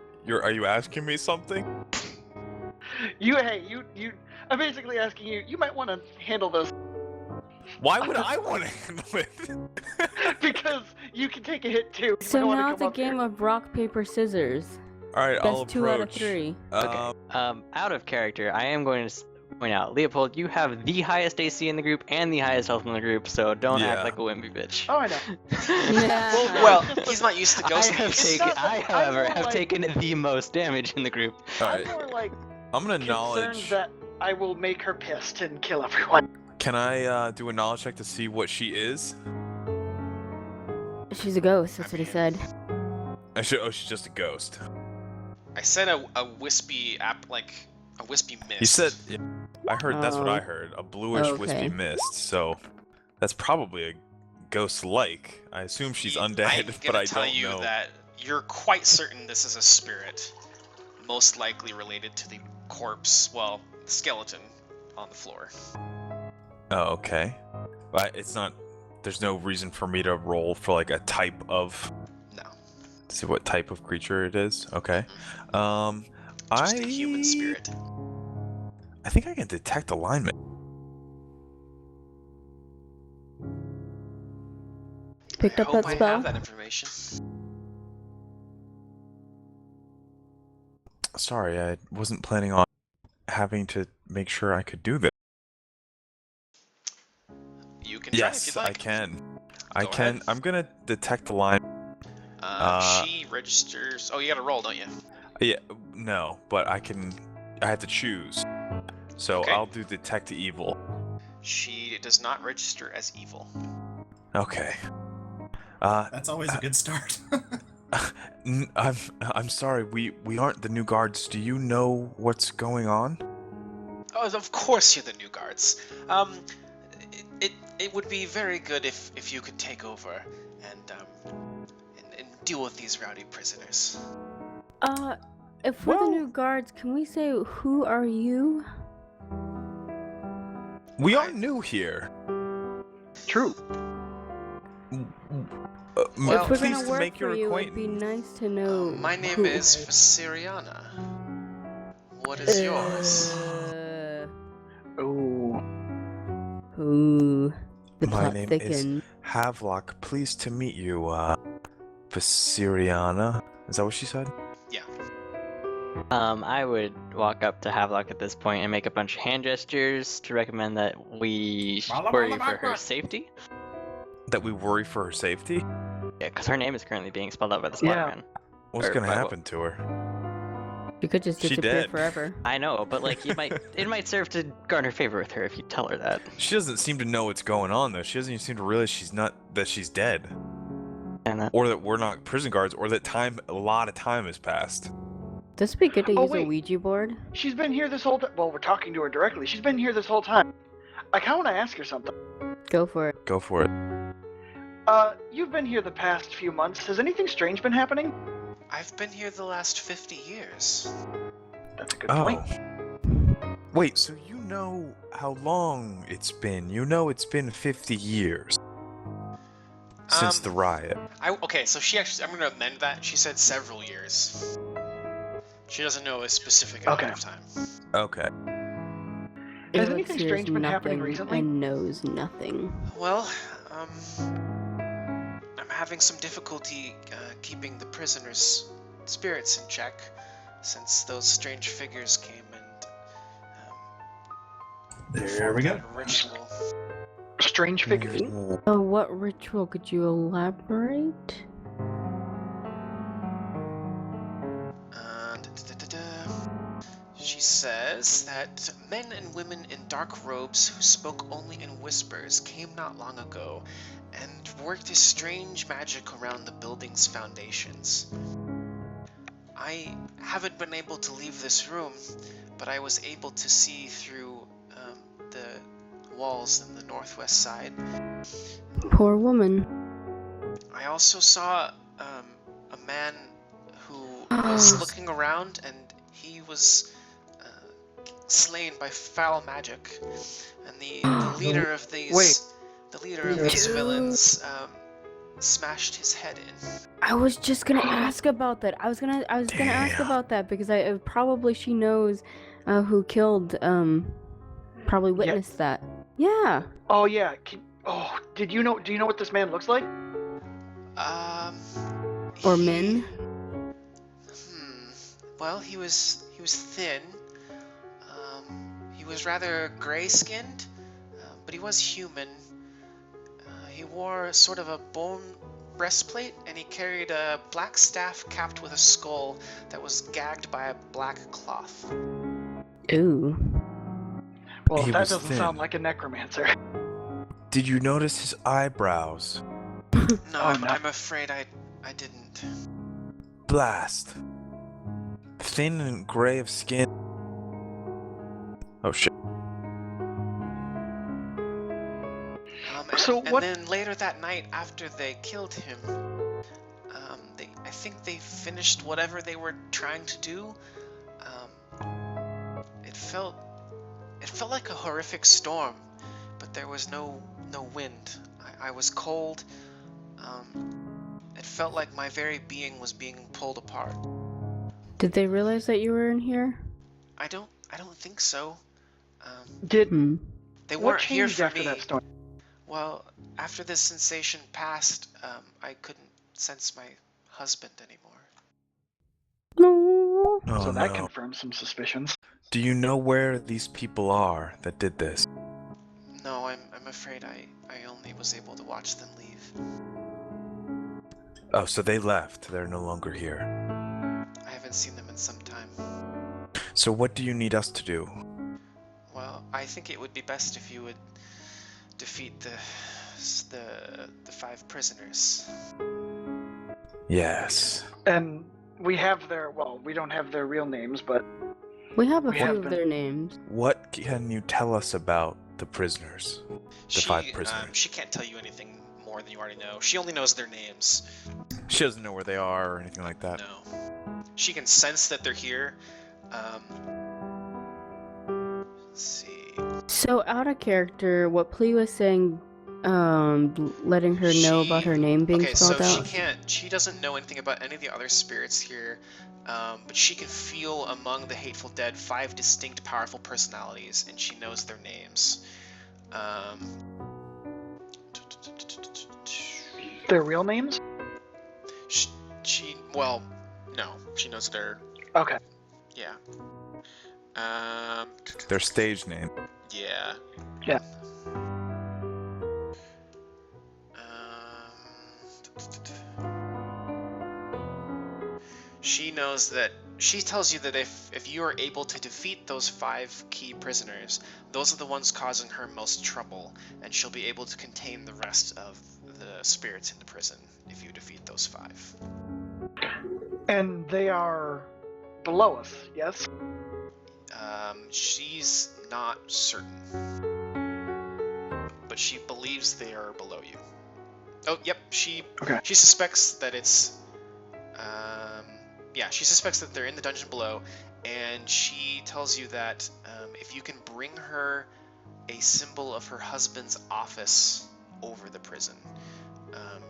you asking me something? You I'm basically asking you. You might want to handle this Why would I want to handle it? because you can take a hit too. You So might wanna now come it's a up here. game of rock, paper, scissors. Alright, I'll Best 2 out of approach. 3. Okay. Out of character, I am going to point out, Leopold, you have the highest AC in the group and the highest health in the group, so don't Yeah. act like a wimpy bitch. Oh, I know. Yeah. Well, he's not used to I ghost have movies. taken, I, however, I'm have like- taken the most damage in the group. Alright, I'm more like I'm gonna concerned knowledge. that I will make her pissed and kill everyone. Can I do a knowledge check to see what she is? She's a ghost, that's what he said. Oh, she's just a ghost. I said a wispy a wispy mist. You said, yeah, I heard. That's what I Oh. heard. A bluish wispy Okay. mist. So that's probably a ghost-like. I assume she's I'm undead, gonna but I tell don't you know. that you're quite certain this is a spirit, most likely related to the corpse, well, the skeleton on the floor. Oh, okay. But it's not. There's no reason for me to roll for like a type of. No. To see what type of creature it is. Okay. Just a human spirit. I think I can detect alignment. Picked I up hope that I spell. have that information. Sorry, I wasn't planning on having to make sure I could do this. You can try if Yes, you'd like. I can. I Go can. ahead. I'm gonna detect alignment. She registers. Oh, you gotta roll, don't you? Yeah, no, but I can. I have to choose. So Okay. I'll do detect evil. She does not register as evil. Okay. That's always a good start. I'm sorry. We aren't the new guards. Do you know what's going on? Oh, of course you're the new guards. It would be very good if you could take over and deal with these rowdy prisoners. If we're the Well- new guards, can we say, who are you? We are new here. True. Well, if we're pleased gonna to work make for your you, acquaintance. it'd be nice to know. My name who- is Vesorianna. What is yours? Ooh. Ooh. The My plot name is thickens. Havelock. Pleased to meet you. Vesorianna. Is that what she said? Yeah. I would walk up to Havelock at this point and make a bunch of hand gestures to recommend that we worry for her safety. That we worry for her safety? Yeah, because her name is currently being spelled out by the Yeah. Slaughterman. What's Or gonna by happen to her? You could just She disappear dead. forever. I know, but like it might serve to garner favor with her if you tell her that. She doesn't seem to know what's going on though. She doesn't even seem to realize she's dead. And that, Or that we're not prison guards, or that a lot of time has passed. This would be good to Oh, use a wait. Ouija board. She's been here this whole time. Well, we're talking to her directly. She's been here this whole time. I kind of want to ask her something. Go for it. Go for it. You've been here the past few months. Has anything strange been happening? I've been here the last 50 years. That's a good Oh. point. Wait, so you know how long it's been? You know it's been 50 years since the riot. Okay, so I'm gonna amend that. She said several years. She doesn't know a specific amount Okay. of time. Okay. Has Elixir anything is strange been happening nothing recently? And knows nothing. Well, I'm having some difficulty keeping the prisoners' spirits in check since those strange figures came and There performed we go. that ritual. Strange figures. So what ritual could you elaborate? She says that men and women in dark robes who spoke only in whispers came not long ago and worked a strange magic around the building's foundations. I haven't been able to leave this room, but I was able to see through the walls in the northwest side. Poor woman. I also saw a man who was looking around, and he was slain by foul magic. And the leader of these villains smashed his head in. I was just gonna ask about that. I was gonna ask about that because probably she knows who killed probably witnessed that. Yeah. Oh yeah. Do you know what this man looks like? Or men. Well, he was thin. He was rather gray-skinned, but he was human. He wore sort of a bone breastplate, and he carried a black staff capped with a skull that was gagged by a black cloth. Ooh. Well, He that was doesn't thin. sound like a necromancer. Did you notice his eyebrows? No, Oh, I'm afraid I didn't. Blast. Thin and gray of skin. Oh shit. So and what- then later that night, after they killed him, I think they finished whatever they were trying to do. It felt like a horrific storm, but there was no wind. I was cold. It felt like my very being was being pulled apart. Did they realize that you were in here? I don't think so. Did They what weren't here changed for after me. that storm? Well, after this sensation passed, I couldn't sense my husband anymore. No. Oh So that no. confirms some suspicions. Do you know where these people are that did this? No, I'm afraid I only was able to watch them leave. Oh, so they left. They're no longer here. I haven't seen them in some time. So what do you need us to do? Well, I think it would be best if you would defeat the 5 prisoners. Yes. And we have we don't have their real names, but We have a We few have of been- their names. What can you tell us about the prisoners? The 5 prisoners. She can't tell you anything more than you already know. She only knows their names. She doesn't know where they are or anything like that. No. She can sense that they're here. Let's see. So out of character, what Plea was saying, letting her know about her name being Okay, so spelled out. she doesn't know anything about any of the other spirits here, but she can feel among the hateful dead 5 distinct powerful personalities, and she knows their names. their real names? Well, no. She knows their... Okay. Yeah. Their stage name. Yeah. Yeah. She knows that... She tells you that if you are able to defeat those 5 key prisoners, those are the ones causing her most trouble, and she'll be able to contain the rest of the spirits in the prison if you defeat those 5. And they are below us, yes? She's not certain. But she believes they are below you. Oh, yep, she suspects that it's... yeah, she suspects that they're in the dungeon below, and she tells you that if you can bring her a symbol of her husband's office over the prison,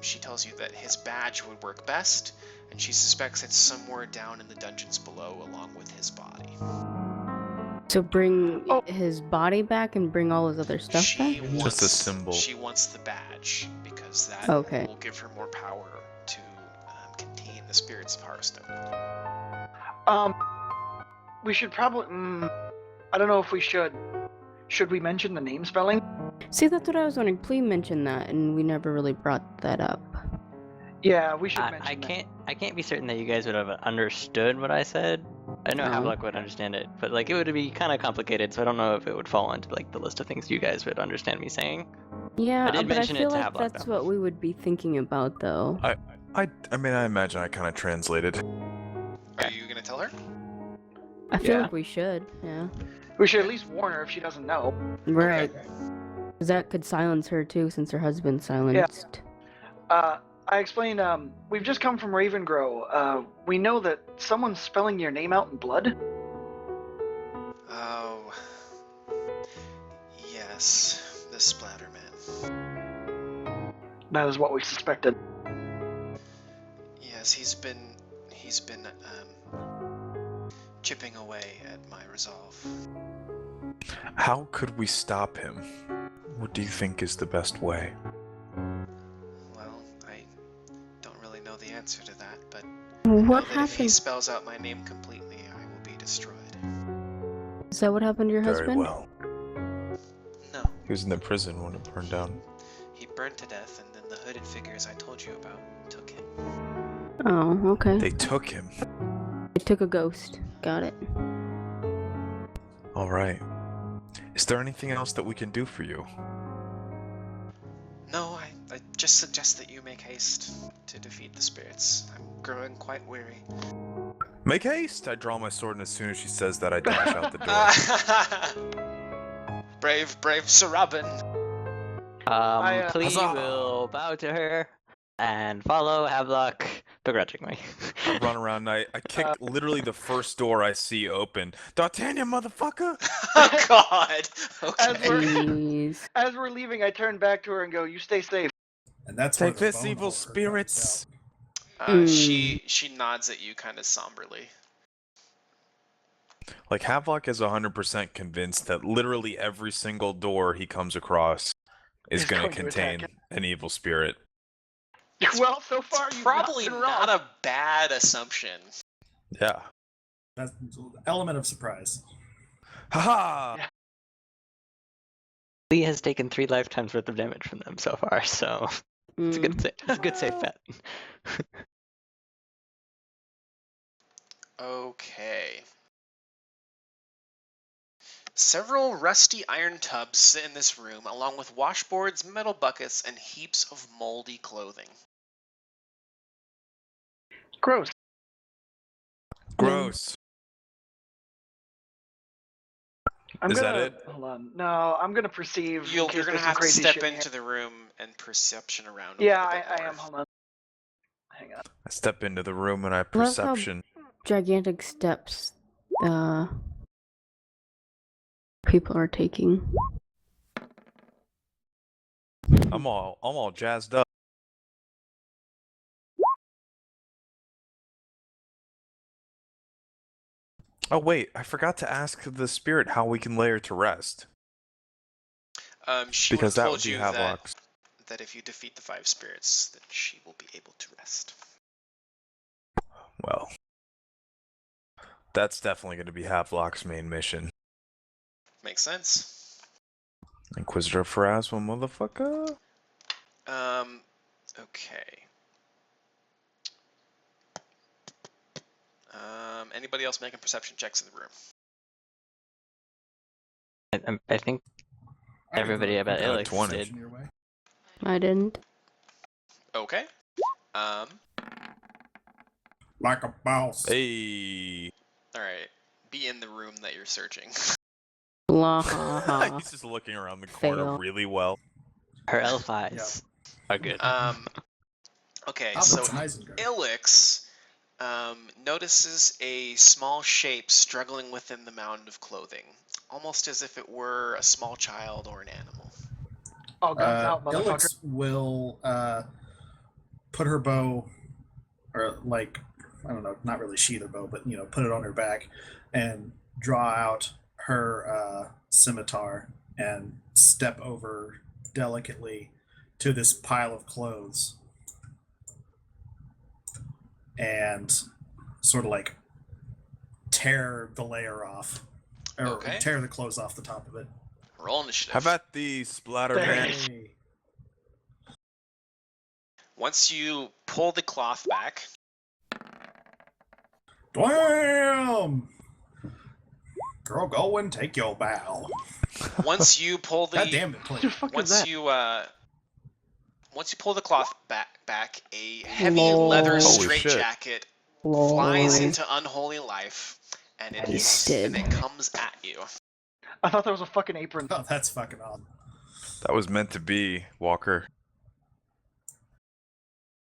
she tells you that his badge would work best, and she suspects it's somewhere down in the dungeons below along with his body. So bring his body back and bring all his other stuff back? Just a symbol. She wants the badge, because that will give her more power to contain the spirits of Harrowstone. We should probably... I don't know if we should. Should we mention the name spelling? See, that's what I was wondering. Please mention that, and we never really brought that up. Yeah, we should mention that. I can't be certain that you guys would have understood what I said. I know Havelock would understand it, but like it would be kind of complicated, so I don't know if it would fall into like the list of things you guys would understand me saying. Yeah, but I feel like Havelock, that's though. what we would be thinking about, though. I mean, I imagine I kind of translated. Are you gonna tell her? I feel like we should, yeah. We should at least warn her if she doesn't know. Right. Because that could silence her, too, since her husband's silenced. I explained, we've just come from Ravengrow. We know that someone's spelling your name out in blood. Oh. Yes, the Splatterman. That is what we suspected. Yes, he's been chipping away at my resolve. How could we stop him? What do you think is the best way? Well, I don't really know the answer to that, but What know that if he happened? spells out my name completely, I will be destroyed. Is that what happened to your Very husband? well. No, He was in the prison when it burned down. he burned to death, and then the hooded figures I told you about took him. Oh, okay. They took him. They took a ghost. Got it. All right. Is there anything else that we can do for you? No, I just suggest that you make haste to defeat the spirits. I'm growing quite weary. Make haste! I draw my sword, and as soon as she says that, I dash out the door. brave Sir Robin. Clee Huzzah! will bow to her and follow Havelock begrudgingly. I run around, I kick literally the first door I see open. D'Artagnan, motherfucker! Oh God. Okay. Jeez. As we're leaving, I turn back to her and go, "You stay safe." And that's where Take the this, bone evil holder comes spirits! She nods at you kind of somberly. Like, Havelock is 100% convinced that literally every single door he comes across is He's going to going to contain attack an evil spirit. Well, so far you've Probably not been not wrong. a bad assumption. Yeah. That's an element of surprise. Haha! Yeah. Lee has taken 3 lifetimes worth of damage from them so far, so it's a good safe bet. Okay. Several rusty iron tubs sit in this room, along with washboards, metal buckets, and heaps of moldy clothing. Gross. Gross. Is that it? Hold on. No, I'm gonna perceive. You're in case gonna there's some have to crazy step shit in into here. the room and perception around. Yeah, a bit I more. am. Hold on. Hang on. I step into the room and I Love how- perception. Gigantic steps people are taking. I'm all jazzed up. Oh wait, I forgot to ask the spirit how we can lay her to rest. She Because would that have would told be you Havelock's. that if you defeat the 5 spirits, that she will be able to rest. Well, that's definitely going to be Havelock's main mission. Makes sense. Inquisitor Pharasma, motherfucker. Okay. Anybody else making perception checks in the room? I think everybody about got a Alex 20. did. I didn't. Okay. Like a boss. Hey. All right. Be in the room that you're searching. Blah. He's just looking around the corner Fail. really well. Her elf eyes are good. Okay, Albert's so an Isengard. Ilix notices a small shape struggling within the mound of clothing, almost as if it were a small child or an animal. Oh, guns out, motherfucker. Ilix will put her bow, or like, I don't know, not really sheath her bow, but put it on her back and draw out her scimitar and step over delicately to this pile of clothes and sort of like tear the layer off, or Okay. tear the clothes off the top of it. Roll initiative. How about the splatter man? Hey. Once you pull the cloth back, Damn! Girl, go and take your bow. once you pull the God damn it, What please. the fuck is once that? once you pull the cloth back, a heavy Lol. leather Holy straitjacket Lol. flies into unholy life, and it Wasted. comes at you. I thought that was a fucking apron. Oh, that's fucking awesome. That was meant to be, Walker.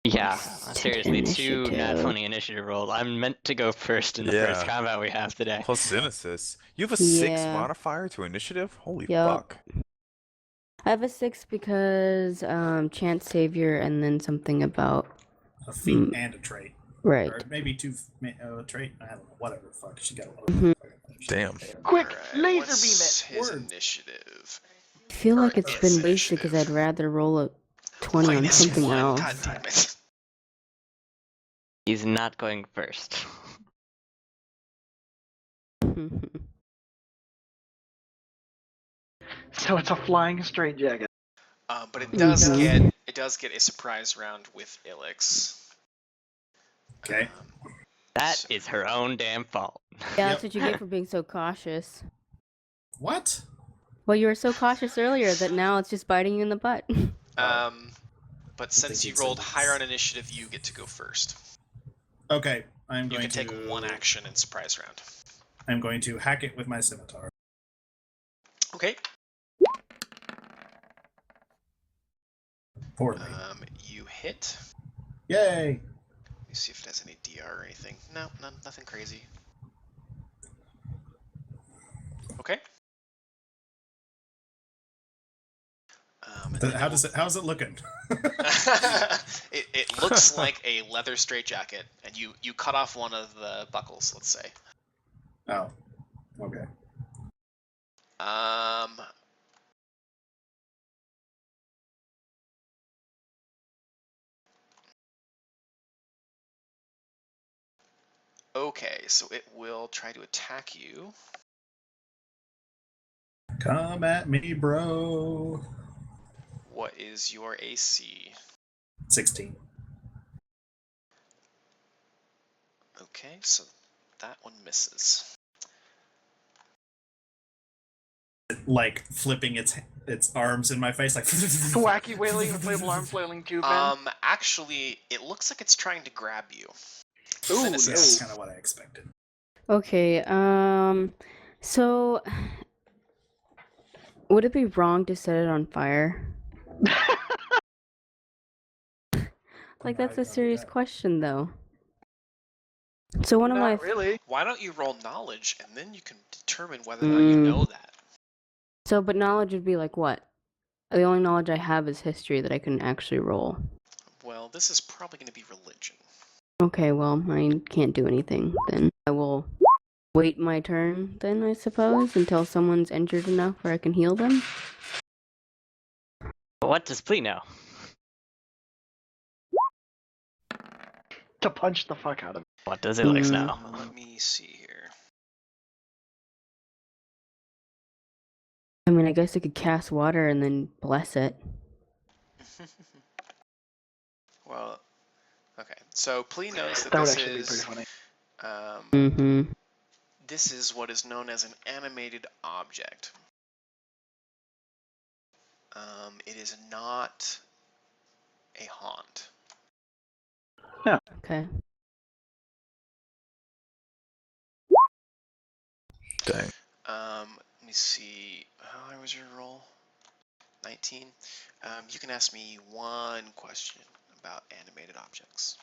Yeah, seriously, two nat Initiative. 20 initiative rolls. I'm meant to go first in the Yeah. first combat we have today. Plus Cynesis. You have a 6 Yeah. modifier to initiative? Holy Yup. fuck. I have a 6 because chance savior and then something about A feat and a trait. right. Or maybe two a trait. I don't know. Whatever the fuck. She got a Mhm. Damn. Quick, Alright, laser what's beam it. his Word. initiative? I feel Or like it's its been wasted because I'd initiative. rather roll a 20 on Minus something 1, else. God damn it. He's not going first. So it's a flying straitjacket. But it does Mhm. get a surprise round with Ilix. Okay. That is her own damn fault. Yeah, that's what you get for being so cautious. What? Well, you were so cautious earlier that now it's just biting you in the butt. But since you think rolled it's- higher on initiative, you get to go first. Okay. I'm You going can to take one action in surprise round. I'm going to hack it with my scimitar. Okay. Poorly. You hit. Yay! Let me see if it has any DR or anything. No, nothing crazy. Okay. And then How's it looking? it looks like a leather straitjacket, and you cut off one of the buckles, let's say. Oh. Okay. Okay, so it will try to attack you. Come at me, bro. What is your AC? 16. Okay, so that one misses. Like flipping its arms in my face, like Wacky wailing, inflatable arm flailing tube man. Actually, it looks like it's trying to grab you. Ooh, That's Cynesis. kind of what I expected. Okay, so would it be wrong to set it on fire? Like, that's a serious question, though. So one of my Not really. Why don't you roll knowledge, and then you can determine whether or not you know that. but knowledge would be like what? The only knowledge I have is history that I can actually roll. Well, this is probably going to be religion. Okay, well, I can't do anything then. I will wait my turn then, I suppose, until someone's injured enough where I can heal them. But what does Plea know? To punch the fuck out of What does Ilix Mm. know? Let me see here. I mean, I guess I could cast water and then bless it. Well, okay. So Plea knows that That would this actually be pretty is funny. Mm-hmm. this is what is known as an animated object. It is not a haunt. Okay. Dang. Let me see. How high was your roll? 19. You can ask me one question about animated objects.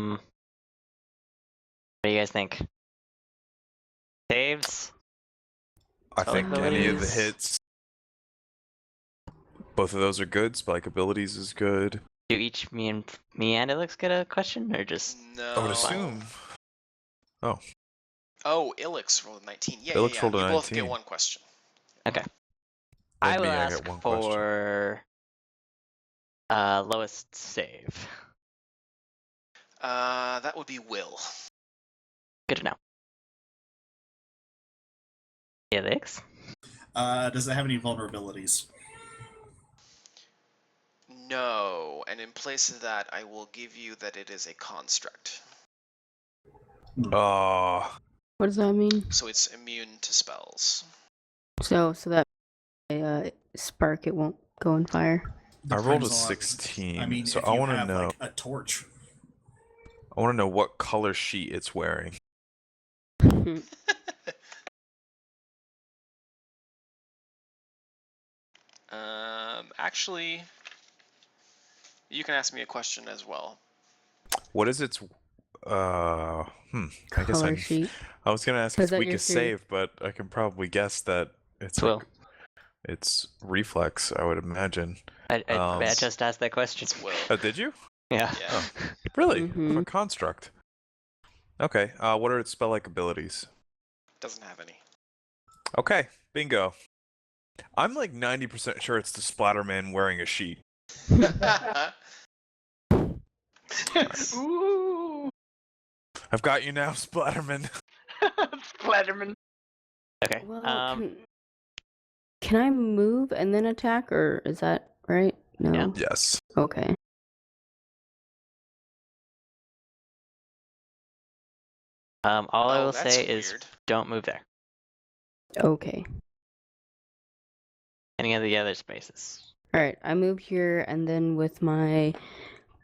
What do you guys think? Saves? I think any of the Abilities? hits. Both of those are good. Spike abilities is good. Do each me and Ilix get a question, or just No. I would assume. Oh, Oh, Ilix rolled a 19. Yeah, Ilix yeah, rolled a You both 19. get one question. okay? Then I will me, I ask get one question. for lowest save. That would be Will. Good to know. Ilix? Does it have any vulnerabilities? No, and in place of that, I will give you that it is a construct. Oh, What does that mean? So it's immune to spells. So that spark, it won't go on fire. I rolled a Depends on- 16. I mean, so if I you want to have know. like a torch. I want to know what color sheet it's wearing. Actually, you can ask me a question as well. What is its? I guess Color sheet. I was gonna ask Is its that your weakest theory? save, but I can probably guess that it's Will. it's reflex. I would imagine. I just asked that question. It's Will. Oh, did you? Yeah. Yeah. Oh, really? Mhm. A construct. Okay. What are its spell-like abilities? Doesn't have any. Okay. Bingo. I'm like 90% sure it's the Splatterman wearing a sheet. Ooh, I've got you now, Splatterman. Splatterman. Okay. Well, can I move and then attack, or is that right? No. Yeah. Yes. Okay. All I will that's say is weird. don't move there. Okay. Any of the other spaces. All right. I move here, and then with my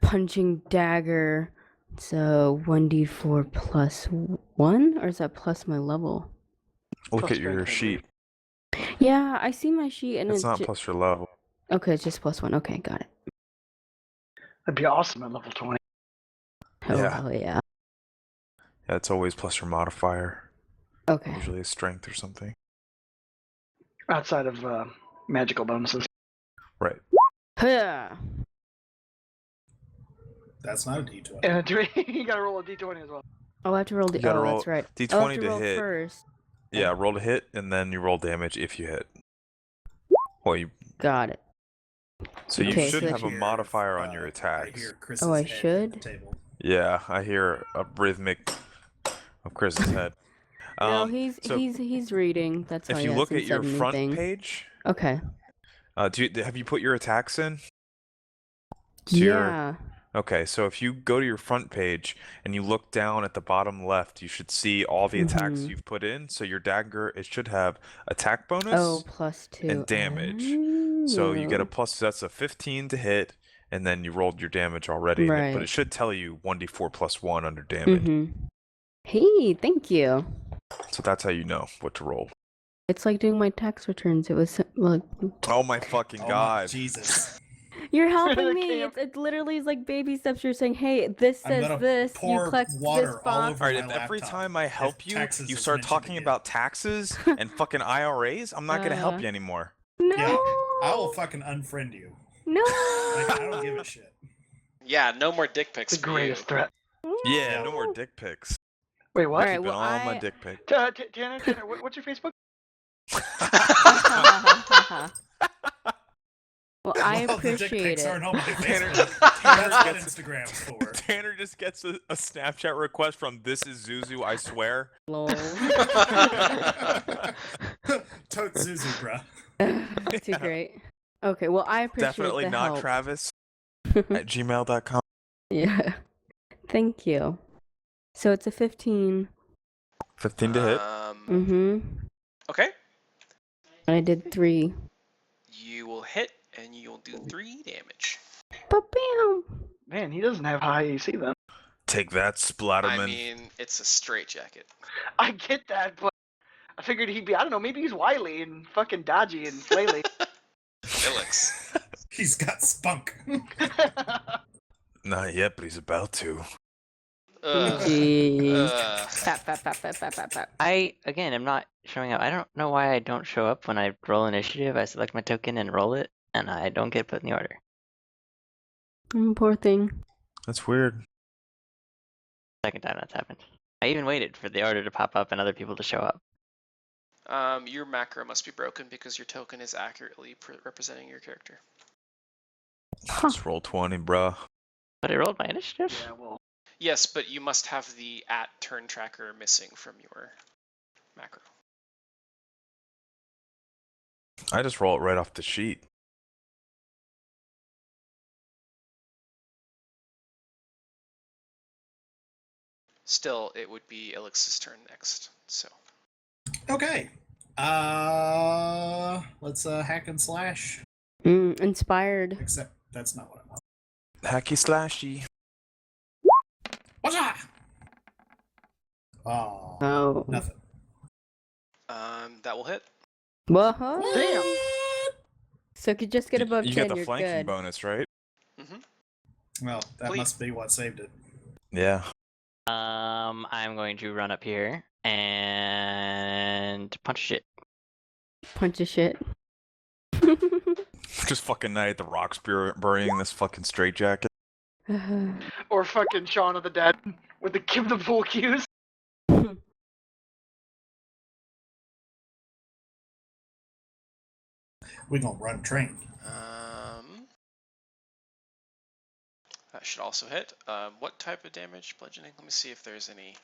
punching dagger. So 1d4 plus 1, or is that plus my level? Look Plus at your strength, I sheet. Yeah, I see my sheet, and It's not plus your level. Okay, it's just plus 1. Okay, got it. That'd be awesome at level 20. Oh, Yeah. hell yeah. Yeah, it's always plus your modifier. Okay. Usually a strength or something. Outside of magical bonuses. Right. Yeah. That's not a D20. And you gotta roll a d20 as well. Oh, I have to roll You gotta roll that's right. D20 I'll have to to roll hit. first. Yeah, roll to hit, and then you roll damage if you hit. Well, you. Got it. So you Okay, should so have a Here, modifier on your I attacks. hear Chris's Oh, I head hit should? the table. Yeah, I hear a rhythmic of Chris's head. No, he's so he's reading. That's why if he you look hasn't at your said front anything. page, Okay. have you put your attacks in? To your- Yeah. Okay, so if you go to your front page and you look down at the bottom left, you should see all the attacks Mhm. you've put in. So your dagger, it should have attack bonus Oh, plus 2. and damage. So you get a Oh. plus, that's a 15 to hit, and then you rolled your damage already. But Right. it should tell you 1d4 plus 1 under damage. Mhm. Hey, thank you. So that's how you know what to roll. It's like doing my tax returns. It was like Oh my fucking Oh my god. Jesus. you're helping me. Camp. It literally is like baby steps. You're saying, "Hey, this I'm says gonna this. You pour collect water this all box." over Alright, my if every laptop time I help if you, taxes you is start mentioned talking again. about taxes and fucking IRAs, I'm not gonna help you anymore. No. Yeah, I will fucking unfriend you. No. Like, I don't give a shit. Yeah, no more dick pics It's the for you. greatest threat. Yeah, no more dick pics. Wait, what? Alright, Keeping well, all my dick pics. Tanner, what's your Facebook? Well, I Well, the dick appreciate pics it. aren't on my Tanner, Facebook. Tanner That's what gets- Instagram's for. Tanner just gets a Snapchat request from "This is Zuzu, I swear." Lol. Tote Zuzu, bruh. Too great. Okay, well, I appreciate Definitely the not help. Travis at gmail.com. Yeah. Thank you. So it's a 15. 15 to hit. Mm-hmm. Okay. I did 3. You will hit, and you'll do 3 damage. Ba-bam! Man, he doesn't have high AC then. Take that, Splatterman. I mean, it's a straitjacket. I get that, but I figured he'd be, I don't know, maybe he's wily and fucking dodgy and flaily. Alex. He's got spunk. Not yet, but he's about to. Jeez. Ugh. Pap. I, again, am not showing up. I don't know why I don't show up when I roll initiative. I select my token and roll it, and I don't get put in the order. Poor thing. That's weird. Second time that's happened. I even waited for the order to pop up and other people to show up. Your macro must be broken because your token is accurately representing your character. Just roll 20, bruh. But I rolled my initiative. Yeah, well, Yes, but you must have the @turn tracker missing from your macro. I just roll it right off the sheet. Still, it would be Elix's turn next. So Okay. Let's hack and slash. Inspired. Except that's not what I want. Hacky slashy. What's that? Oh, Oh. nothing. that will hit. Whoa. damn. So if you just get above You 10, get the you're flanking good. bonus, right? Well, that Please. must be what saved it. Yeah. I'm going to run up here and punch shit. Punch a shit. Just fucking night the rocks burying this fucking straitjacket. Or fucking Shaun of the Dead with the give the pool cues. We gonna run train. That should also hit. What type of damage? Bludgeoning. Let me see if there's any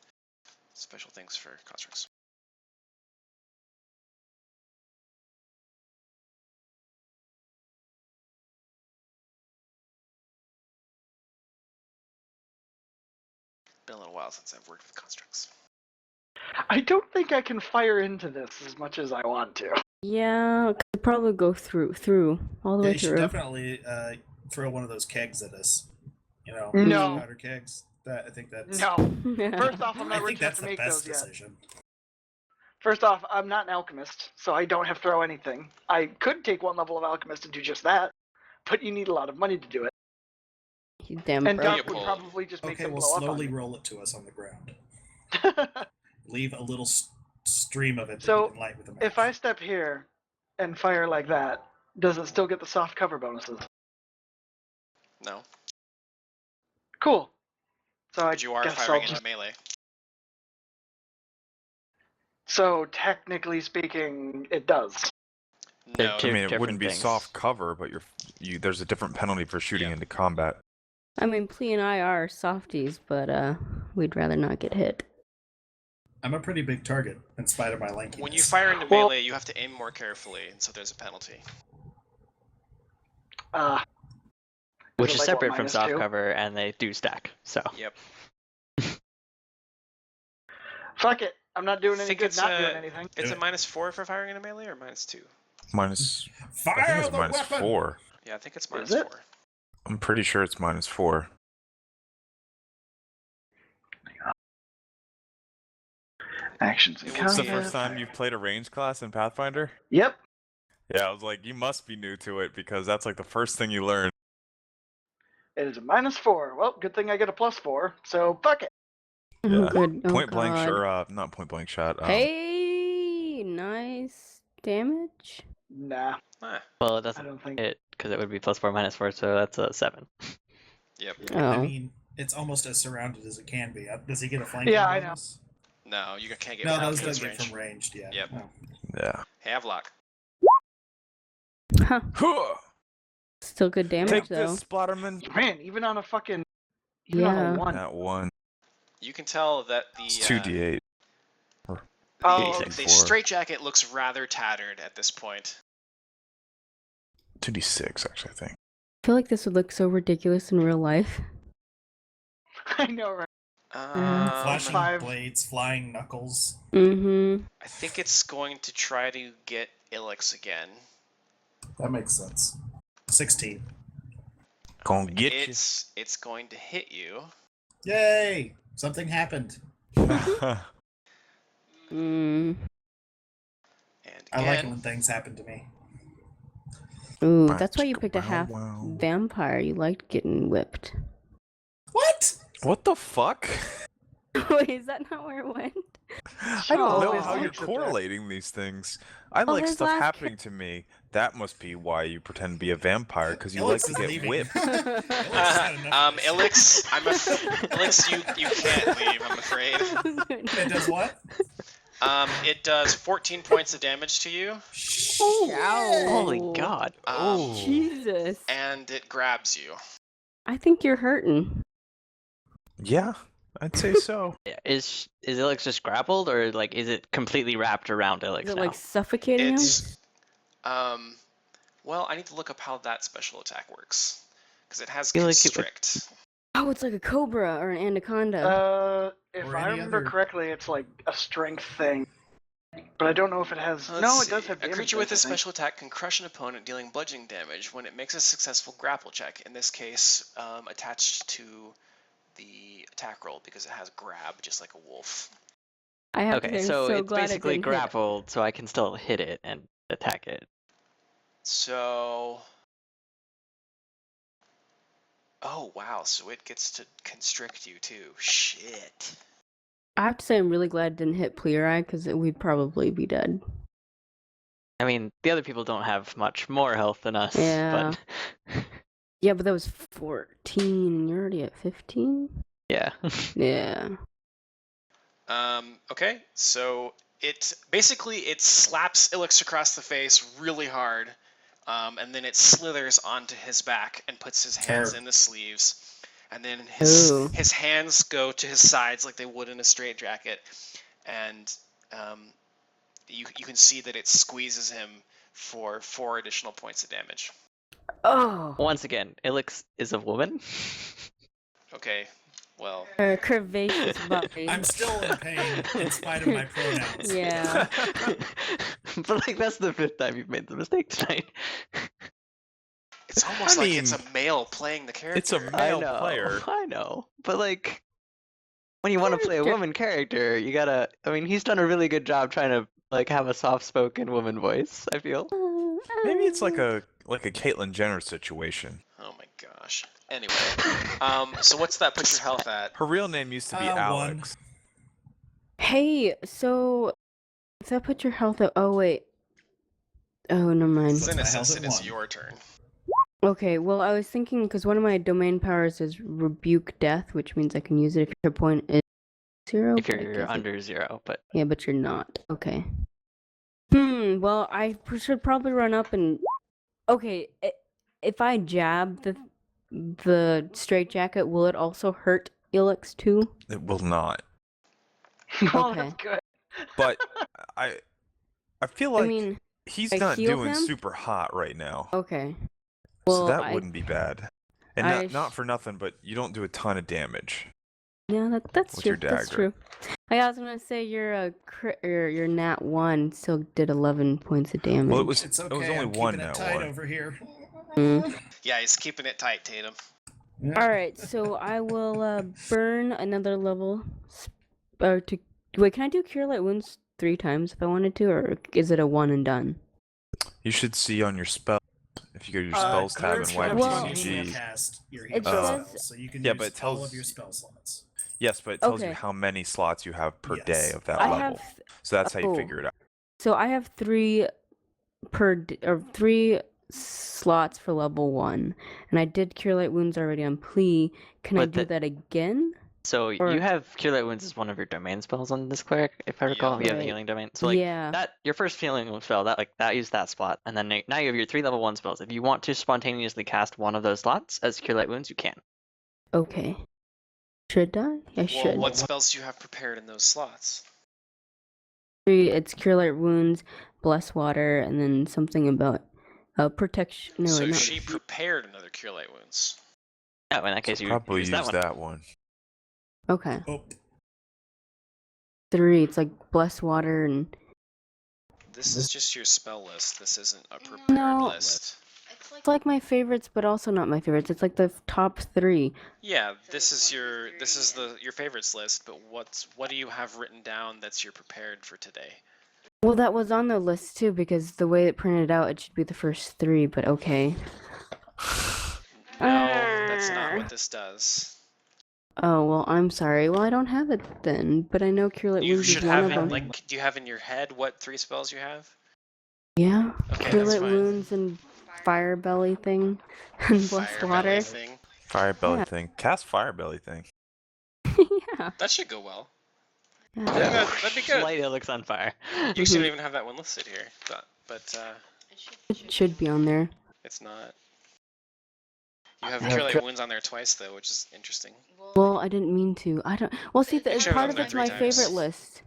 special things for constructs. Been a little while since I've worked with constructs. I don't think I can fire into this as much as I want to. Yeah, could probably go through all the Yeah, way you should through. definitely throw one of those kegs at us. You know, No. powder kegs. I think that's. No. First off, I'm I not think rich enough that's to the make best those yet. decision. First off, I'm not an alchemist, so I don't have to throw anything. I could take one level of alchemist and do just that, but you need a lot of money to do it. You damn And broke. Dark would probably just make Okay, them we'll blow slowly up roll it to us on the ground. on me. Leave a little stream of it So, that you can light with a match. If I step here and fire like that, does it still get the soft cover bonuses? No, Cool. So I but you are guess firing I'll into just... melee. So technically speaking, it does. No, I mean, it different wouldn't be things. soft cover, but there's a different penalty for shooting Yeah. into combat. I mean, Plea and I are softies, but we'd rather not get hit. I'm a pretty big target in spite of my lankiness. when you fire into Well- melee, you have to aim more carefully, and so there's a penalty. Which it is like, separate what, from soft -2? cover, and they do stack. So Yep. Fuck it. I'm not doing any Think good it's not a- doing anything. It's Do a it. -4 for firing into melee, or -2? Minus. I Fire think it's the minus weapon! 4. Yeah, I think it's Is it? -4. I'm pretty sure it's minus 4. Actions and It was It's the Yeah. first time you've played a range class in Pathfinder? Yep. Yeah, I was like, you must be new to it because that's like the first thing you learn. It is a -4. Well, good thing I get a +4, so fuck it. Oh, Yeah. good. Oh, Point blank, God. sure. Not point blank shot. Hey, nice damage. Nah, Ah, well, it I doesn't don't think. hit because it would be +4 -4, so that's a 7. yep. Oh. I mean, it's almost as surrounded as it can be. Does he get a flanking Yeah, I know. bonus? No, you can't get No, flanked those in don't this get range. from ranged, yeah. Yep. Oh. Yeah. Havelock. Huh. Huh. Still good damage Take though. this, Splatterman. Man, even on a fucking even on Yeah. a 1. That one. You can tell that It's 2d8. Oh, the 4. straitjacket looks rather tattered at this point. 2d6, actually, I think. I feel like this would look so ridiculous in real life. I know, right? Flashing 5. blades, flying knuckles. Mm-hmm. I think it's going to try to get Ilix again. That makes sense. 16. Gonna get It's going to hit you. Yay! Something happened. you. Mm. And I like it again, when things happen to me. Ooh, that's why you picked a Wow, half wow. vampire. You liked getting whipped. What? What the fuck? Wait, is that not where it went? I don't know Oh, how you're it's up there. correlating these things. I Well, like his stuff last happening to me. That must be why you pretend to be a vampire, because you like Ilix to is get leaving. whipped. Ilix, Ilix, you can't leave, I'm afraid. It does what? It does 14 points of damage to you, Holy Ow. god. Jesus. and it grabs you. I think you're hurting. Yeah, I'd say so. Is Ilix just grappled, or like is it completely wrapped around Ilix Is it now? like suffocating him? It's, well, I need to look up how that special attack works, because it has Feel like it would- constrict. Oh, it's like a cobra or an anaconda. If Or I any remember other- correctly, it's like a strength thing. But I don't know if it has. Let's No, it see. does have A damage. creature with dice, a I think. special attack can crush an opponent, dealing bludgeoning damage when it makes a successful grapple check. In this case, attached to the attack roll because it has grab, just like a wolf. I have to Okay, say, I'm so so it's glad basically it didn't grappled, so I can still hit it and attack it. So, oh wow, so it gets to constrict you too. Shit. I have to say, I'm really glad it didn't hit Plearai because we'd probably be dead. I mean, the other people don't have much more health than us, Yeah. but Yeah, but that was 14, and you're already at 15? yeah. Yeah. Okay, so it slaps Ilix across the face really hard, and then it slithers onto his back and puts his hands Terrible. in the sleeves, and then Ooh. his hands go to his sides like they would in a straitjacket, and you can see that it squeezes him for 4 additional points of damage. Oh. Once again, Ilix is a woman. Okay, well, Her curvaceous body. I'm still in pain in spite of my pronouns. Yeah. But like that's the 5th time you've made the mistake tonight. it's almost I like mean, it's a male playing the character. It's a male player. I know. But like when you want to play a Character. woman character, you gotta I mean he's done a really good job trying to like have a soft spoken woman voice, I feel. Maybe it's like a Caitlyn Jenner situation. Oh my gosh. Anyway, so what's that put your health at? Her real name used to be 1. Alex. Hey, so if that put your health at wait. Oh, never mind. Puts my health Citizen, at it's 1. your turn. Okay, well I was thinking because one of my domain powers is rebuke death, which means I can use it if your point is 0. If but I you're guess under 0, but Yeah, but you're not. Okay. Well, I should probably run up and. Okay, if I jab the straitjacket, will it also hurt Ilix too? It will not. Oh, Okay. that's good. But I feel like I mean, he's I not heal doing him? super hot right now. okay. So Well, that wouldn't be bad. And I not for nothing, but you don't do a ton of damage. Yeah, that's with true. your That's dagger. true. I was gonna say your nat 1 still did 11 points of damage. Well, it was It's okay. only I'm one keeping it now. tight over here. Yeah, he's keeping it tight, Tatum. All right, so I will burn another level. Wait, can I do Cure Light Wounds 3 times if I wanted to, or is it a one and done? You should see on your spell if you go to your spells tab Clear and to wipe Well- TCG. Cast your It healing says- spells, so you can Yeah, use but it all tells- of your spell slots. Yes, but it tells you Okay. how many slots you have per Yes. day of that I level. have So that's how you oh. figure it out. So I have 3 3 slots for level 1, and I did Cure Light Wounds already on Plea. Can I But do the- that again? So Or- you have Cure Light Wounds as one of your domain spells on this cleric, if I recall. Yeah. You have the Right. healing domain. So like Yeah. that, your first healing spell, that used that slot, and then now you have your 3 level 1 spells. If you want to spontaneously cast one of those slots as Cure Light Wounds, you can. Okay. Should I? I Well, should. what spells do you have prepared in those slots? It's Cure Light Wounds, Bless Water, and then something about protection. No, So not. she prepared another Cure Light Wounds. Oh, in that case, So you probably use use that one. Okay. Oh, 3. It's like Bless Water and. This is just your spell list. This isn't a prepared No. list. It's like my favorites, but also not my favorites. It's like the top 3. Yeah, this is your favorites list, but what do you have written down that's your prepared for today? Well, that was on the list too, because the way it printed out, it should be the first 3, but okay. No, that's not what this does. Oh, well, I'm sorry. Well, I don't have it then, but I know Cure Light You Wounds is should one have of it, them. like, do you have in your head what 3 spells you have? Yeah. Okay, Cure that's Light fine. Wounds and Fire Belly thing and Bless Fire Water. belly thing. Fire belly Yeah. thing. Cast fire belly thing. Yeah. That should go well. Yeah. Yeah, that'd be good. Light Elix on fire. You shouldn't even have that one listed here, but It should be on there. it's not. You have Cure Light Wounds on there twice though, which is interesting. Well, I didn't mean to. I don't. Well, see, You should have part it of on it's there my 3 times. favorite list.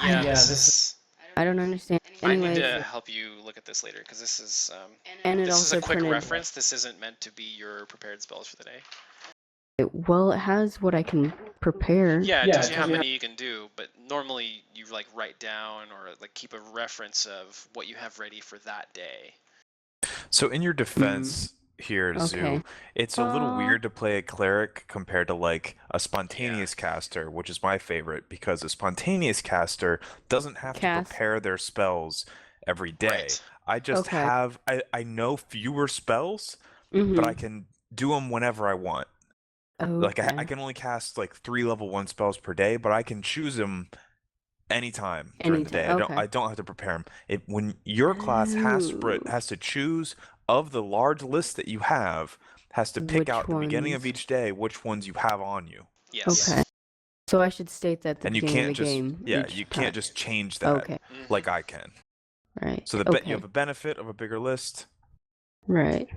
Yeah, Yeah, this this is. I don't understand. I need Anyways, to help you look at this later because this is and it this is also a quick printed. reference. This isn't meant to be your prepared spells for the day. Well, it has what I can prepare. Yeah, it tells you how many you can do, but normally you like write down or like keep a reference of what you have ready for that day. So in your defense here, Okay. Zoo, it's a little Uh, weird to play a cleric compared to like a spontaneous caster, which is my favorite because a spontaneous caster doesn't have to Cast. prepare their spells every day. Right. I just Okay. have I know fewer spells, Mhm. but I can do them whenever I want. Like I Okay. can only cast like 3 level 1 spells per day, but I can choose them anytime during the day. Anytime, okay. I don't have to prepare them. When your class has to choose of the large list that you have, has to pick Which out at the beginning of ones? each day which ones you have on you. Yes. Okay. So I should state that at the And you beginning can't of the just game. you each can't time. just change that Okay. Mhm. like I can. Right. So okay. you have a benefit of a bigger list, Right.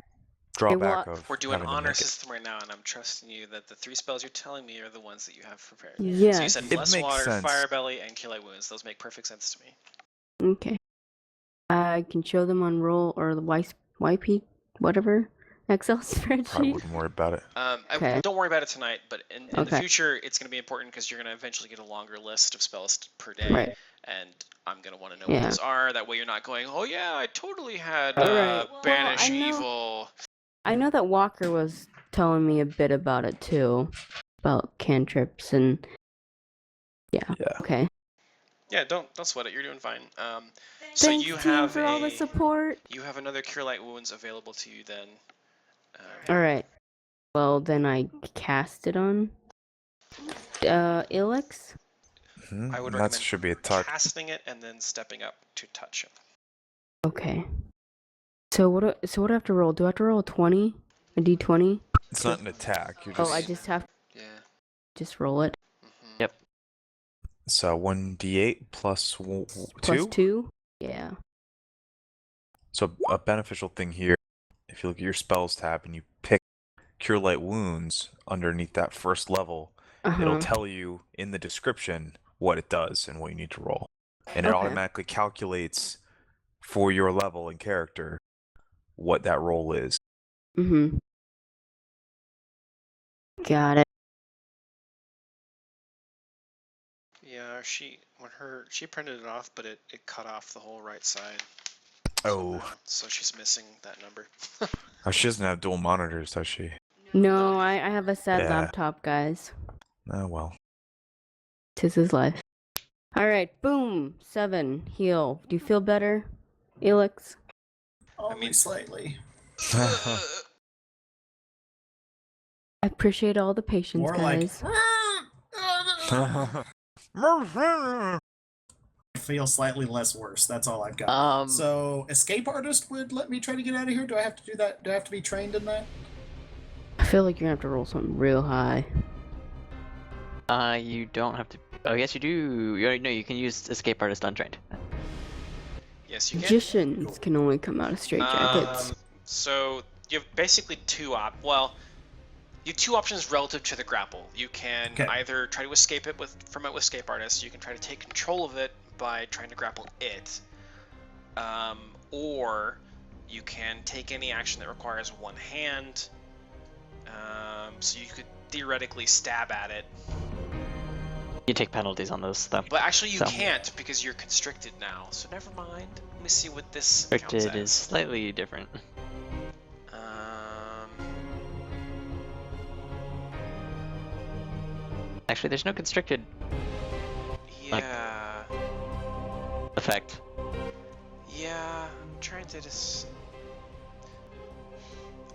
drawback well, of We're doing having to honor make it. system right now, and I'm trusting you that the 3 spells you're telling me are the ones that you have prepared. Yeah. So you said It Bless makes Water, sense. Fire Belly, and Cure Light Wounds. Those make perfect sense to me. Okay. I can show them on roll or the YP whatever Excel Probably spreadsheet. wouldn't worry about it. Okay. Don't worry about it tonight, but in the Okay. future, it's going to be important because you're going to eventually get a longer list of spells per day. Right. And I'm going to want to know Yeah. what those are. That way you're not going, oh yeah, I totally had Alright. Banish Well, I know- Evil. I know that Walker was telling me a bit about it too, about cantrips and yeah. Yeah. Okay. Yeah, don't sweat it. You're doing fine. So Thanks, you team, have for all the support. you have another Cure Light Wounds available to you then. All right. Well, then I cast it on Ilix. Mhm, I would and that recommend should be a touch. casting it and then stepping up to touch him. Okay. So what do I have to roll? Do I have to roll a 20? A d20? It's not an attack. You're Oh, just I just have to Yeah. just roll it. Mm-hmm. it's 1d8 plus 2. Plus 2? Yeah. So a beneficial thing here, if you look at your spells tab and you pick Cure Light Wounds underneath that first level, it'll Uh-huh. tell you in the description what it does and what you need to roll. And it Okay. automatically calculates for your level and character what that roll is. Mm-hmm. Got it. Yeah, she printed it off, but it cut off the whole right side. Oh. So she's missing that number. Oh, she doesn't have dual monitors, does she? No, I have a sad Yeah. laptop, guys. Oh, well. 'Tis his life. Alright, boom! 7. Heal. Do you feel better, Elix? Only slightly. I appreciate all the patience, More like. guys. Feel slightly less worse. That's all I've got. So So, escape artist would let me try to get out of here. Do I have to do that? Do I have to be trained in that? I feel like you're gonna have to roll something real high. You don't have to. Oh, yes, you do. No, you can use escape artist untrained. Yes, you can. Magicians can only come out of straitjackets. So you have basically you have two options relative to the grapple. You can Okay. either try to escape it from it with escape artist. You can try to take control of it by trying to grapple it, or you can take any action that requires one hand. So you could theoretically stab at it. You take penalties on those, though. But actually, you So- can't because you're constricted now. So never mind. Let me see what this counts Restricted as. is slightly different. Actually, there's no constricted Yeah. effect. Yeah. I'm trying to just.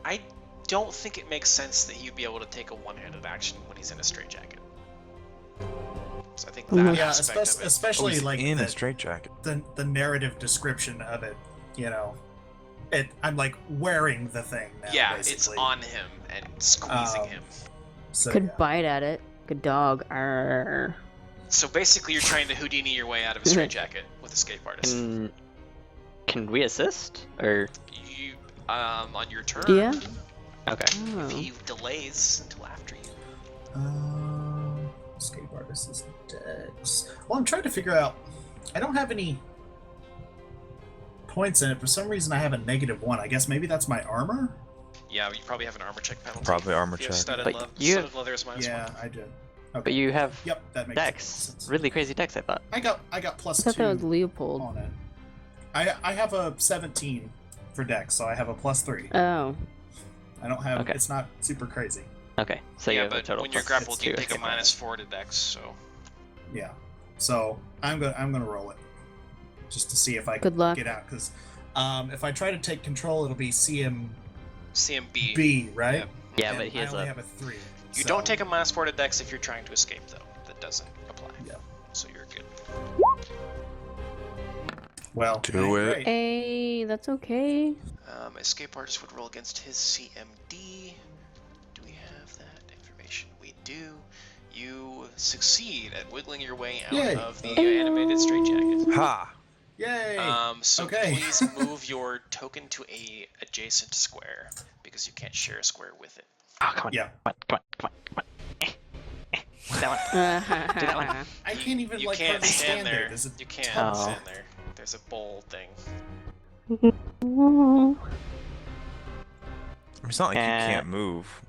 I don't think it makes sense that he'd be able to take a one-handed action when he's in a straitjacket. So I think that Yeah, aspect of it. especially he's like in a straitjacket. the narrative description of it. You know, I'm like wearing the thing now. Yeah, basically. it's on him and squeezing him. So, Could yeah. bite at it. Good dog. Arr. So basically, you're trying to Houdini your way out of a straitjacket with escape artist. Can we assist? Or You, on your turn. Yeah. okay. Oh. If he delays until after you. Escape artist is Dex. Well, I'm trying to figure out. I don't have any points in it. For some reason, I have a -1. I guess maybe that's my armor. Yeah, you probably have an armor check penalty. Probably armor If you have check. studded, But you studded have- leather is -1. Yeah, I did. Okay. But you have Yep, that makes Dex. sense. Really crazy Dex, I thought. I got I +2 thought that was Leopold. on it. I have a 17 for Dex, so I have a +3. Oh. I don't have. Okay. It's not super crazy. Okay, so you Yeah, have a but total when you're plus grappled, you 2. take a -4 to Dex. So Yeah. So I'm gonna roll it, just to see if I Good can luck. get out. Because if I try to take control, it'll be CMB, CMB. right? Yep. Yeah, And but he I has only a. have a 3. You so- don't take a -4 to Dex if you're trying to escape, though. That doesn't apply. Yeah. So you're good. Well, Do it. great. Hey, that's okay. Escape artist would roll against his CMD. Do we have that information? We do. You succeed at wiggling your way out Yay. of the Ayo. animated straitjacket. Ha! Yay! So Okay. please move your token to a adjacent square because you can't share a square with it. Oh, come on. Yeah. Come on. That one. Do that one. I can't even You like can't hardly stand there. There's a You can't Oh. stand there. There's a bowl thing. It's not like you Eh. can't move,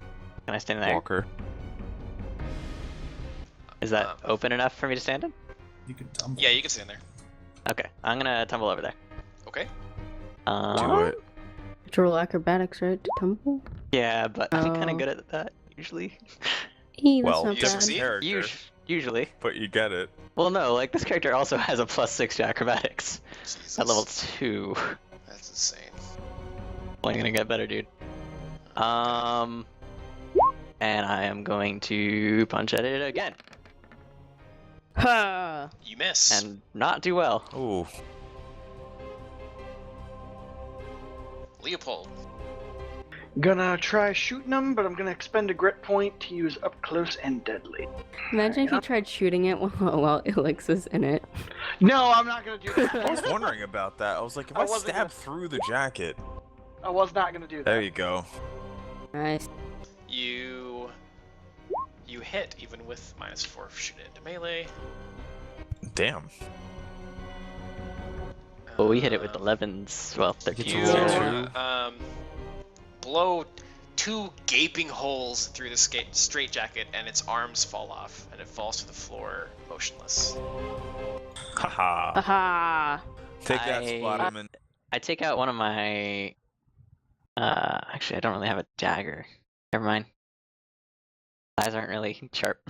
Can I stand there? Walker. Is that open enough for me to stand in? You can tumble. Yeah, you can stand there. Okay, I'm gonna tumble over there. Okay. Do it. To roll acrobatics, right? To tumble? Yeah, but I'm kind Oh. of good at that usually. Hey, that's Well, not you bad. succeed? character, Usually. but you get it. Well, no, like this character also has a +6 to acrobatics Jesus. at level 2. That's insane. Only gonna get better, dude. And I am going to punch at it again Ha! You miss. and not do well. Ooh. Leopold. Gonna try shooting him, but I'm gonna expend a grit point to use up close and deadly. Imagine if you tried shooting it while Elix is in it. No, I'm not gonna do I that. was wondering about that. I was like, if I I, wasn't stab gonna- through the jacket. I was not gonna do that. There you go. Nice. You hit even with -4 for shooting into melee. Damn. Well, we hit it with 11s. Well, Get 13s. to You roll or- two. blow 2 gaping holes through the straitjacket, and its arms fall off, and it falls to the floor motionless. Haha. Aha! Take that, I- Splatterman. I take out one of my. Actually, I don't really have a dagger. Never mind. Eyes aren't really sharp.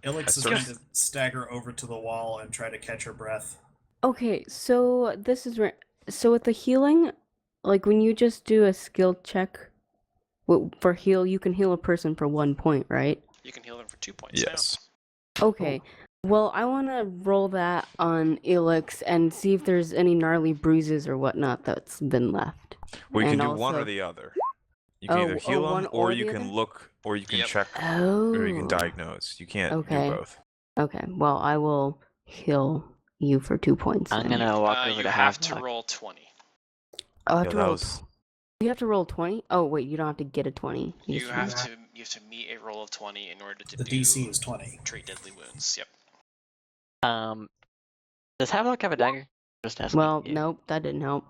Ilix is Sort going of- to stagger over to the wall and try to catch her breath. Okay, so this is so with the healing, like when you just do a skill check for heal, you can heal a person for 1 point, right? You can heal them for 2 points Yes. Okay. Well, I want to roll that on Elix and see if there's any gnarly bruises or whatnot that's been left. We can And do one or also- the other. You can either heal one them, or or you the can other? look, or you can Yep. check, Oh. or you can diagnose. You can't Okay. do both. Okay. Well, I will heal you for 2 points. I'm then. gonna walk over You to have to Havelock. roll 20. I'll have Yeah, to that roll. was. You have to roll 20. Oh wait, you don't have to get a 20. You just have to meet a roll of 20 in order to The do DC is 20. treat deadly wounds. Yep. Does Havelock have a dagger? Just asking. Well, you. nope, that didn't help.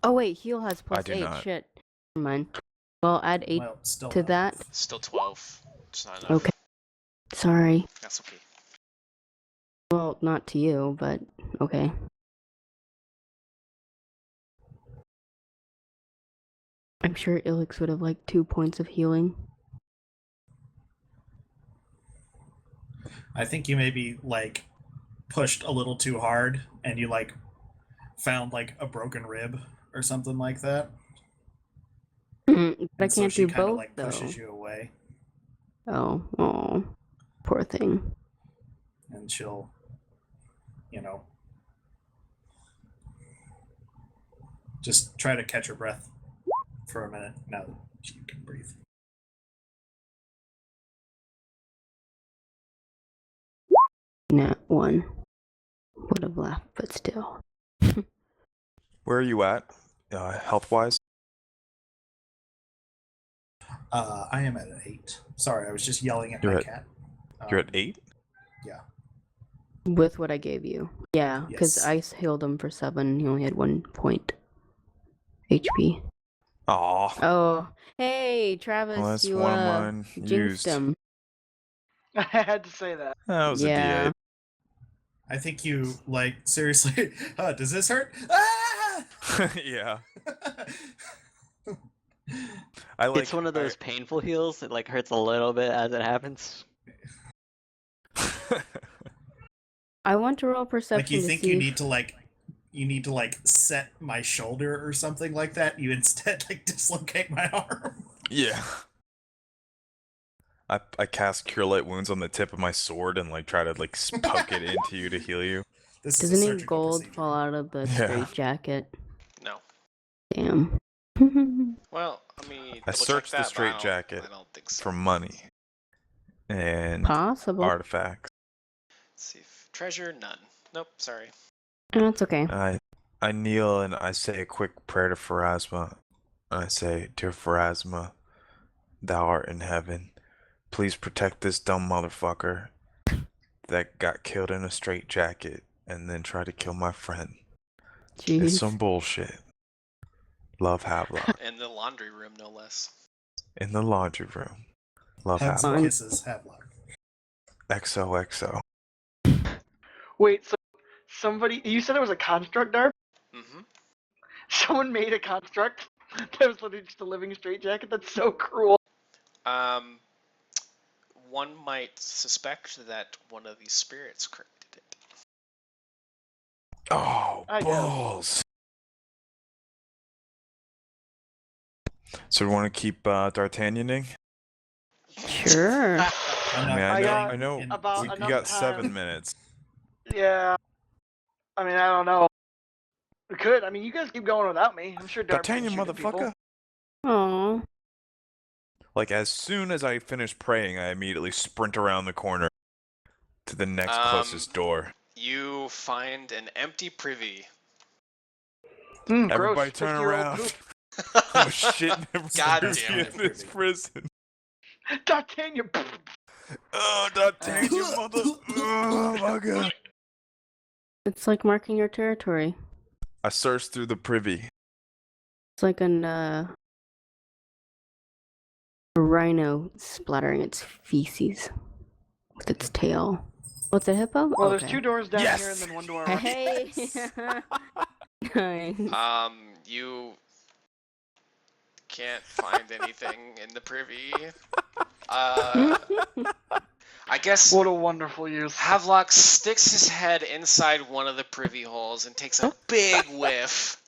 Oh wait, heal has plus do 8. not. Shit. Never mind. Well, add 8 Well, still to not that. enough. Still 12. It's not enough. Okay. Sorry. That's okay. Well, not to you, but okay. I'm sure Ilix would have liked 2 points of healing. I think you maybe like pushed a little too hard, and you like found like a broken rib or something like that. But I And so can't she do kind of both like though. pushes you away, Oh, poor thing. and she'll, just try to catch her breath for a minute now that she can breathe. Nat 1. Would have laughed, but still. Where are you at, health wise? I am at an 8. Sorry, I was just yelling at You're my at- cat. You're at 8. Yeah. With what I gave you. Yeah, because Yes. I healed him for 7. He only had 1 point HP. Aw. Oh, hey, Travis, Well, that's you one of mine jinxed used. him. I had to say that. That was Yeah. a D8. I think you like seriously. Does this hurt? Ah! Yeah. I like. It's one of those painful heals. It like hurts a little bit as it happens. I want to roll perception Like you to think see you if- need to set my shoulder or something like that. You instead like dislocate my arm. Yeah. I cast Cure Light Wounds on the tip of my sword and like try to like poke it into you to heal you. This Does is a any surgical gold procedure. fall out of the Yeah. straitjacket? No. Damn. Well, I mean, I searched the straitjacket I don't think so. for money and Possible. artifacts. Let's see. Treasure, none. Nope, sorry. That's okay. I kneel and I say a quick prayer to Pharasma. I say, "Dear Pharasma, thou art in heaven. Please protect this dumb motherfucker that got killed in a straitjacket and then tried to kill my friend. It's Jeez. some bullshit. Love Havelock." In the laundry room, no less. In the laundry room. Love Hugs Havelock. and kisses, Havelock. XOXO. Wait, so somebody, you said it was a construct, Darb? Mm-hmm. Someone made a construct that was literally just a living straitjacket? That's so cruel. One might suspect that one of these spirits created it. Oh, I guess. balls. So we want to keep D'Artagnaning? Sure. I'm I mean, not- got I know. in- about You enough got 7 time. minutes. Yeah. I mean, I don't know. We could. I mean, you guys keep going without me. I'm sure Darb can D'Artagnan, shoot at people. motherfucker. Aw. Like, as soon as I finish praying, I immediately sprint around the corner to the next closest door. You find an empty privy. Everybody Gross. turn 50-year-old around. poop. Oh shit, never God in damn it. this prison. D'Artagnan. Oh, D'Artagnan, mother. Oh my god. It's like marking your territory. I searched through the privy. It's like a rhino splattering its feces with its tail. What's a hippo? Well, Okay. there's 2 doors down Yes! here and then 1 door around. Hey. Nice. You can't find anything in the privy. I guess What a wonderful use. Havelock sticks his head inside one of the privy holes and takes a big whiff,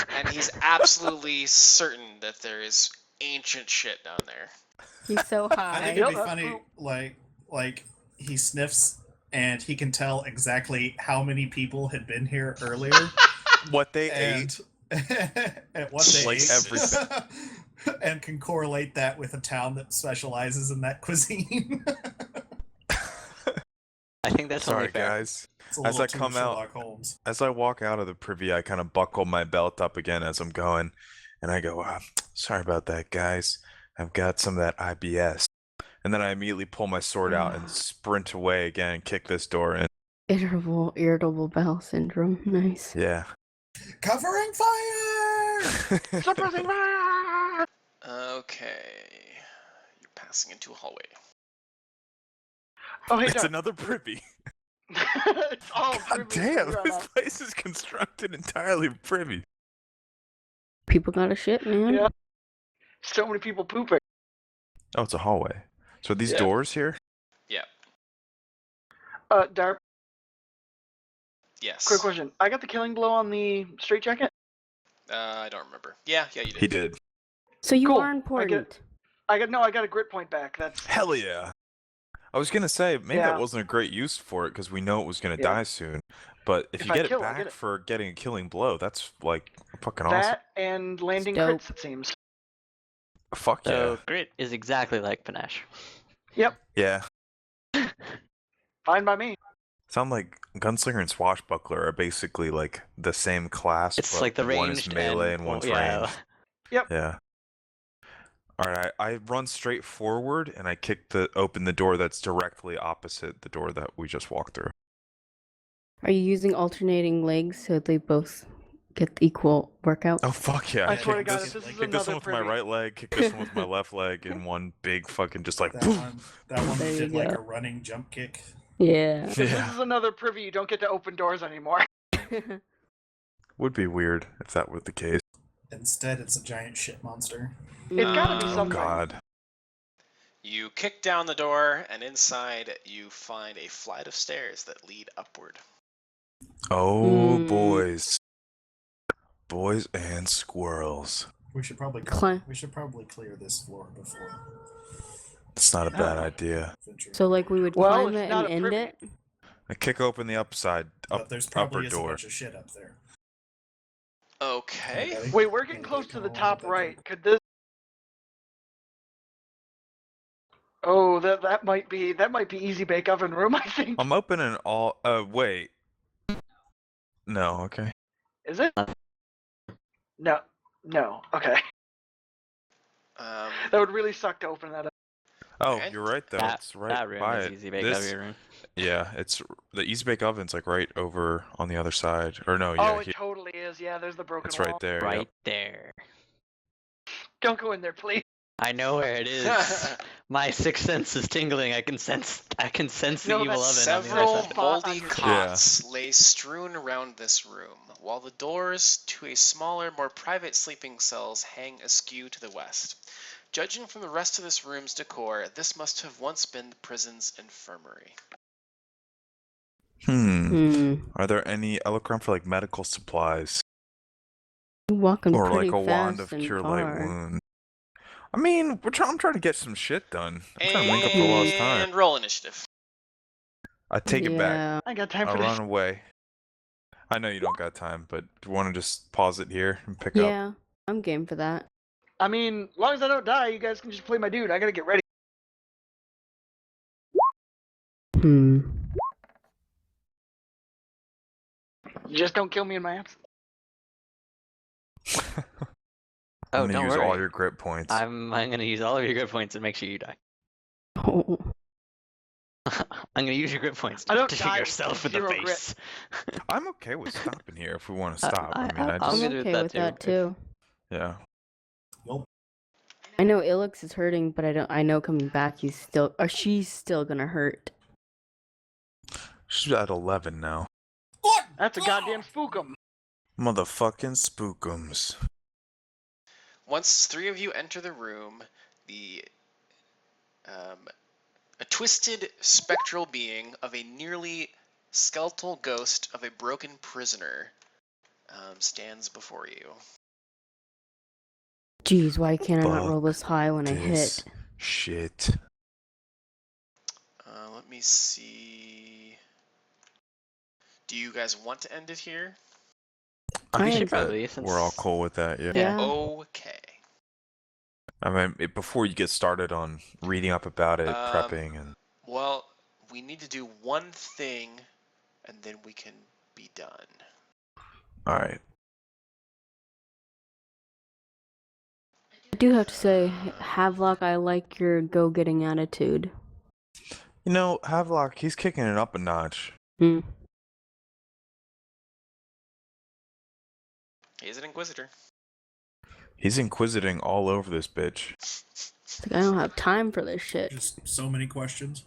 and he's absolutely certain that there is ancient shit down there. He's so I high. think it'd be Yep. funny, like he sniffs and he can tell exactly how many people had been here earlier What they ate. and and what they Like ate. everything. and can correlate that with a town that specializes in that cuisine. I think that's Sorry, only fair. guys. It's a As little I too come out, Sherlock Holmes. as I walk out of the privy, I kind of buckle my belt up again as I'm going, and I go, sorry about that, guys. I've got some of that IBS. And then I immediately pull my sword out and sprint away again and kick this door in. Irritable bowel syndrome. Nice. Yeah. Covering fire! Suppressing fire! Okay. You're passing into a hallway. Oh, hey, It's Doc. another privy. It's all God privy damn, right this now. place is constructed entirely of privy. People got a shit, man. Yeah. So many people pooping. Oh, it's a hallway. So are these Yeah. doors here? Yeah. Darp, Yes. quick question. I got the killing blow on the straight jacket. I don't remember. Yeah, you did. He did. So you Cool. are important. I got a grit point back. That's Hell yeah. I was gonna say, maybe Yeah. that wasn't a great use for it because we know it was gonna Yeah. die soon. But if If you I get kill, it I back get it. for getting a killing blow, that's like fucking awesome. that and landing Dope. crits, it seems. Fuck So yeah. grit is exactly like panache. Yep. Yeah. Fine by me. Sound like Gunslinger and Swashbuckler are basically like the same class, It's but like the one is ranged melee and and one's yeah. ranged. Yep. Yeah. Alright, I run straight forward and I open the door that's directly opposite the door that we just walked through. Are you using alternating legs so they both get equal workouts? Oh fuck yeah. I swear to Kick God, this, if this is kick this another one with my privy. right leg, kick this one with my left leg, and one big fucking just like That boom. one There you did like go. a running jump kick. Yeah. If this Yeah. is another privy, you don't get to open doors anymore. Would be weird if that were the case. Instead, it's a giant shit monster. It's gotta be Oh something. god. You kick down the door, and inside you find a flight of stairs that lead upward. Oh Mm. boys. Boys and squirrels. We should probably Cli- clear this floor before It's not a bad Oh. idea. venture. So like we would Well, climb it's it not and a end privy. it? I kick open the But there's probably upper is a door. bunch of shit up there. Okay. Okay. Wait, we're getting Anybody close to come the along top with that right. jump? Could this? Oh, that might be easy bake oven room. I think. I'm opening all. Wait. No. Okay. Is it? No. Okay. That would really suck to open that up. Oh, Okay. you're right though. That, It's right that room by is it. easy bake This, oven room. yeah, it's the easy bake oven's like right over on the other side. Or no, yeah, Oh, it here. totally is. Yeah, there's the broken It's wall. right there. Right Yep. there. Don't go in there, please. I know where it is. My sixth sense is tingling. I can sense the No, evil that's oven on the Several other side. spot on moldy your cots lay strewn around this room, while the doors to a smaller, more private sleeping cells hang askew to the west. Judging from the rest of this room's decor, this must have once been the prison's infirmary. Are there any Eloquent for like medical supplies You're walking or pretty like a wand fast of and cure far. light wound? I mean, I'm trying to get some shit done. I'm trying to make up for lost time. And roll initiative. I take it back. Yeah. I got time I for run this. away. I know you don't got time, but do you want to just pause it here and pick up? Yeah. I'm game for that. I mean, as long as I don't die, you guys can just play my dude. I gotta get ready. Hmm. You just don't kill me in my absence. Oh, I'm gonna don't use worry. all your grit points. I'm gonna use all of your grit points and make sure you die. Oh. I'm gonna use your grit points I don't to die shoot with yourself in the 0 grit. face. I'm okay with stopping here if we want to stop. I mean, I I'm just I'm good with okay that with too. that too. yeah. I know Ilix is hurting, but I know coming back she's still gonna hurt. She's at 11 now. What? That's a goddamn spookum. Motherfucking spookums. Once three of you enter the room, a twisted spectral being of a nearly skeletal ghost of a broken prisoner stands before you. Jeez, why can't I not Fuck roll this high when I This hit? shit. Let me see. Do you guys want to end it here? I We am- should probably, since We're all cool with that, yeah. Yeah. Okay. I mean, before you get started on reading up about it, prepping, and Well, we need to do one thing, and then we can be done. all right. I do have to say, Havelock, I like your go-getting attitude. You know, Havelock, he's kicking it up a notch. Hmm. He's an inquisitor. He's inquisiting all over this bitch. It's like, I don't have time for this shit. Just so many questions.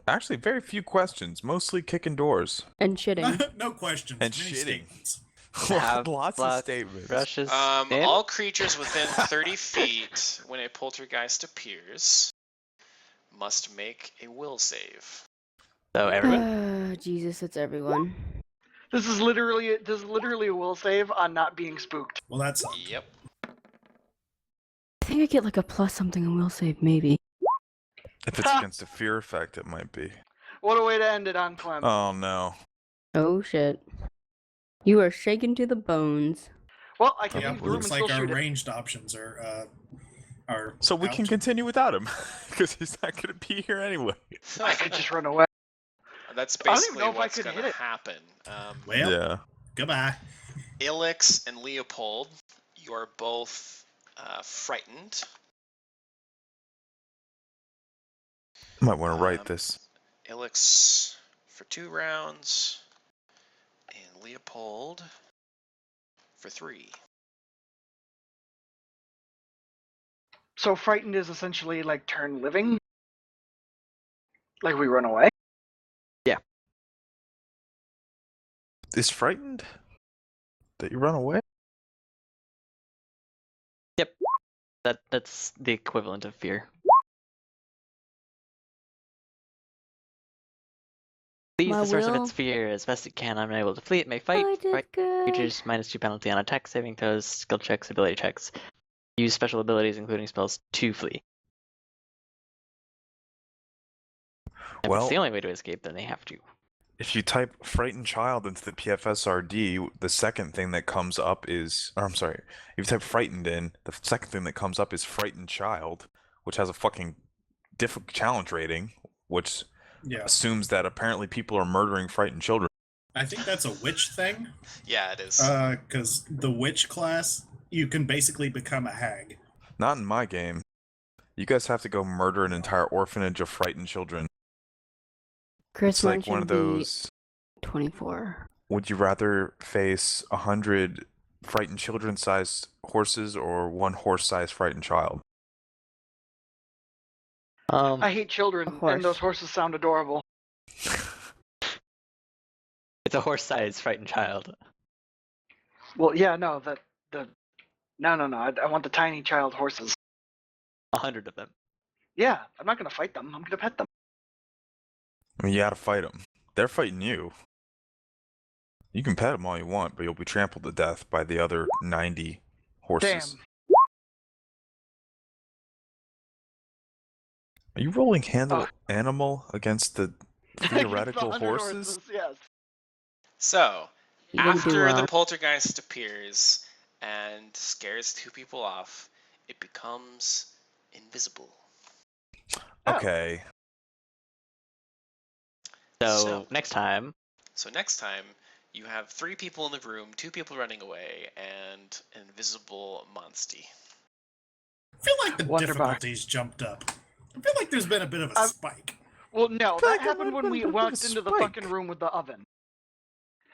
Actually, very few questions. Mostly kicking doors And shitting. No questions. and many shitting. statements. Lots of statements. Brushes. All creatures within 30 feet, when a poltergeist appears, must make a will save. So everyone. Jesus, it's everyone. This is literally a will save on not being spooked. Well, that's Yep. I think I get like a plus something and will save, maybe. If it's against a fear effect, it might be. What a way to end it on, Clem. Oh no. Oh shit. You are shaken to the bones. Well, I can yeah. leave the room and Looks still like our shoot it. ranged options are So we out. can continue without him, because he's not going to be here anyway. I could just run away. That's I don't even basically know if I what's could going hit to it. happen. Well, Yeah. goodbye. Ilix and Leopold, you're both frightened. Might want to write this. Ilix for 2 rounds, and Leopold for 3. So frightened is essentially like turn living? Like we run away? Is frightened that you run away? Yep. That's the equivalent of fear. Leaves My the source of will? its fear as best it can. Unable to flee, it may fight. I did Fight good. creatures -2 penalty on attack, saving throws, skill checks, ability checks. Use special abilities, including spells, to flee. If Well- it's the only way to escape, then they have to. If you type frightened child into the PFSRD, the second thing that comes up is, or I'm sorry, if you type frightened in, the second thing that comes up is frightened child, which has a fucking challenge rating, which Yeah, assumes that apparently people are murdering frightened children. I think that's a witch thing. Yeah, it is. Because the witch class, you can basically become a hag. Not in my game. You guys have to go murder an entire orphanage of frightened children. Chris It's like one of mentioned those. 24. Would you rather face 100 frightened children-sized horses or one horse-sized frightened child? I hate children, horse. and those horses sound adorable. It's a horse-sized frightened child. Well, yeah, no, no. I want the tiny child horses. 100 of them. Yeah, I'm not gonna fight them. I'm gonna pet them. I mean, you gotta fight them. They're fighting you. You can pet them all you want, but you'll be trampled to death by the other 90 horses. Damn. Are you rolling handle animal against the theoretical 100 horses? Yes. So, You didn't do after well. the poltergeist appears and scares 2 people off, it becomes invisible. Oh. Okay. So next time, So next time, you have 3 people in the room, 2 people running away, and an invisible monstie. I feel like the Wonderbar. difficulties jumped up. I feel like there's been a bit of a spike. Well, no, I feel that like there happened might when have we been a bit of a walked into the spike. fucking room with the oven.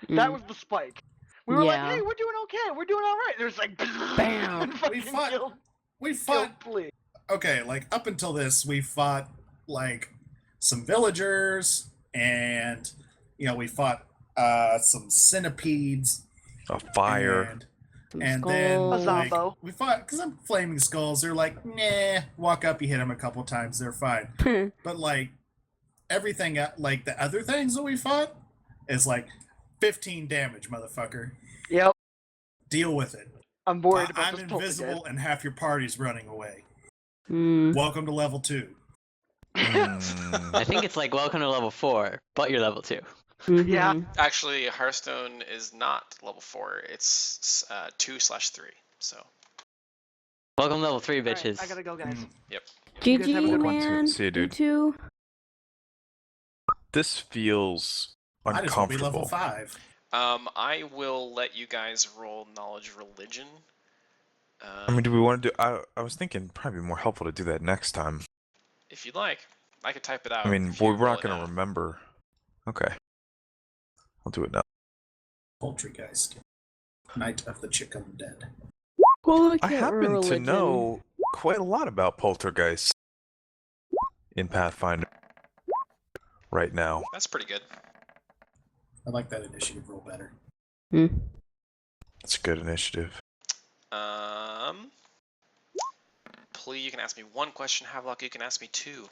That was the spike. We were like, Yeah. hey, we're doing okay. We're doing all right. There's like, Bam. and fucking We fought- killed, We fought. Flea. Okay, like up until this, we fought like some villagers, and we fought some centipedes. A fire. Some And then skulls. A like, zombo. we fought because I'm flaming skulls. They're like, nah. Walk up, you hit them a couple times, they're fine. But like everything, like the other things that we fought, is like 15 damage, motherfucker. Yep. Deal with it. I'm worried about I'm this invisible, poltergeist. and half your party's running away. Hmm. Welcome to level 2. Mm. I think it's like welcome to level 4, but you're level 2. Mhm. Yeah. Actually, Hearthstone is not level 4. It's 2/3. So Welcome level 3, Alright, bitches. I gotta go, guys. Yep. You guys have a GG, good one. man. See you, dude. too. This feels Might as well be level uncomfortable. 5. I will let you guys roll knowledge religion. I mean, do we want to do? I was thinking probably be more helpful to do that next time. If you'd like, I could type it out. I mean, if you we're roll not it going to now. remember. Okay. I'll do it now. Poltergeist. Night of the Chicken Dead. Well, I happen to know quite a lot about Poltergeist in Pathfinder right now. That's pretty good. I like that initiative roll better. It's a good initiative. Plea, you can ask me 1 question. Havelock, you can ask me 2.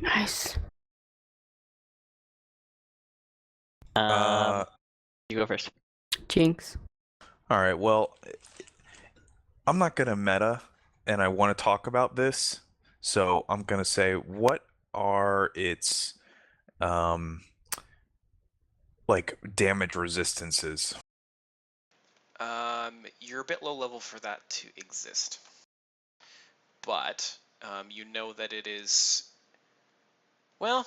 Nice. You go first. Jinx. All right. Well, I'm not gonna meta, and I want to talk about this, so I'm gonna say, what are its like damage resistances? You're a bit low level for that to exist, but you know that it is. Well,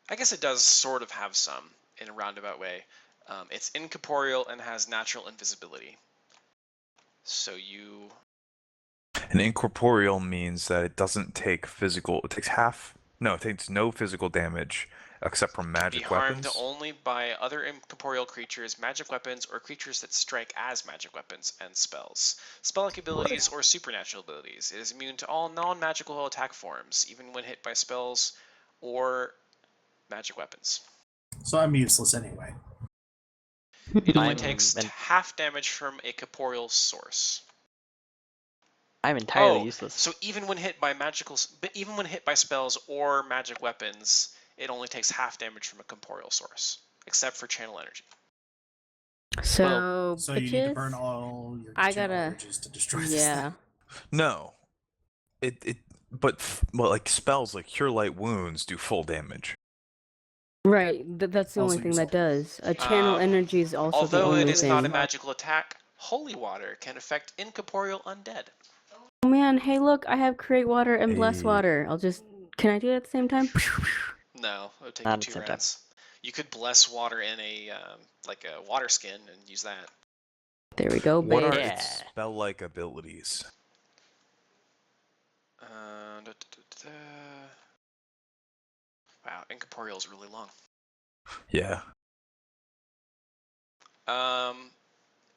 I guess it does sort of have some in a roundabout way. It's incorporeal and has natural invisibility. So you. An incorporeal means that it doesn't take physical. It takes half. No, it takes no physical damage except from Be magic harmed weapons. only by other incorporeal creatures, magic weapons, or creatures that strike as magic weapons and spells. Spell-like abilities or supernatural abilities. It is immune to all non-magical attack forms, even when hit by spells or magic weapons. So I'm useless anyway. It only I'm takes en- half damage from a corporeal source. I'm entirely Oh, useless. so even when hit by even when hit by spells or magic weapons, it only takes half damage from a corporeal source, except for channel energy. So, So bitches, you need to burn all your I channel gotta- energies to destroy this yeah. thing. No, but like spells like cure light wounds do full damage. Right, that's the Also only thing that does. A channel Um, energy is also the Although only it is thing. not a magical attack, holy water can affect incorporeal undead. Oh man, hey look, I have create water and bless Hey. water. Can I do it at the same time? No, it would take Not you at the 2 same time. rounds. You could bless water in a like a water skin and use that. There we go, What babe. are Yeah. its spell-like abilities? Wow, incorporeal is really long. Yeah.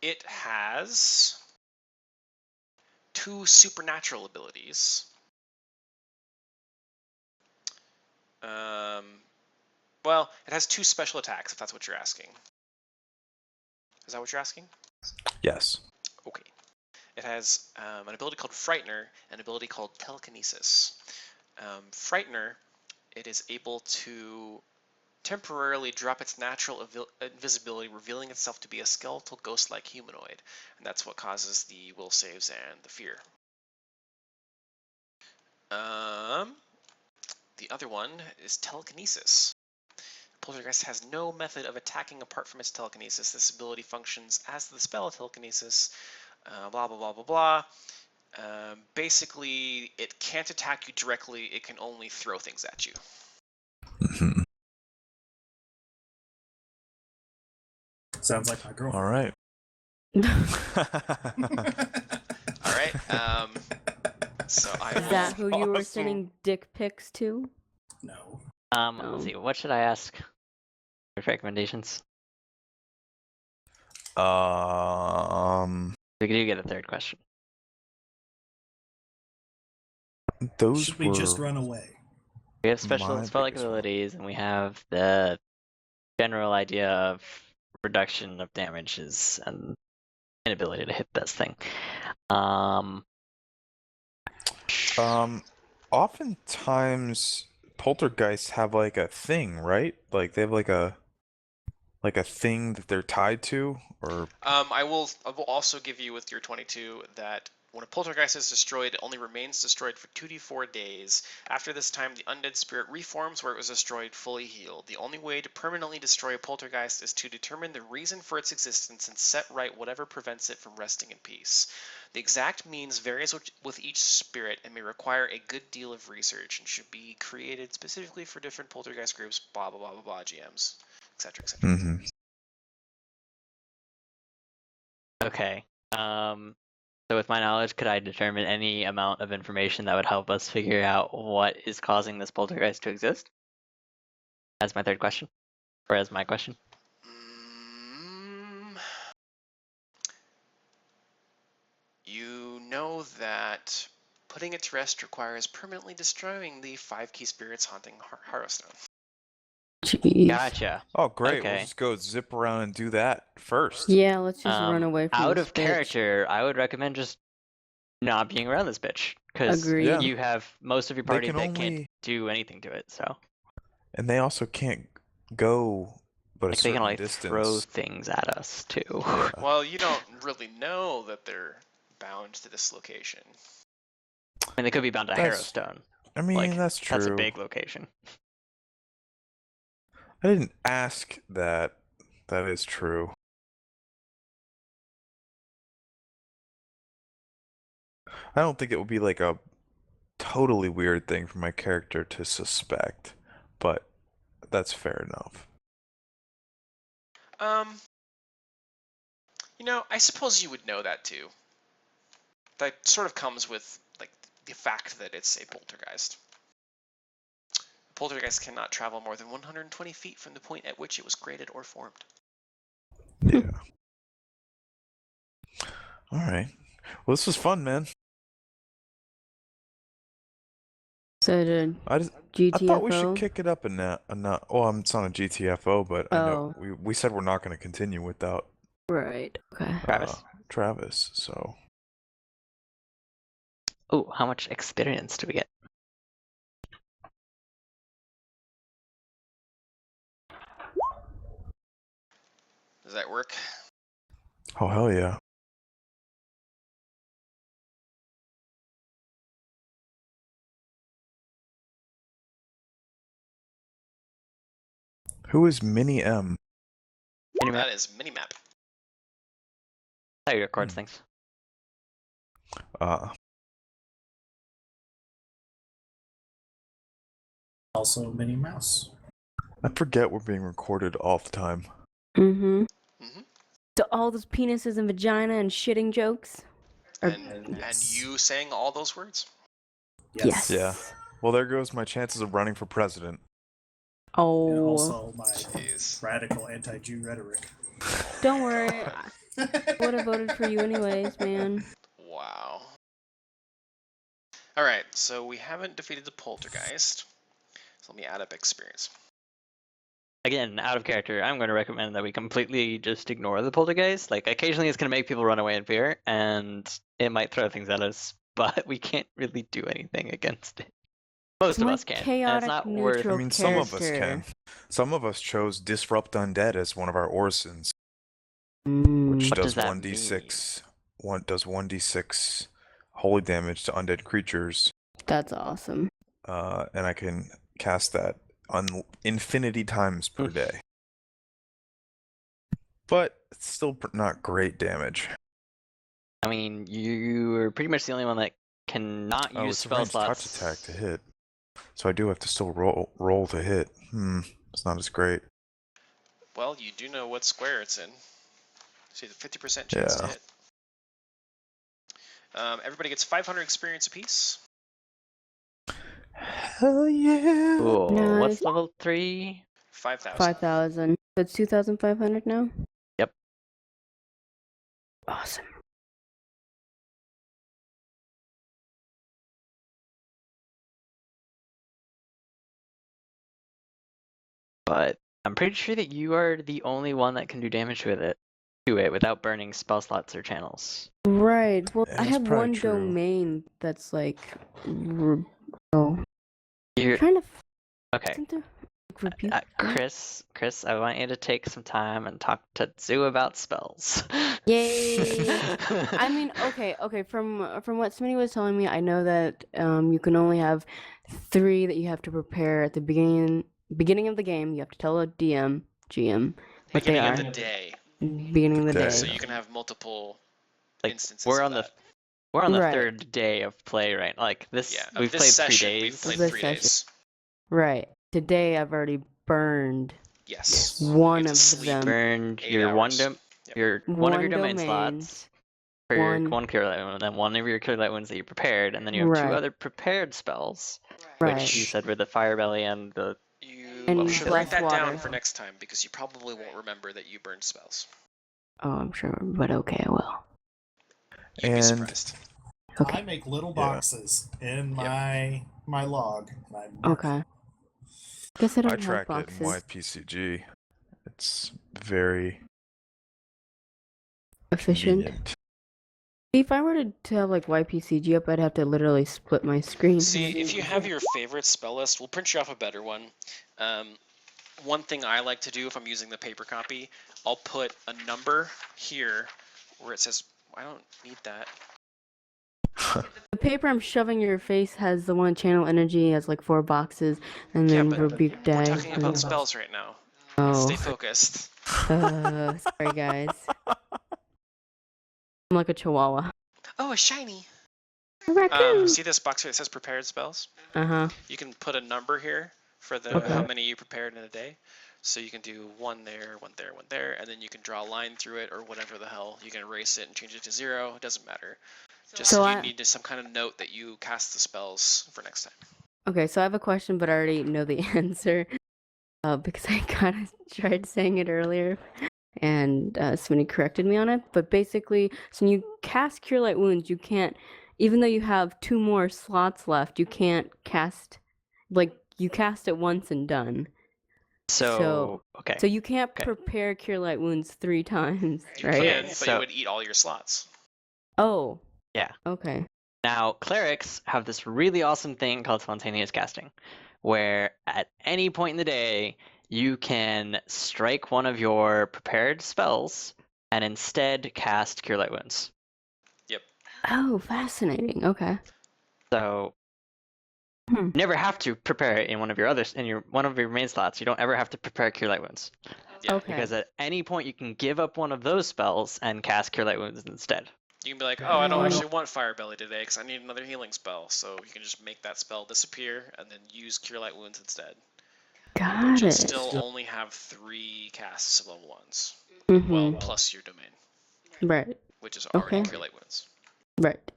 It has 2 supernatural abilities. Well, it has 2 special attacks, if that's what you're asking. Is that what you're asking? Yes. Okay. It has an ability called Frightener and an ability called Telekinesis. Frightener, it is able to temporarily drop its natural invisibility, revealing itself to be a skeletal ghost-like humanoid, and that's what causes the will saves and the fear. The other one is Telekinesis. Poltergeist has no method of attacking apart from its telekinesis. This ability functions as the spell telekinesis. Blah blah blah blah blah. Basically, it can't attack you directly. It can only throw things at you. Mhm. Sounds like my girlfriend. All right. All right. So I Is will. that who you were Awesome. sending dick pics to? No. Let's see. What should I ask? For recommendations. We do get a third question. Those Should we just were- run away? We have special my spell-like biggest one. abilities, and we have the general idea of reduction of damages and inability to hit this thing. Oftentimes poltergeists have like a thing, right? Like they have like a thing that they're tied to, or I will also give you with your 22 that When a poltergeist is destroyed, it only remains destroyed for 2d4 days. After this time, the undead spirit reforms where it was destroyed, fully healed. The only way to permanently destroy a poltergeist is to determine the reason for its existence and set right whatever prevents it from resting in peace. The exact means varies with each spirit and may require a good deal of research and should be created specifically for different poltergeist groups, blah, blah, blah, blah, blah, GMs, etc., etc. Mm-hmm. Okay. So with my knowledge, could I determine any amount of information that would help us figure out what is causing this poltergeist to exist? As my third question, or as my question. You know that putting it to rest requires permanently destroying the 5 key spirits haunting Harrowstone. Jeez. Gotcha. Oh, great. Okay. We'll just go zip around and do that first. Yeah, let's just run away from Out this of bitch. character, I would recommend just not being around this bitch, because Agreed. you have most of your party can that only- can't do anything to it. So And they also can't go but a like, they can certain like distance. throw things at us too. Yeah. Well, you don't really know that they're bound to this location. I mean, they could be bound to That's- Harrowstone. I mean, Like, that's true. That's a big location. I didn't ask that. That is true. I don't think it would be like a totally weird thing for my character to suspect, but that's fair enough. You know, I suppose you would know that too. That sort of comes with like the fact that it's a poltergeist. A poltergeist cannot travel more than 120 feet from the point at which it was created or formed. Yeah. All right. Well, this was fun, man. So did I GTFO? thought we should kick it up a notch. Oh, it's on a GTFO, but I know we said we're not going to continue without Right. Okay. Travis. So Oh, how much experience do we get? Does that work? oh hell yeah. Who is Mini M? Minimap. That is Minimap. How you record things. Also, Minnie Mouse. I forget we're being recorded all the time. Mm-hmm. Mhm. So all those penises and vagina and shitting jokes? And Yes. you saying all those words? Yes. Yeah. Well, there goes my chances of running for president. Oh. And also my Jeez. radical anti-Jew rhetoric. Don't worry. I would have voted for you anyways, man. Wow. Alright, so we haven't defeated the poltergeist. So let me add up experience. Again, out of character, I'm going to recommend that we completely just ignore the poltergeist. Like, occasionally it's going to make people run away in fear, and it might throw things at us, but we can't really do anything against it. Most of My us can. And it's chaotic not worth. neutral I mean, some of us character. can. Some of us chose Disrupt Undead as one of our orisons, Mm. which What does does that 1d6. Does 1d6 holy damage to undead creatures. That's awesome. And I can cast that on infinity times per day. But it's still not great damage. I mean, you're pretty much the only one that cannot Oh, use it's a spell ranged slots. touch attack to hit. So I do have to still roll to hit. It's not as great. Well, you do know what square it's in. See the 50% chance to Yeah. hit. Everybody gets 500 experience apiece. Hell yeah! Cool. Nice. What's level 3? 5,000. 5,000. So it's 2,500 now? Yep. Awesome. But I'm pretty sure that you are the only one that can do damage with it. To it without burning spell slots or channels. Right. Well, Yeah, I that's have probably one true. domain that's like. Oh. You're trying to. okay. Isn't there repeat? Chris, I want you to take some time and talk to Zoo about spells. Yay! I mean, okay. From what Smitty was telling me, I know that you can only have 3 that you have to prepare at the beginning of the game. You have to tell a GM what they Beginning are. of the day, Beginning of the The day. day. so you can have multiple Like, instances. we're of on the that. we're on the Right. 3rd day of play, right? Like this, Yeah, we've of this played session, 3 we've days. played This 3 session. days. Right. Today I've already burned Yes. one You have of to sleep. them. Burned 8 your hours. one Yep. one of your One domain domain, slots for your one- one cure light wound, and then one of your cure light wounds that you prepared, and then you have 2 Right. other prepared spells, Right. which you said were the fire belly and the You And should bless write that down water. for next time because you probably won't remember that you burned spells. Oh, I'm sure, but okay, I will. You'd be And- surprised. Okay. I make little Yeah. boxes in my log. And I mark Okay. Guess I I don't have track it boxes. in YPCG. It's very Efficient. convenient. If I were to have like YPCG up, I'd have to literally split my screen. See, if you have your favorite spell list, we'll print you off a better one. One thing I like to do if I'm using the paper copy, I'll put a number here where it says, I don't need that. The paper I'm shoving in your face has the one channel energy, has like 4 boxes, and Yeah, then but rebuke We're die. talking about spells right now. Oh, Stay focused. sorry guys. I'm like a chihuahua. Oh, a shiny. A raccoon. See this box where it says prepared spells? Uh-huh. You can put a number here for the Okay. how many you prepared in a day. So you can do 1 there, 1 there, 1 there, and then you can draw a line through it or whatever the hell. You can erase it and change it to 0. It doesn't matter. Just So you need some kind of note that you cast the spells for next time. Okay, so I have a question, but I already know the answer. Because I kind of tried saying it earlier, and somebody corrected me on it. But basically, so when you cast Cure Light Wounds, you can't, even though you have 2 more slots left, you can't cast, like, you cast it once and done. So okay. So you can't Okay. prepare Cure Light Wounds 3 times, You right? can, but so- it would eat all your slots. Oh. Yeah. Okay. Now, clerics have this really awesome thing called spontaneous casting, where at any point in the day, you can strike one of your prepared spells and instead cast Cure Light Wounds. Oh, fascinating. Okay. So you never have to prepare it in one of your one of your main slots. You don't ever have to prepare Cure Light Wounds. Yeah. Okay. Because at any point you can give up one of those spells and cast Cure Light Wounds instead. You can be like, oh, I don't actually want Fire Belly today because I need another healing spell. So you can just make that spell disappear and then use Cure Light Wounds instead. Got But you'll it. still only have 3 casts of level 1s. Mhm. Well, plus your domain, Right. which is already Okay. Cure Light Wounds. Right.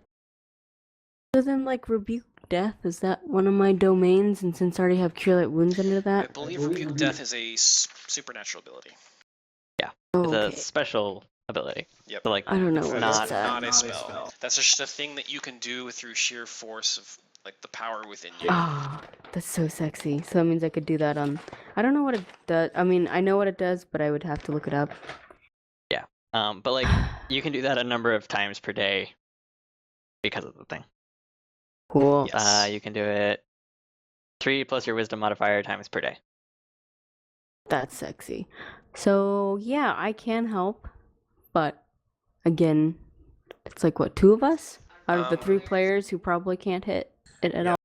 So then, like, Rebuke Death, is that one of my domains? And since I already have Cure Light Wounds under I that? believe Rebuke Death is a supernatural ability. Oh, It's okay. a special ability. Yep. So like I don't know It's what not- it's at. not a spell. That's just a thing that you can do through sheer force of like the power within you. Ah, that's so sexy. So that means I could do that on... I don't know what it does. I mean, I know what it does, but I would have to look it up. but like you can do that a number of times per day because of the thing. Cool. Yes. You can do it 3 plus your wisdom modifier times per day. That's sexy. So, yeah, I can help. But, again, it's like, what, 2 of us? Out of the 3 players who probably can't hit it at all?